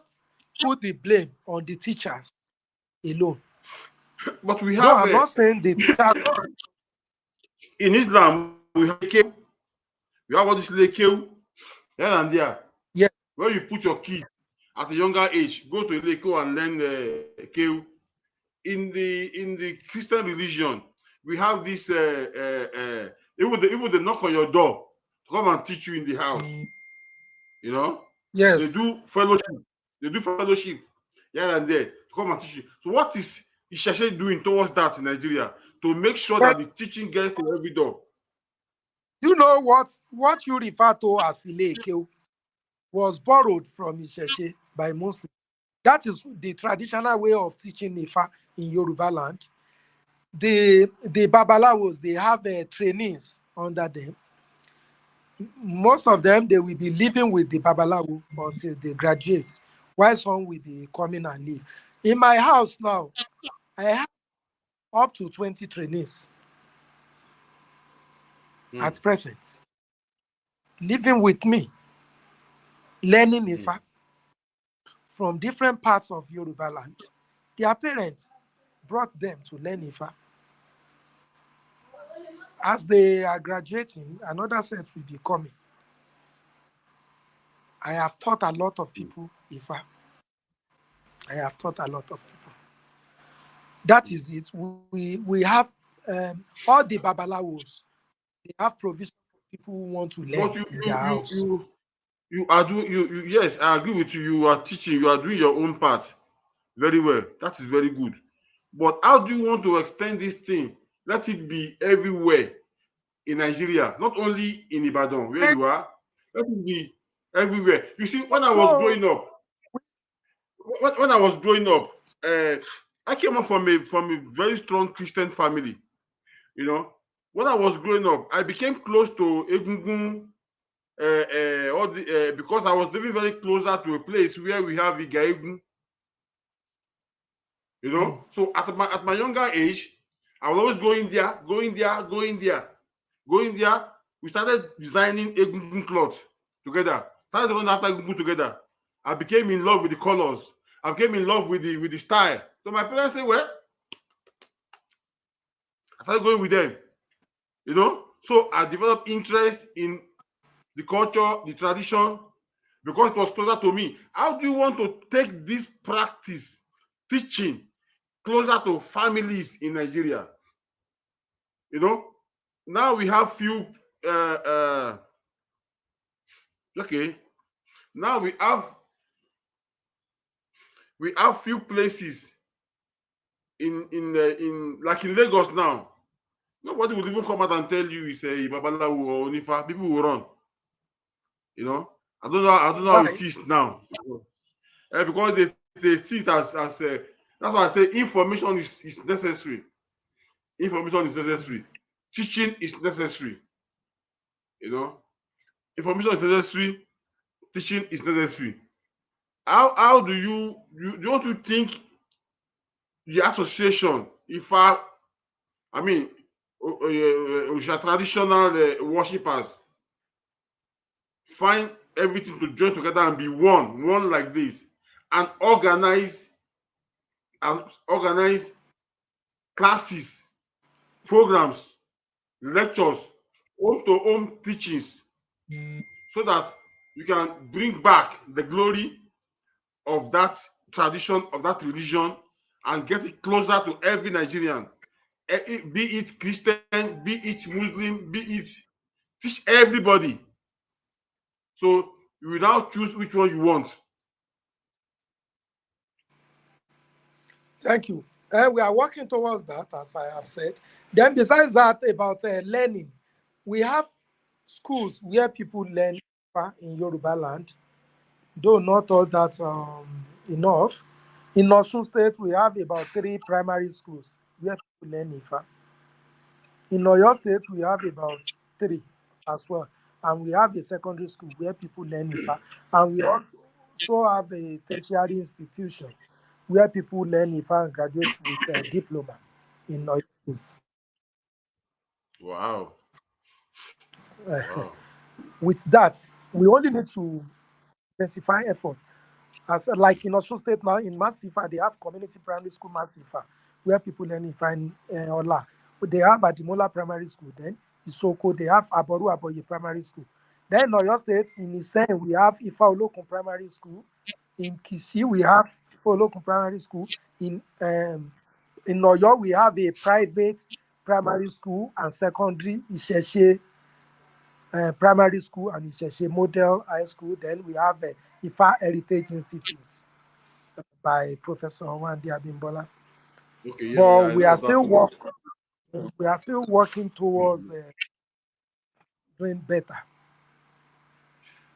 Speaker 2: put the blame on the teachers alone.
Speaker 1: But we
Speaker 2: No,
Speaker 1: have
Speaker 2: I'm not saying the teachers.
Speaker 1: in Islam we have kew. We have all this lekew here and there.
Speaker 2: Yes,
Speaker 1: Where you put your kids at a younger age, go to lekew and learn kew. In the Christian religion, we have this even they knock on your door to come and teach you in the house. You know, they
Speaker 2: yes.
Speaker 1: do fellowship. They do fellowship here and there to come and teach you. So what is Isheshe doing towards that in Nigeria to make sure
Speaker 2: But
Speaker 1: that the teaching gets to every door?
Speaker 2: you know what you refer to as Ilekeu was borrowed from Isheshe by Muslims. That is the traditional way of teaching Ifa in Yoruba land. The Babalawos, they have trainees under them. Most of them, they will be living with the Babalawo until they graduate, while some will be coming and leave. In my house now, I have up to 20 trainees at present, living with me, learning Ifa from different parts of Yoruba land. Their parents brought them to learn Ifa. As they are graduating, another set will be coming. I have taught a lot of people Ifa. I have taught a lot of people. That is it. We have all the Babalawos. They have provision for people who want to learn
Speaker 1: But you
Speaker 2: in
Speaker 1: you
Speaker 2: their
Speaker 1: you
Speaker 2: house.
Speaker 1: you you are doing you yes, I agree with you. You are teaching, you are doing your own part very well. That is very good. But how do you want to extend this thing? Let it be everywhere in Nigeria, not only in Ibadan, where you are. Let it be everywhere. You see, when I was
Speaker 2: No,
Speaker 1: growing up, when I was growing up, I came up from a very strong Christian family. You know, when I was growing up, I became close to Egungun, because I was living very closer to a place where we have Iga. You know, so at my younger age, I was always going there, going there, going there, going there. We started designing Egungun cloth together. Started running after Egungun together. I became in love with the colors. I became in love with the style. So my parents said, well, I started going with them. You know, so I developed interest in the culture, the tradition, because it was closer to me. How do you want to take this practice, teaching, closer to families in Nigeria? You know, now we have few. Okay, now we have few places in like in Lagos now. Nobody will even come out and tell you it's a Babalawo or Onifa. People will run. You know, I don't know how it
Speaker 2: why?
Speaker 1: is now. Because they see it as that's why I say information is necessary. Information is necessary. Teaching is necessary. You know, information is necessary. Teaching is necessary. How do you don't you think the association, if I mean traditional worshippers, find everything to join together and be one like this, and organize classes, programs, lectures, home to home teachings, so that you can bring back the glory of that tradition, of that religion, and get it closer to every Nigerian, be it Christian, be it Muslim, be it, teach everybody. So you will now choose which one you want.
Speaker 2: Thank you. We are working towards that, as I have said. Then, besides that, about learning, we have schools where people learn in Yoruba land, though not all that enough. In Osun State, we have about 3 primary schools where people learn Ifa. In Oyo State, we have about 3 as well. And we have a secondary school where people learn Ifa. And we also have a tertiary institution where people learn Ifa and graduate with a diploma in Oyo State.
Speaker 1: Wow. Wow.
Speaker 2: With that, we only need to intensify efforts. As like in Osun State now, in Masifa, they have community primary school Masifa, where people learn Ifa in Ola. But they have Adimola Primary School. Then Isoko, they have Aboru Aboye Primary School. Then in Oyo State, in Isen, we have Ifa Olokun Primary School. In Kinship, we have Ifa Olokun Primary School. In Oyo, we have a private primary school and secondary, Iseshe Primary School and Iseshe Model High School. Then we have Ifa Heritage Institute by Professor Wandi Abimbola.
Speaker 1: Okay, yeah,
Speaker 2: But
Speaker 1: I
Speaker 2: we
Speaker 1: know
Speaker 2: are
Speaker 1: that.
Speaker 2: still working towards doing better.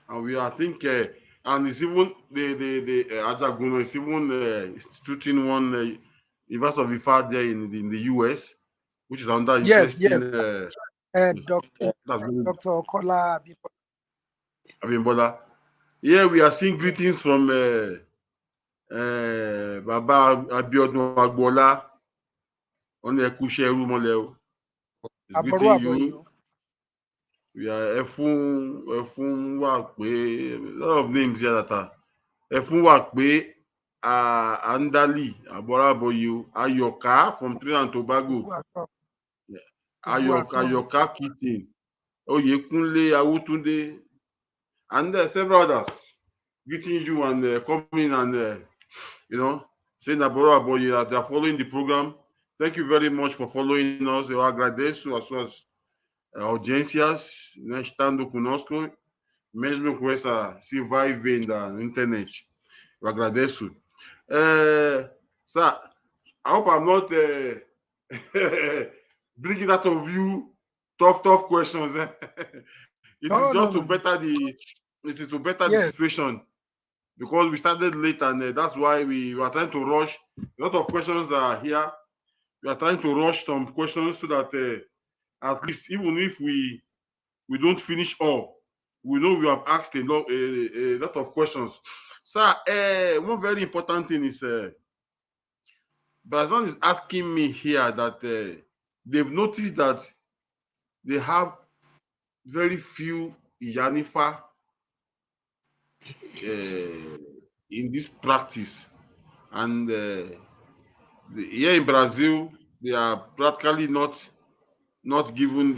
Speaker 1: And we are think, and it's even the Jagunmolu is even instituting one University of Ifa there in the US, which is another
Speaker 2: Yes,
Speaker 1: interesting.
Speaker 2: Dr.
Speaker 1: That's really,
Speaker 2: Kola
Speaker 1: Abimbola. Here we are seeing greetings from Baba Abiodun Agbola. On the Kushe Rumoleo. He's
Speaker 2: Aboru
Speaker 1: greeting
Speaker 2: Aboye.
Speaker 1: you. We are Efun Wakpe, a lot of names here that are Efun Wakpe, Andali, Aboraboyu, Ayoka from Trinidad and Tobago, Ayoka Kitten, Oyekunle Awutunde, and several others greeting you and coming and saying Aboraboyu that they are following the program. Thank you very much for following us. Eu agradeço as suas audiências, né, estando conosco, mesmo com esse vai e vem da internet. Eu agradeço. Sir, I hope I'm not bringing out of you tough questions. It is just to better the situation, because we started late and that's why we are trying to rush. A lot of questions are here. We are trying to rush some questions so that at least even if we don't finish all, we know we have asked a lot of questions. Sir, one very important thing is Bazan is asking me here that they've noticed that they have very few Yanifa in this practice, and here in Brazil they are practically not given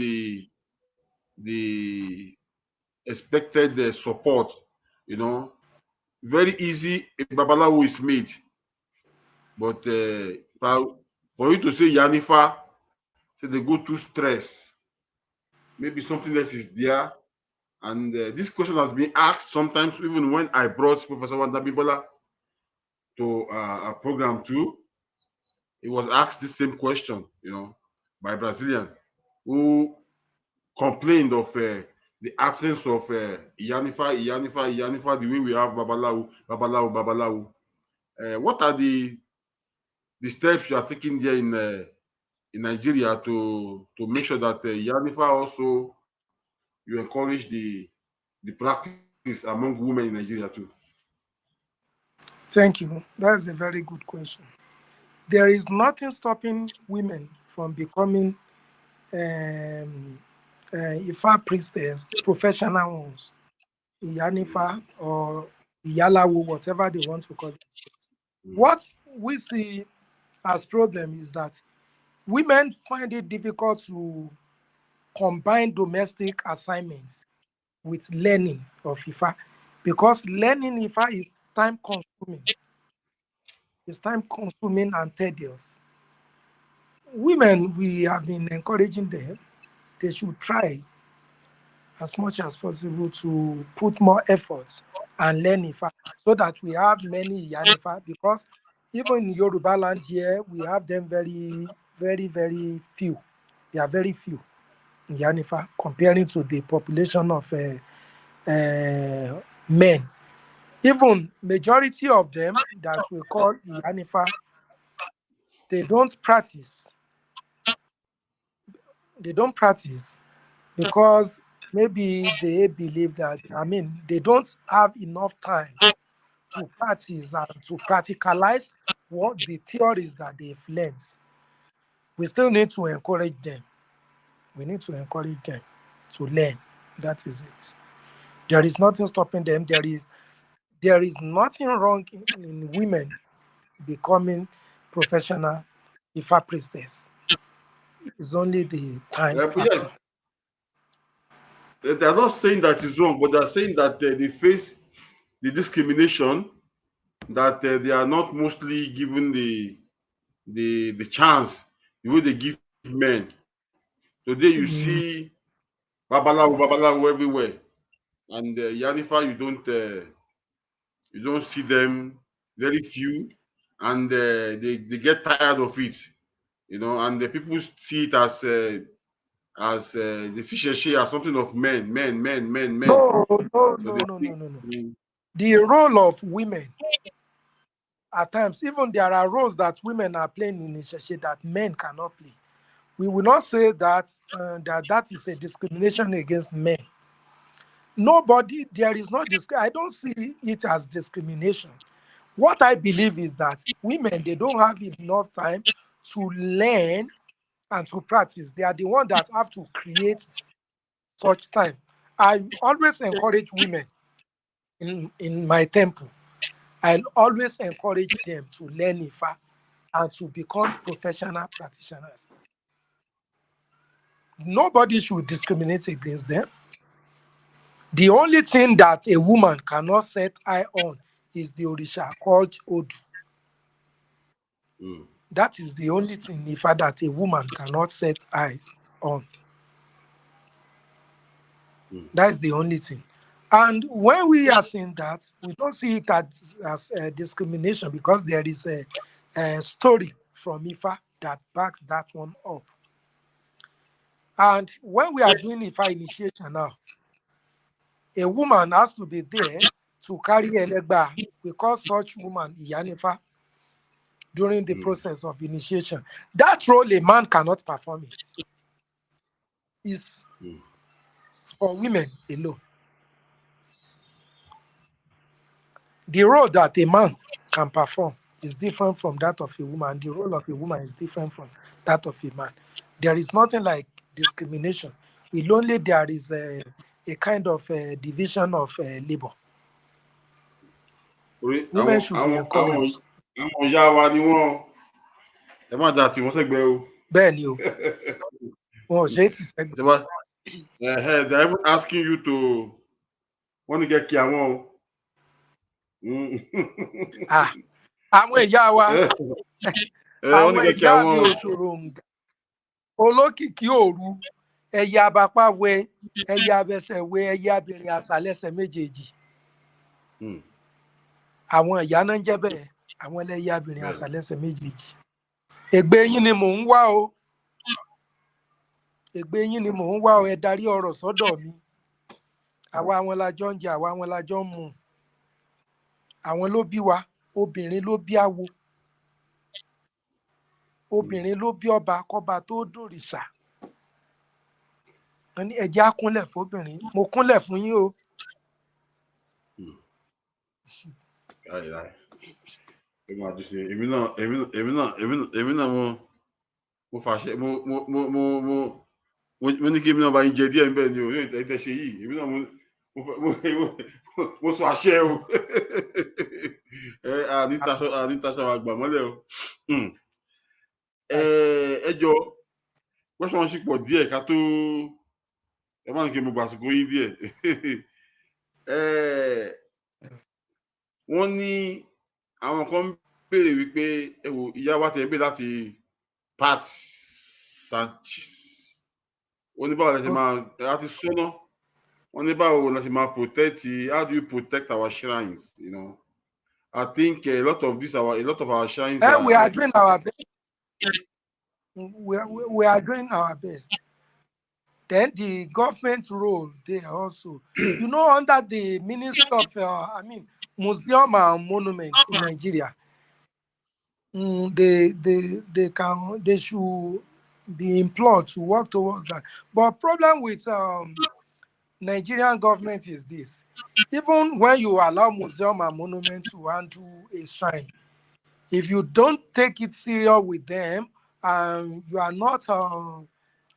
Speaker 1: the expected support. Very easy a babalawo is made, but for you to say Yanifa, say they go through stress, maybe something else is there. And this question has been asked sometimes, even when I brought Professor Wanda Bibola to a program too. He was asked the same question, by a Brazilian who complained of the absence of Yanifa, the way we have Babalawo. What are the steps you are taking there in Nigeria to make sure that Yanifa also you encourage the practice among women in Nigeria too?
Speaker 2: Thank you. That's a very good question. There is nothing stopping women from becoming Ifa priestess, professional ones. Iyanifa or Iyalawo, whatever they want to call it. What we see as problem is that women find it difficult to combine domestic assignments with learning of Ifa, because learning Ifa is time consuming. It's time consuming and tedious. Women, we have been encouraging them, they should try as much as possible to put more effort and learn Ifa, so that we have many Iyanifa, because even in Yoruba land here, we have them very, very, very few. They are very few in Iyanifa comparing to the population of men. Even majority of them that we call Iyanifa, they don't practice. They don't practice because maybe they believe that, they don't have enough time to practice and to practicalize what the theories that they've learned. We still need to encourage them. We need to encourage them to learn. That is it. There is nothing stopping them. There is nothing wrong in women becoming professional Ifa priestess. It's only the time factor.
Speaker 1: Yes, they are not saying that is wrong, but they are saying that they face the discrimination, that they are not mostly given the chance the way they give men. Today you see babalawo everywhere, and Yanifa you don't see them, very few, and they get tired of it, and the people see it as the Shisheshi as something of men.
Speaker 2: No.
Speaker 1: So they think,
Speaker 2: The role of women, at times, even there are roles that women are playing in Isheshe that men cannot play. We will not say that that is a discrimination against men. There is no I don't see it as discrimination. What I believe is that women, they don't have enough time to learn and to practice. They are the ones that have to create such time. I always encourage women in my temple. I always encourage them to learn Ifa and to become professional practitioners. Nobody should discriminate against them. The only thing that a woman cannot set eye on is the Orisha called Odu. That is the only thing, Ifa, that a woman cannot set eyes on. That's the only thing. And when we are saying that, we don't see it as discrimination, because there is a story from Ifa that backs that one up. And when we are doing Ifa initiation now, a woman has to be there to carry Elegba. We call such woman Iyanifa during the process of initiation. That role a man cannot perform it. It's for women alone. The role that a man can perform is different from that of a woman. The role of a woman is different from that of a man. There is nothing like discrimination. It only there is a kind of division of labor. Women should be encouraged. Benny,
Speaker 1: they're even asking you to want to get Kiamon.
Speaker 2: Àwọn ìyá wa, àwọn ìyá mi òṣòròǹgà, olókìkí òru, ẹyẹ abapá wẹ, ẹyẹ abẹsẹ̀ wẹ, ẹyẹ abìnrin àsálẹ́sẹ̀ méjèèjì. Àwọn ìyá náà ń jẹ́ bẹ́ẹ̀, àwọn ẹlẹ́yẹ abìnrin àsálẹ́sẹ̀ méjèèjì. Ègbé yín ni mò ń wá o. Ègbé yín ni mò ń wá o, ẹ darí ọ̀rọ̀ sọ́dọ̀ mi. Àwa àwọn la jọ ń jẹ, àwa àwọn la jọ ń mu. Àwọn ló bí wa, obìnrin ló bí awo. Obìnrin ló bí ọba kọ́ba tó dòrìṣà. Wọ́n ní ẹ jẹ́ á kúnlẹ̀ fóbìnrin. Mo kúnlẹ̀ fún yín o.
Speaker 1: Mo fàṣẹ mo ní kí èmi náà bá yín jẹ díẹ̀ níbẹ̀ ni o, èyí tẹ́ ṣe yìí, èmi náà mo sọ àṣẹ o àníta ṣe àwọn àgbà mọ́lẹ̀ o. Ẹ jọ question ṣì pọ̀ díẹ̀ ká tó ẹ má ní kí n mo gbàsìkò yín díẹ̀. Wọ́n ní àwọn kan ń béèrè wípé ẹ wò ìyá wa tẹ̀ ń béèrè láti Pat Sanchez. Wọ́n ní báwo la ṣe máa láti sọ́nà. Wọ́n ní báwo la ṣe máa protect, how do you protect our shrines, you know? I think a lot of our shrines
Speaker 2: we are doing our best. We are doing our best. Then the government role there also, you know, under the Ministry of, Museum and Monuments in Nigeria, they should be employed to work towards that. But problem with Nigerian government is this: even when you allow museum and monument to handle a shrine, if you don't take it serious with them, and you are not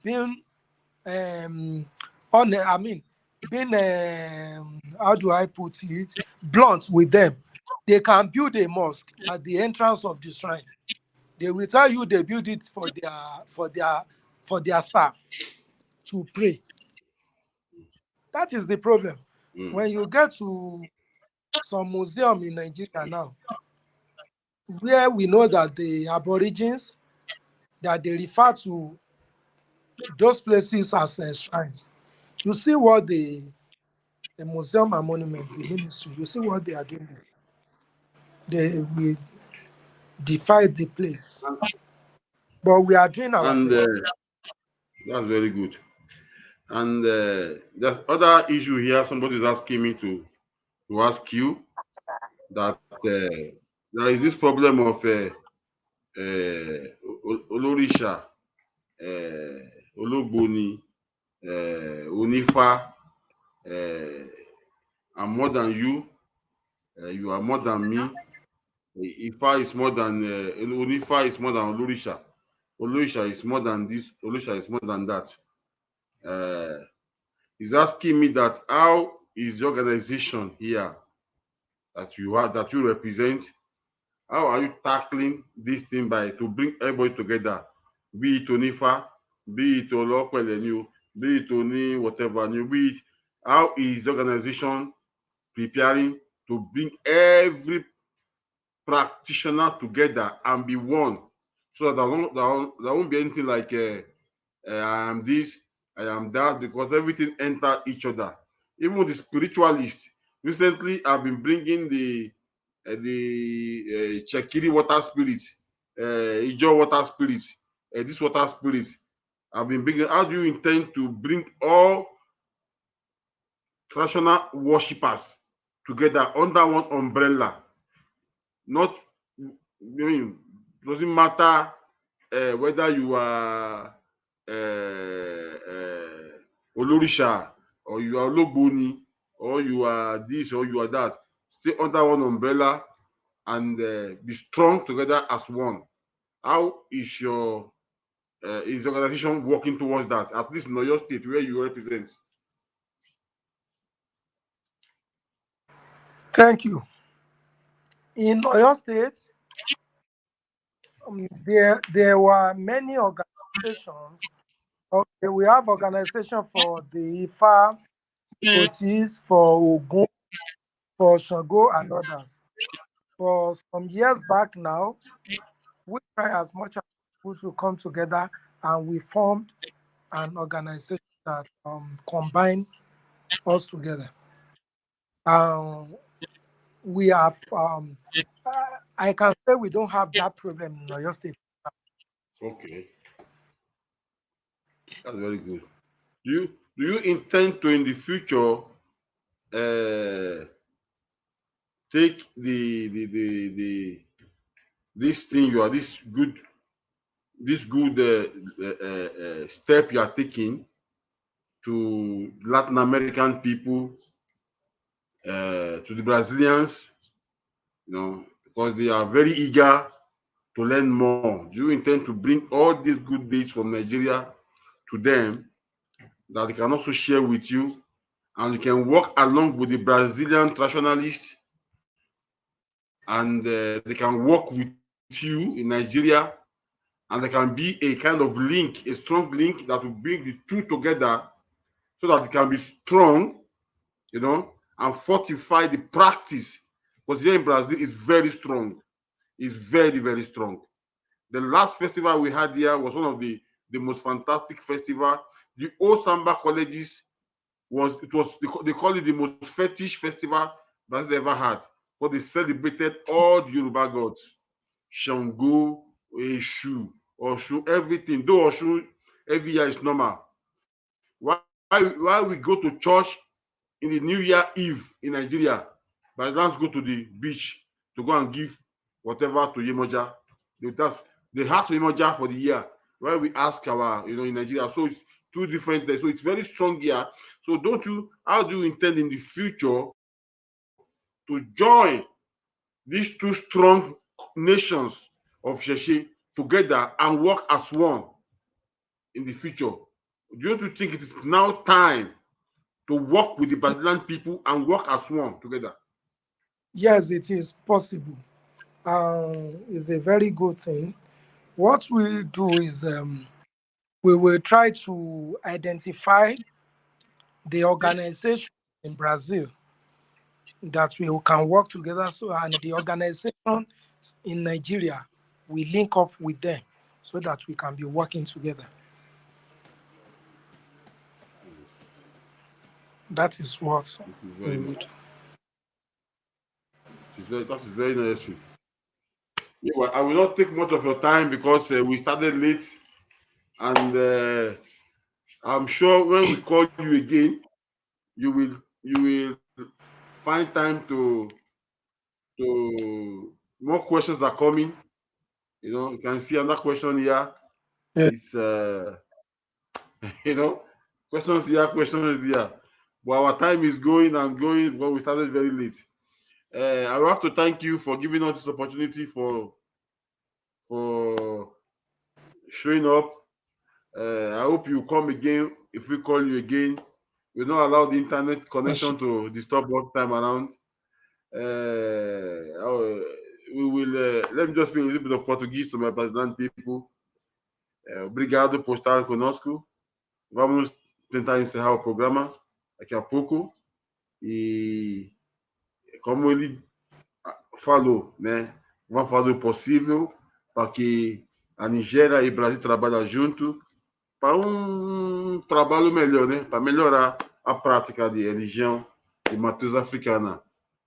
Speaker 2: being how do I put it, blunt with them, they can build a mosque at the entrance of the shrine. They will tell you they build it for their staff to pray. That is the problem. When you get to some museum in Nigeria now, where we know that the Aborigines, that they refer to those places as shrines, you see what the museum and monument, the ministry, you see what they are doing there. They will defy the place. But we are doing our best.
Speaker 1: That's very good. And there's other issue here. Somebody is asking me to ask you that there is this problem of Olorisha, Ologboni, Onifa. I'm more than you. You are more than me. Ifa is more than Onifa is more than Olorisha. Olorisha is more than this. Olorisha is more than that. He's asking me that how is the organization here that you represent? How are you tackling this thing to bring everybody together? Be it Onifa, be it Olokwelenu, be it Oni whatever new, be it. How is the organization preparing to bring every practitioner together and be one, so that there won't be anything like I am this, I am that, because everything enter each other. Even the spiritualists, recently I've been bringing the Chekiri water spirit, Ijo water spirit, this water spirit. I've been bringing. How do you intend to bring all traditional worshippers together under one umbrella? Not, doesn't matter whether you are Olorisha, or you are Ologboni, or you are this, or you are that. Stay under one umbrella and be strong together as one. How is your is the organization working towards that, at least in your state where you represent?
Speaker 2: Thank you. In Oyo State, there were many organizations. Okay, we have organization for the Ifa, Otis, for Ogun, for Shango, and others. For some years back now, we try as much as possible to come together, and we formed an organization that combined us together. We have, I can say we don't have that problem in Oyo State.
Speaker 1: Okay, that's very good. Do you intend to in the future take this thing you are this good step you are taking to Latin American people, to the Brazilians, because they are very eager to learn more? Do you intend to bring all these good deeds from Nigeria to them, that they can also share with you, and you can work along with the Brazilian traditionalists, and they can work with you in Nigeria, and there can be a kind of link, a strong link that will bring the two together so that it can be strong, you know, and fortify the practice. Because here in Brazil is very strong. It's very, very strong. The last festival we had here was one of the most fantastic festival. The old Samba colleges they call it the most fetish festival Brazil ever had. But they celebrated all the Yoruba gods. Shango, Eshu, Oshun, everything. Though Oshun every year is normal. Why we go to church in the New Year Eve in Nigeria, Brazilians go to the beach to go and give whatever to Yemoja. They have Yemoja for the year. Why we ask our, in Nigeria. So it's two different things. So it's very strong here. So how do you intend in the future to join these two strong nations of Sheshe together and work as one in the future? Do you think it is now time to work with the Brazilian people and work as one together?
Speaker 2: Yes, it is possible. It's a very good thing. What we'll do is we will try to identify the organization in Brazil that we can work together. So, and the organization in Nigeria, we link up with them so that we can be working together. That is what we would.
Speaker 1: That is very necessary. Yeah, well, I will not take much of your time because we started late, and I'm sure when we call you again, you will find time to more questions are coming. You can see another question here.
Speaker 2: Yeah.
Speaker 1: It's questions here, questions here. But our time is going and going, but we started very late. I will have to thank you for giving us this opportunity for showing up. I hope you come again. If we call you again, we'll not allow the internet connection to disturb one time around. We will let me just speak a little bit of Portuguese to my Brazilian people. Obrigado por estar conosco. Vamos tentar encerrar o programa daqui a pouco. E como ele falou, né? Vamos fazer o possível para que a Nigéria e o Brasil trabalhem junto para um trabalho melhor, né? Para melhorar a prática de religião de matriz africana,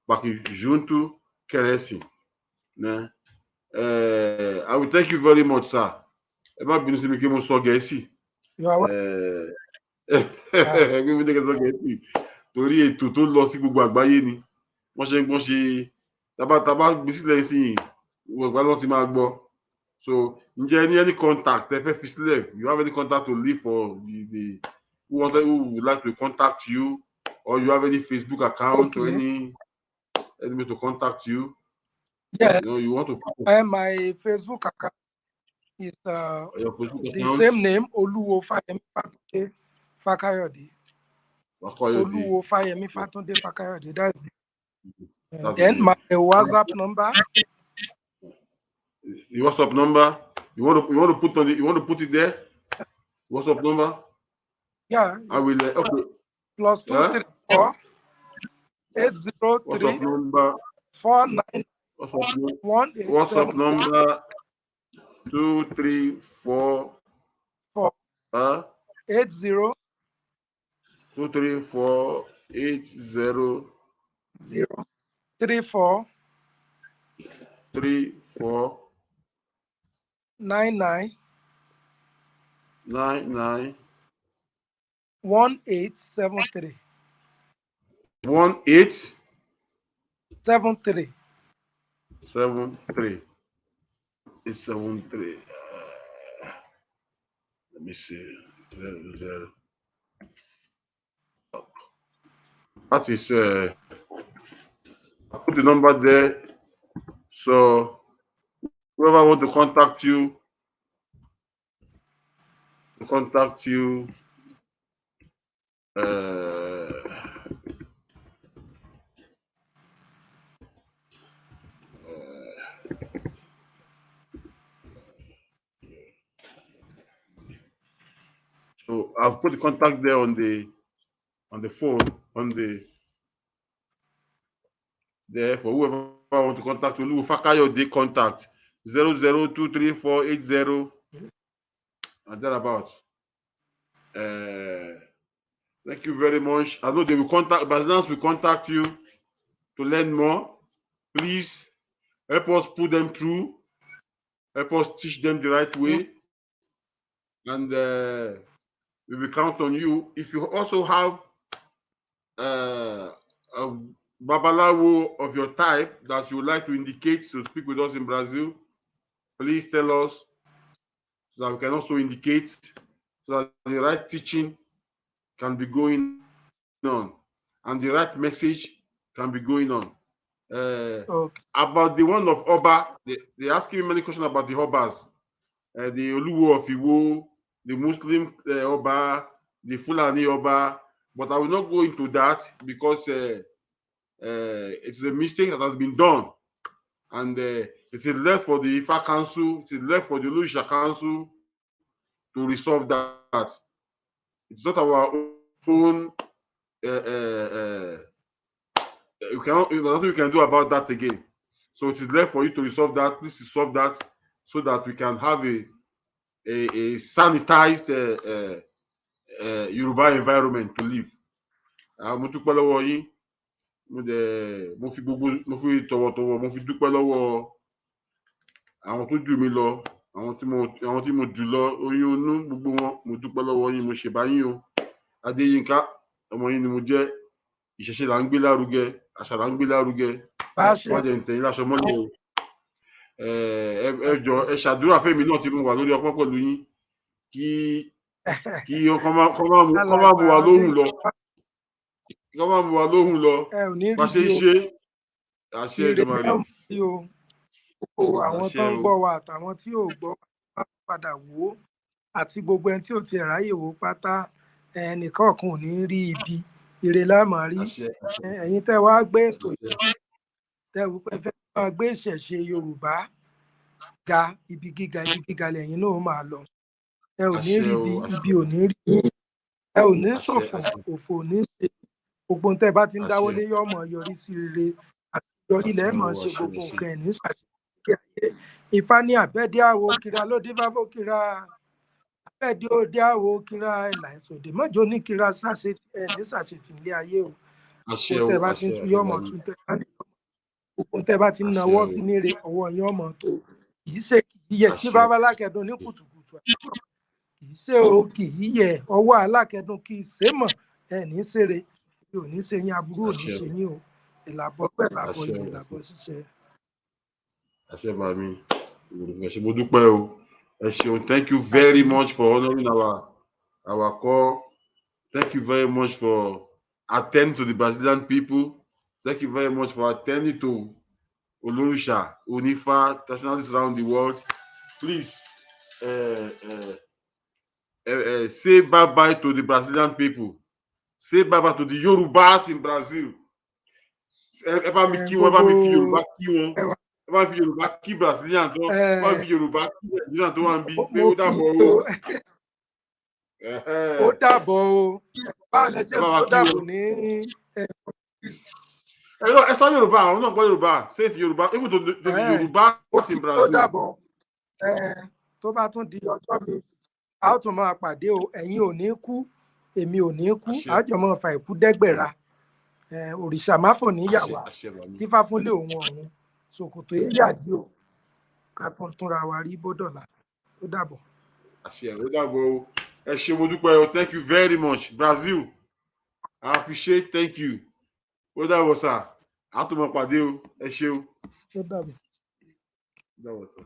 Speaker 1: para que junto crescem, né? I will thank you very much, sir. Ẹ má bínú sí mi kí mo sọ Gẹ̀ẹ́sì. Kí mo tẹ́kẹ̀ sọ Gẹ̀ẹ́sì torí ètò tó lọ sí gbogbo àgbáyé ni wọ́n ṣe tábà gbé sílẹ̀ sí gbogbo àgbáyé wọn ti máa gbọ́. So ǹjẹ́ ní any contact ẹ fẹ́ fi sílẹ̀, you have any contact to leave for the who would like to contact you, or you have any Facebook account or any way to contact you?
Speaker 2: Yes.
Speaker 1: You want to.
Speaker 2: My Facebook account is the same name, Oluwo Fayemi Fatunde Fakayode. Oluwo Fayemi Fatunde Fakayode. That's then my WhatsApp number.
Speaker 1: The WhatsApp number. You want to put it there? WhatsApp number.
Speaker 2: Yeah.
Speaker 1: I will. Okay.
Speaker 2: Plus 234 803 49
Speaker 1: WhatsApp number 234
Speaker 2: 80
Speaker 1: 234 80
Speaker 2: 34
Speaker 1: 99
Speaker 2: 1873
Speaker 1: 1873 873. Let me see. That is I put the number there. So whoever want to contact you, I've put the contact there on the phone, there for whoever want to contact Oluwo Fakayode, contact 002348 and thereabout. Thank you very much. I know they will contact, Brazilians will contact you to learn more. Please help us put them through, help us teach them the right way, and we will count on you. If you also have a Babalawo of your type that you would like to indicate to speak with us in Brazil, please tell us so that we can also indicate so that the right teaching can be going on and the right message can be going on. About the one of Oba, they asking me many questions about the Obas, the Oluwo of Iwo, the Muslim Oba, the Fulani Oba, but I will not go into that because it's a mistake that has been done, and it is left for the Ifa Council, it is left for the Oluwo Council to resolve that. It's not our own. There's nothing we can do about that again. So it is left for you to resolve that. Please resolve that so that we can have a sanitized Yoruba environment to live. Mo dúpẹ́ lọ́wọ́ yín. Mo fi tọ̀wọ̀tọ̀wọ̀ mo fi dúpẹ́ lọ́wọ́ àwọn tó jù mí lọ, àwọn tí mo jù lọ, oyún inú gbogbo wọn, mo dúpẹ́ lọ́wọ́ yín, mo ṣèbá yín o. Adeyinka, ọmọ yín ni mo jẹ́. Ìṣẹ̀ṣe là ń gbé lárugẹ, àṣà là ń gbé lárugẹ. Wọ́n jẹ́ ntẹ̀yìn láṣọ mọ́lẹ̀ o. Ẹ jọ̀ọ́ ẹ ṣàdúrà fẹ́mi náà tí mo wà lórí ọpọ́ pẹ̀lú yín kí kọ́ máa mú wa lóhùn lọ. Kọ́ máa mú wa lóhùn lọ. Bá ṣe ń ṣe àṣẹ Èdùmàrè.
Speaker 2: Àwọn tó ń gbọ́ wa àtàwọn tí ò gbọ́ wa padà wò ó àti gbogbo ẹni tí ò tiẹ̀ ráyè wò pátá ẹnìkan kan ò ní rí ibi ire láàmú rí. Ẹ̀yin tẹ́ wá gbé ètò yìí tẹ́ wò pé fẹ́ máa gbé ìṣẹ̀ṣe Yorùbá ga ibi gíga lẹ́yìn náà ó máa lọ. Ẹ ò ní rí ibi ò ní rí, ẹ ò ní ṣòfò, òfò ò ní ṣe. Gbogbo ohun tẹ́ bá ti ń dáwọ́lé yóò máa yọrí sí rere àti yọrí lẹ́ẹ̀ máa ṣe gbogbo nǹkan ẹ̀ ní ṣàṣeyọrí ayé. Ifá ní àbẹ́dí àwo kira ló dín fáfó kira, àbẹ́dí òde àwo kira ẹ̀là ìsòdè mọ́jọ ní kira ẹ̀ ní ṣàṣetì ilé ayé o. Gbogbo tẹ́ bá ti ń tún yóò máa tún tẹ́ bá ní gbogbo tẹ́ bá ti ń nawọ́ sí níre ọwọ́ yóò máa tó. Kì í ṣe kì í yẹ kí bàbá alákẹ́dùn ní kùtùkùtù kì í ṣe o kì í yẹ ọwọ́ alákẹ́dùn kì í ṣe mọ̀ ẹ̀ ní ṣeré ò ní ṣe yín aburú ò ní ṣe yín o. Ìlàbọ̀ pẹ̀ làbọ̀ yẹn ìlàbọ̀ ṣiṣẹ́.
Speaker 1: Àṣẹ màmí, ẹ ṣé mo dúpẹ́ o. Ẹ ṣeun, thank you very much for honoring our call. Thank you very much for attending to the Brazilian people. Thank you very much for attending to Olorusha, Onifa, nationalists around the world. Please say bye-bye to the Brazilian people. Say bye-bye to the Yorubas in Brazil. Ẹ bá mi kí wọn, ẹ bá mi fi Yorùbá kí wọn. Ẹ bá mi fi Yorùbá kí Brazilian tó, ẹ bá mi fi Yorùbá kí Brazilian tó wà ń bí pé ó dàbọ̀ o.
Speaker 2: Ó dàbọ̀ o. Báwo lẹ jẹ́ ó dàbọ̀ ní.
Speaker 1: Ẹ sọ Yorùbá, àwọn náà gbọ́ Yorùbá. Say it Yorùbá, even to the Yorùbá in Brazil.
Speaker 2: Ó dàbọ̀. Tó bá tún di ọjọ́ mi, a ó tún máa pàdé o. Ẹ̀yin ò ní kú, èmi ò ní kú. Àjọ máa fa ìkú dẹ́gbẹ̀ra. Òrìṣà máfò níyàwó tífá fúnlé òun ọ̀run ṣòkòtò yíyàdí o ká túnra wa rí bódọ̀là. Ó dàbọ̀.
Speaker 1: Àṣẹ ó dàbọ̀ o. Ẹ ṣé mo dúpẹ́ o. Thank you very much Brazil. I appreciate, thank you. Ó dàbọ̀ sà. A tún máa pàdé o. Ẹ ṣé o.
Speaker 2: Ó dàbọ̀.
Speaker 1: Ó dàbọ̀ sà.